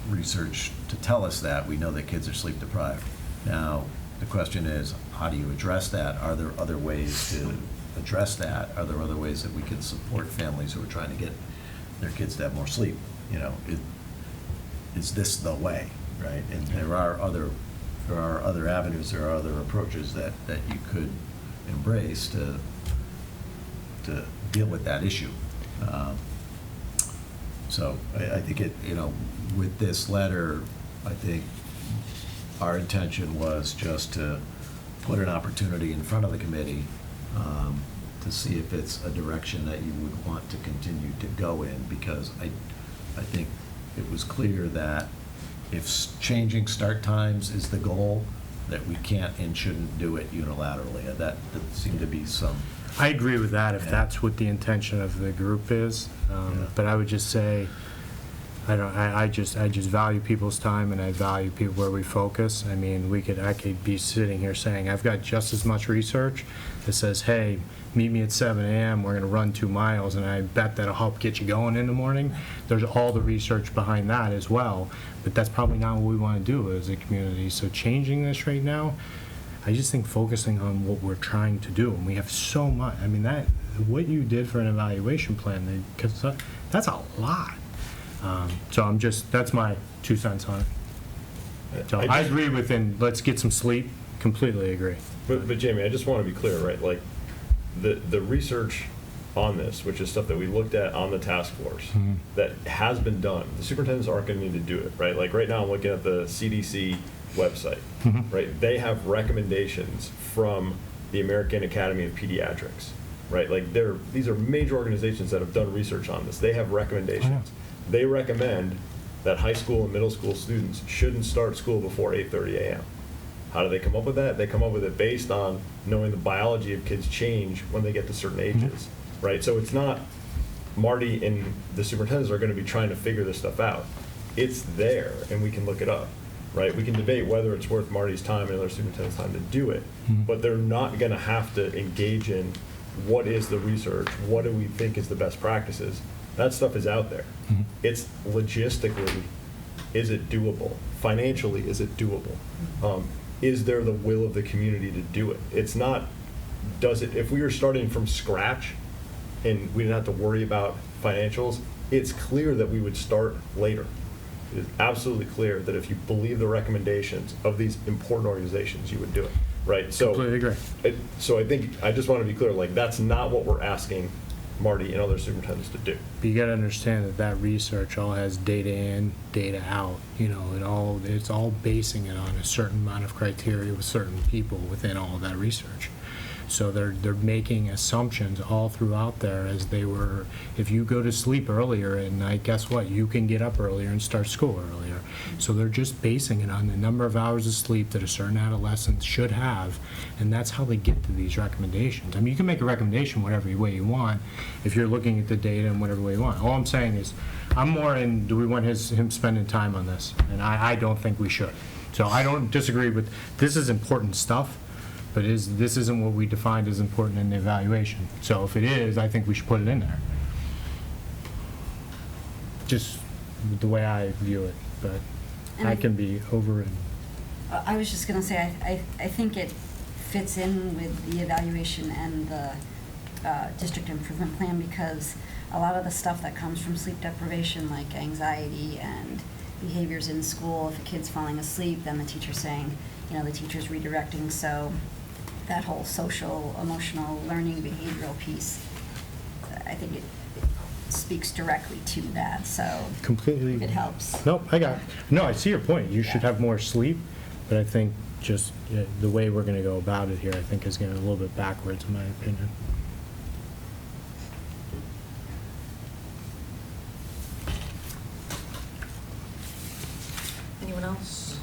Speaker 7: research to tell us that. We know that kids are sleep deprived. Now, the question is, how do you address that? Are there other ways to address that? Are there other ways that we can support families who are trying to get their kids to have more sleep? Is this the way, right? And there are other avenues, there are other approaches that you could embrace to deal with that issue. So I think with this letter, I think our intention was just to put an opportunity in front of the committee to see if it's a direction that you would want to continue to go in, because I think it was clear that if changing start times is the goal, that we can't and shouldn't do it unilaterally. That seemed to be some...
Speaker 11: I agree with that if that's what the intention of the group is. But I would just say, I just value people's time, and I value people where we focus. I mean, I could be sitting here saying, I've got just as much research that says, hey, meet me at 7 a.m., we're going to run 2 miles, and I bet that'll help get you going in the morning. There's all the research behind that as well, but that's probably not what we want to do as a community. So changing this right now, I just think focusing on what we're trying to do, and we have so much. I mean, what you did for an evaluation plan, because that's a lot. So that's my 2 cents on it. So I agree let's get some sleep. Completely agree.
Speaker 6: But Jamie, I just want to be clear, right? Like the research on this, which is stuff that we looked at on the task force, that has been done. The superintendents aren't going to need to do it, right? Like right now, I'm looking at the CDC website, right? They have recommendations from the American Academy of Pediatrics, right? Like these are major organizations that have done research on this. They have recommendations. They recommend that high school and middle school students shouldn't start school before 8:30 a.m. How do they come up with that? They come up with it based on knowing the biology of kids change when they get to certain ages, right? So it's not Marty and the superintendents are going to be trying to figure this stuff out. It's there, and we can look it up, right? We can debate whether it's worth Marty's time and other superintendents' time to do it, but they're not going to have to engage in what is the research, what do we think is the best practices. That stuff is out there. It's logistically, is it doable? Financially, is it doable? is there the will of the community to do it? It's not, if we were starting from scratch and we didn't have to worry about financials, it's clear that we would start later. It is absolutely clear that if you believe the recommendations of these important organizations, you would do it, right? So
Speaker 11: Completely agree.
Speaker 6: So I think, I just want to be clear, like, that's not what we're asking Marty and other superintendents to do.
Speaker 11: But you got to understand that that research all has data in, data out. You know, it's all basing it on a certain amount of criteria with certain people within all of that research. So they're making assumptions all throughout there as they were. If you go to sleep earlier at night, guess what? You can get up earlier and start school earlier. So they're just basing it on the number of hours of sleep that a certain adolescent should have, and that's how they get to these recommendations. I mean, you can make a recommendation whatever way you want if you're looking at the data in whatever way you want. All I'm saying is, I'm more in, do we want him spending time on this? And I don't think we should. So I don't disagree with, this is important stuff, but this isn't what we defined as important in the evaluation. So if it is, I think we should put it in there. Just the way I view it, but
Speaker 1: And
Speaker 11: I can be overridden.
Speaker 1: I was just going to say, I think it fits in with the evaluation and the district improvement plan, because a lot of the stuff that comes from sleep deprivation, like anxiety and behaviors in school, if a kid's falling asleep, then the teacher's saying, you know, the teacher's redirecting. So that whole social, emotional, learning, behavioral piece, I think it speaks directly to that. So
Speaker 11: Completely.
Speaker 1: it helps.
Speaker 11: Nope, I got it. No, I see your point. You should have more sleep, but I think just the way we're going to go about it here, I think, is going to be a little bit backwards, in my opinion.
Speaker 4: Anyone else?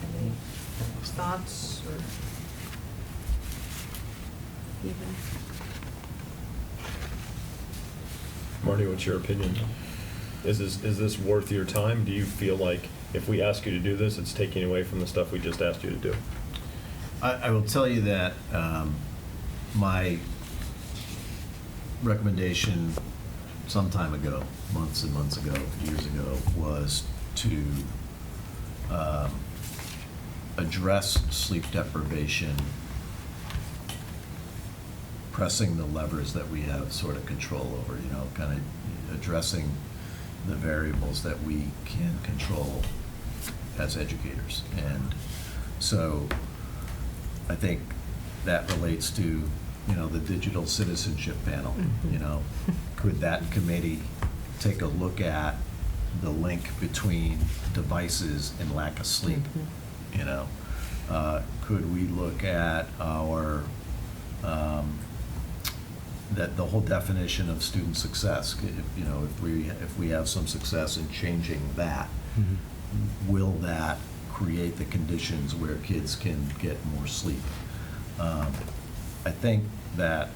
Speaker 4: Any thoughts or even?
Speaker 6: Marty, what's your opinion? Is this worth your time? Do you feel like if we ask you to do this, it's taking away from the stuff we just asked you to do?
Speaker 7: I will tell you that my recommendation some time ago, months and months ago, years ago, was to address sleep deprivation, pressing the levers that we have sort of control over, you know, kind of addressing the variables that we can control as educators. And so I think that relates to, you know, the digital citizenship panel. You know, could that committee take a look at the link between devices and lack of sleep? You know, could we look at our that the whole definition of student success? You know, if we have some success in changing that, will that create the conditions where kids can get more sleep? I think that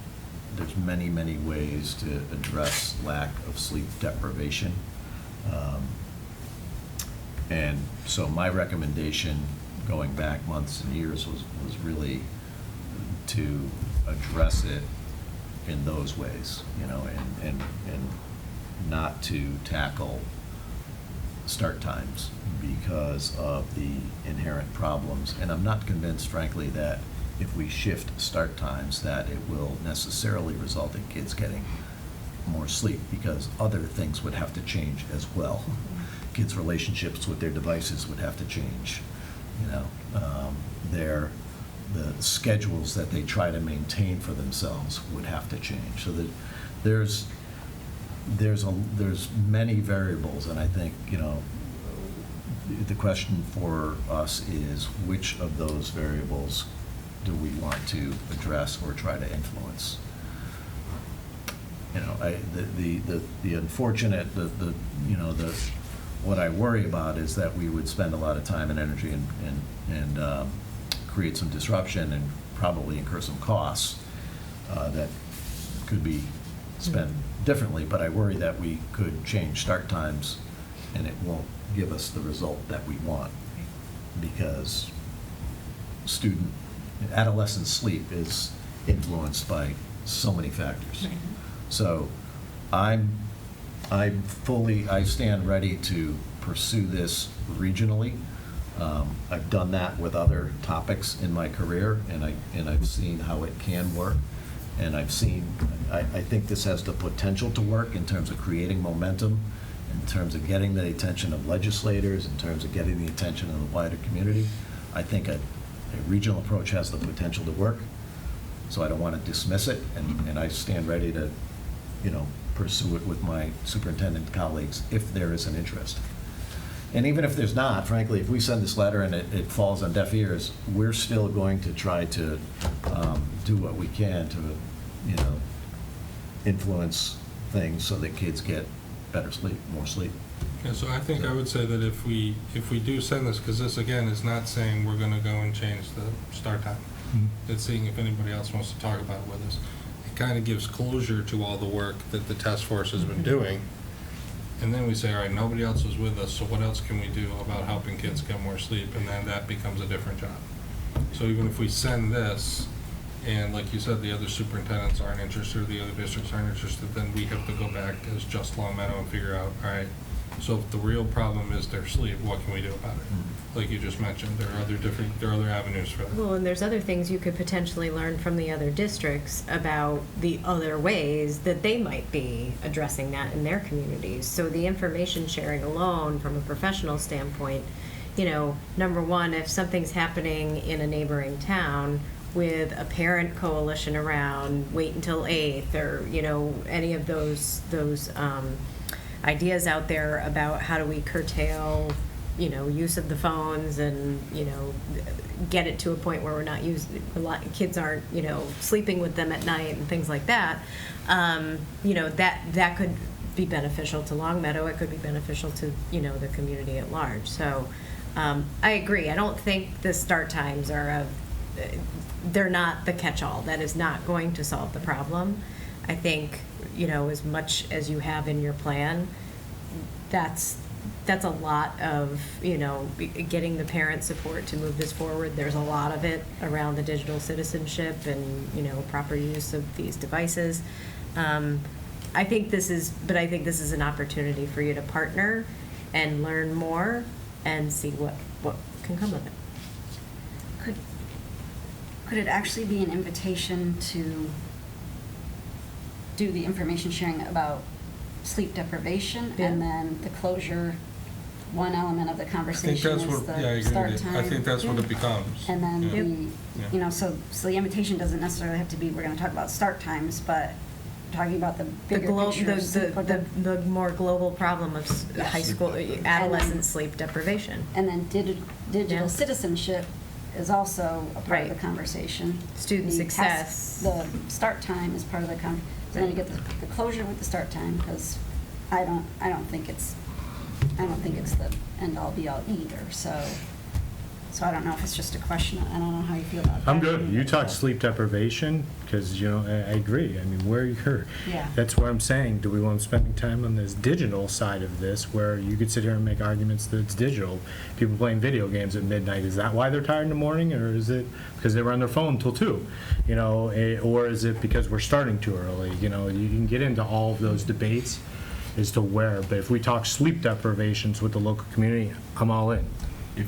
Speaker 7: there's many, many ways to address lack of sleep deprivation. And so my recommendation, going back months and years, was really to address it in those ways, you know, and not to tackle start times because of the inherent problems. And I'm not convinced, frankly, that if we shift start times that it will necessarily result in kids getting more sleep, because other things would have to change as well. Kids' relationships with their devices would have to change, you know, the schedules that they try to maintain for themselves would have to change. So that there's many variables, and I think, you know, the question for us is which of those variables do we want to address or try to influence? You know, the unfortunate, you know, what I worry about is that we would spend a lot of time and energy and create some disruption and probably incur some costs that could be spent differently. But I worry that we could change start times and it won't give us the result that we want, because adolescent sleep is influenced by so many factors. So I stand ready to pursue this regionally. I've done that with other topics in my career, and I've seen how it can work. And I think this has the potential to work in terms of creating momentum, in terms of getting the attention of legislators, in terms of getting the attention of the wider community. I think a regional approach has the potential to work, so I don't want to dismiss it, and I stand ready to, pursue it with my superintendent colleagues if there is an interest. And even if there's not, frankly, if we send this letter and it falls on deaf ears, we're still going to try to do what we can to, influence things so that kids get better sleep, more sleep.
Speaker 13: Yeah, so I think I would say that if we do send this, because this again is not saying we're going to go and change the start time.
Speaker 11: Mm-hmm.
Speaker 13: It's seeing if anybody else wants to talk about it with us. It kind of gives closure to all the work that the task force has been doing. And then we say, all right, nobody else is with us, so what else can we do about helping kids get more sleep? And then that becomes a different job. So even if we send this, and like you said, the other superintendents aren't interested, or the other districts aren't interested, then we have to go back as just Long Meadow and figure out, all right, so if the real problem is their sleep, what can we do about it? Like you just mentioned, there are other avenues for that.
Speaker 4: Well, and there's other things you could potentially learn from the other districts about the other ways that they might be addressing that in their communities. So the information sharing alone from a professional standpoint, number one, if something's happening in a neighboring town with a parent coalition around, wait until 8th, or, any of those ideas out there about how do we curtail use of the phones and, get it to a point where we're not kids aren't, sleeping with them at night and things like that, that could be beneficial to Long Meadow. It could be beneficial to, the community at large. So I agree. I don't think the start times they're not the catch-all. That is not going to solve the problem. I think, as much as you have in your plan, that's a lot of, getting the parent support to move this forward. There's a lot of it around the digital citizenship and, proper use of these devices. I think this is an opportunity for you to partner and learn more and see what can come of it.
Speaker 1: Could it actually be an invitation to do the information sharing about sleep deprivation, and then the closure, one element of the conversation is the start time?
Speaker 13: I think that's what it becomes.
Speaker 1: And then so the invitation doesn't necessarily have to be, we're going to talk about start times, but talking about the bigger picture of sleep,
Speaker 4: the more global problem of high school adolescent sleep deprivation.
Speaker 1: And then digital citizenship is also a part of the conversation.
Speaker 4: Student success.
Speaker 1: The start time is part of the conversation. So then you get the closure with the start time, because I don't think it's the end all be all either. So I don't know if it's just a question. I don't know how you feel about that.
Speaker 11: I'm good. You talk sleep deprivation, because, I agree. I mean, that's where I'm saying, do we want spending time on this digital side of this, where you could sit here and make arguments that it's digital, people playing video games at midnight, is that why they're tired in the morning, or is it because they were on their phone until 2, or is it because we're starting too early? You can get into all of those debates as to where, but if we talk sleep deprivations with the local community, I'm all in.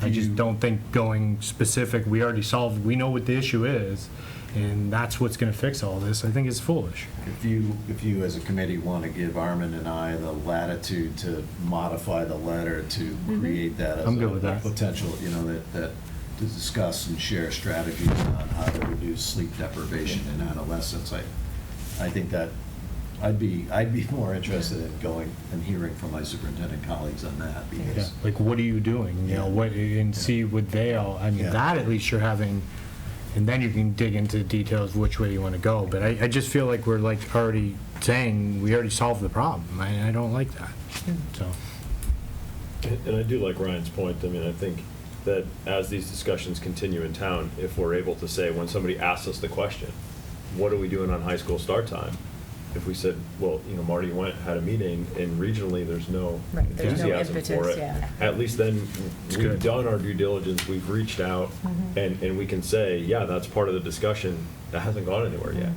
Speaker 11: I just don't think going specific, we know what the issue is, and that's what's going to fix all this. I think it's foolish.
Speaker 7: If you as a committee want to give Armin and I the latitude to modify the letter to create that as a potential, that to discuss and share strategies on how to reduce sleep deprivation in adolescents, I think that I'd be more interested in going and hearing from my superintendent colleagues on that, because
Speaker 11: like, what are you doing? See what they all. I mean, that at least you're having, and then you can dig into the details of which way you want to go. But I just feel like we're already saying we already solved the problem. I don't like that. So.
Speaker 6: And I do like Ryan's point. I mean, I think that as these discussions continue in town, if we're able to say, when somebody asks us the question, what are we doing on high school start time? If we said, well, Marty had a meeting, and regionally there's no enthusiasm for it, at least then we've done our due diligence, we've reached out, and we can say, yeah, that's part of the discussion. That hasn't gone anywhere yet,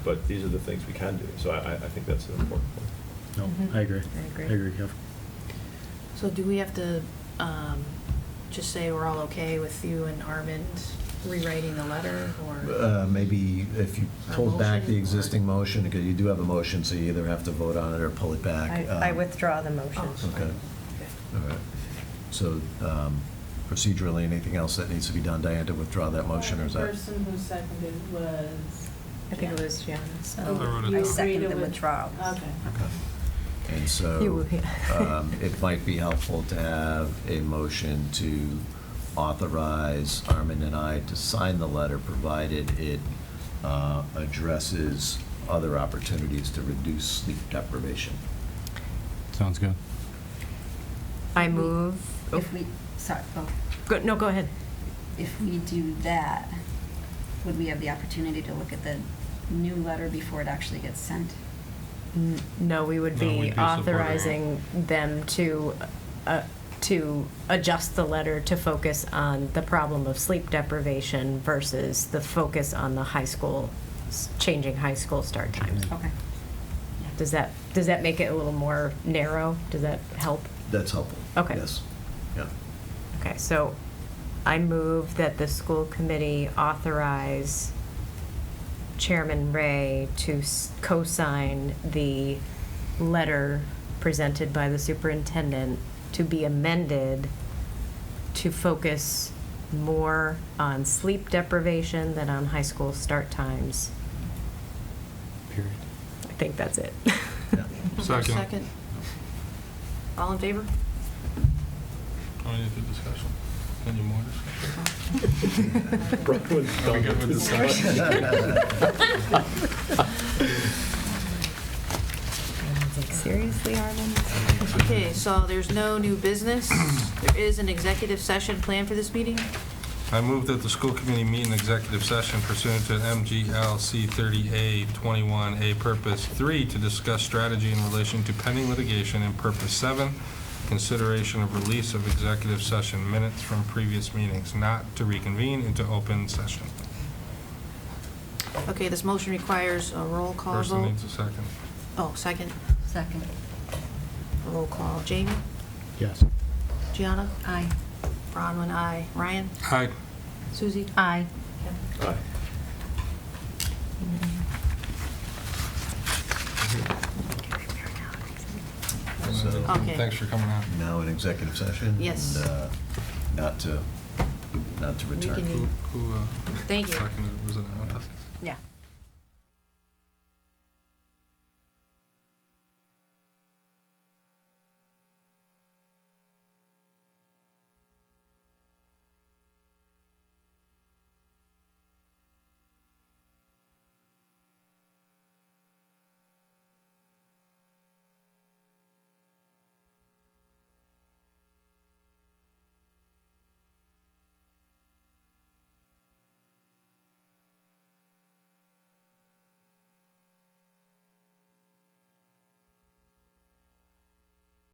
Speaker 6: but these are the things we can do. So I think that's an important point.
Speaker 11: No, I agree. I agree, Kev.
Speaker 5: So do we have to just say we're all okay with you and Armand rewriting the letter, or?
Speaker 7: Maybe if you
Speaker 5: Or
Speaker 7: pulled back the
Speaker 5: motion, or-
Speaker 7: existing motion, because you do have a motion, so you either have to vote on it or pull it back.
Speaker 4: I withdraw the motion.
Speaker 7: Okay. All right. So procedurally, anything else that needs to be done, Diane, to withdraw that motion, or is
Speaker 14: The
Speaker 7: that?
Speaker 14: person who seconded was.
Speaker 4: I think it was Gianna.
Speaker 14: So
Speaker 13: I wrote it
Speaker 14: you
Speaker 13: down.
Speaker 1: I second
Speaker 14: agreed
Speaker 1: the
Speaker 14: with-
Speaker 1: withdrawal.
Speaker 14: Okay.
Speaker 7: And
Speaker 4: You
Speaker 7: so
Speaker 4: will, yeah.
Speaker 7: it might be helpful to have a motion to authorize Armin and I to sign the letter, provided it addresses other opportunities to reduce sleep deprivation.
Speaker 11: Sounds good.
Speaker 4: I move.
Speaker 1: If we, sorry,
Speaker 4: No, go ahead.
Speaker 1: if we do that, would we have the opportunity to look at the new letter before it actually gets sent?
Speaker 4: No, we would
Speaker 13: No, we'd
Speaker 4: be
Speaker 13: be supporting
Speaker 4: authorizing them to adjust the letter to focus on the problem of sleep deprivation versus the focus on the high school, changing high school start times.
Speaker 1: Okay.
Speaker 4: Does that make it a little more narrow? Does that help?
Speaker 7: That's helpful.
Speaker 4: Okay.
Speaker 7: Yes. Yeah.
Speaker 4: Okay, so I move that the school committee authorize Chairman Ray to co-sign the letter presented by the superintendent to be amended to focus more on sleep deprivation than on high school start times.
Speaker 11: Period.
Speaker 4: I think that's it.
Speaker 13: Second.
Speaker 5: Second. All in favor?
Speaker 13: Oh, any other discussion? Any more discussion?
Speaker 6: Brooklyn's
Speaker 13: Are we good with discussion?
Speaker 4: Like, seriously, Armin?
Speaker 5: Okay, so there's no new business. There is an executive session planned for this meeting.
Speaker 13: I move that the school committee meet in executive session pursuant to MGL C30A 21A Purpose 3 to discuss strategy in relation to pending litigation, and Purpose 7, consideration of release of executive session minutes from previous meetings, not to reconvene into open session.
Speaker 5: Okay, this motion requires a roll call
Speaker 13: Person
Speaker 5: vote.
Speaker 13: needs a second.
Speaker 5: Oh, second.
Speaker 1: Second.
Speaker 5: Roll call. Jamie?
Speaker 11: Yes.
Speaker 5: Gianna?
Speaker 1: Aye.
Speaker 5: Bronwyn, aye. Ryan?
Speaker 13: Aye.
Speaker 5: Susie?
Speaker 4: Aye.
Speaker 6: Aye.
Speaker 7: So-
Speaker 5: Okay.
Speaker 13: Thanks for coming out.
Speaker 7: Now in executive session?
Speaker 5: Yes.
Speaker 7: And not to return.
Speaker 5: can-
Speaker 13: Who
Speaker 5: Thank you.
Speaker 13: seconded? Was it Anna?
Speaker 1: Yeah.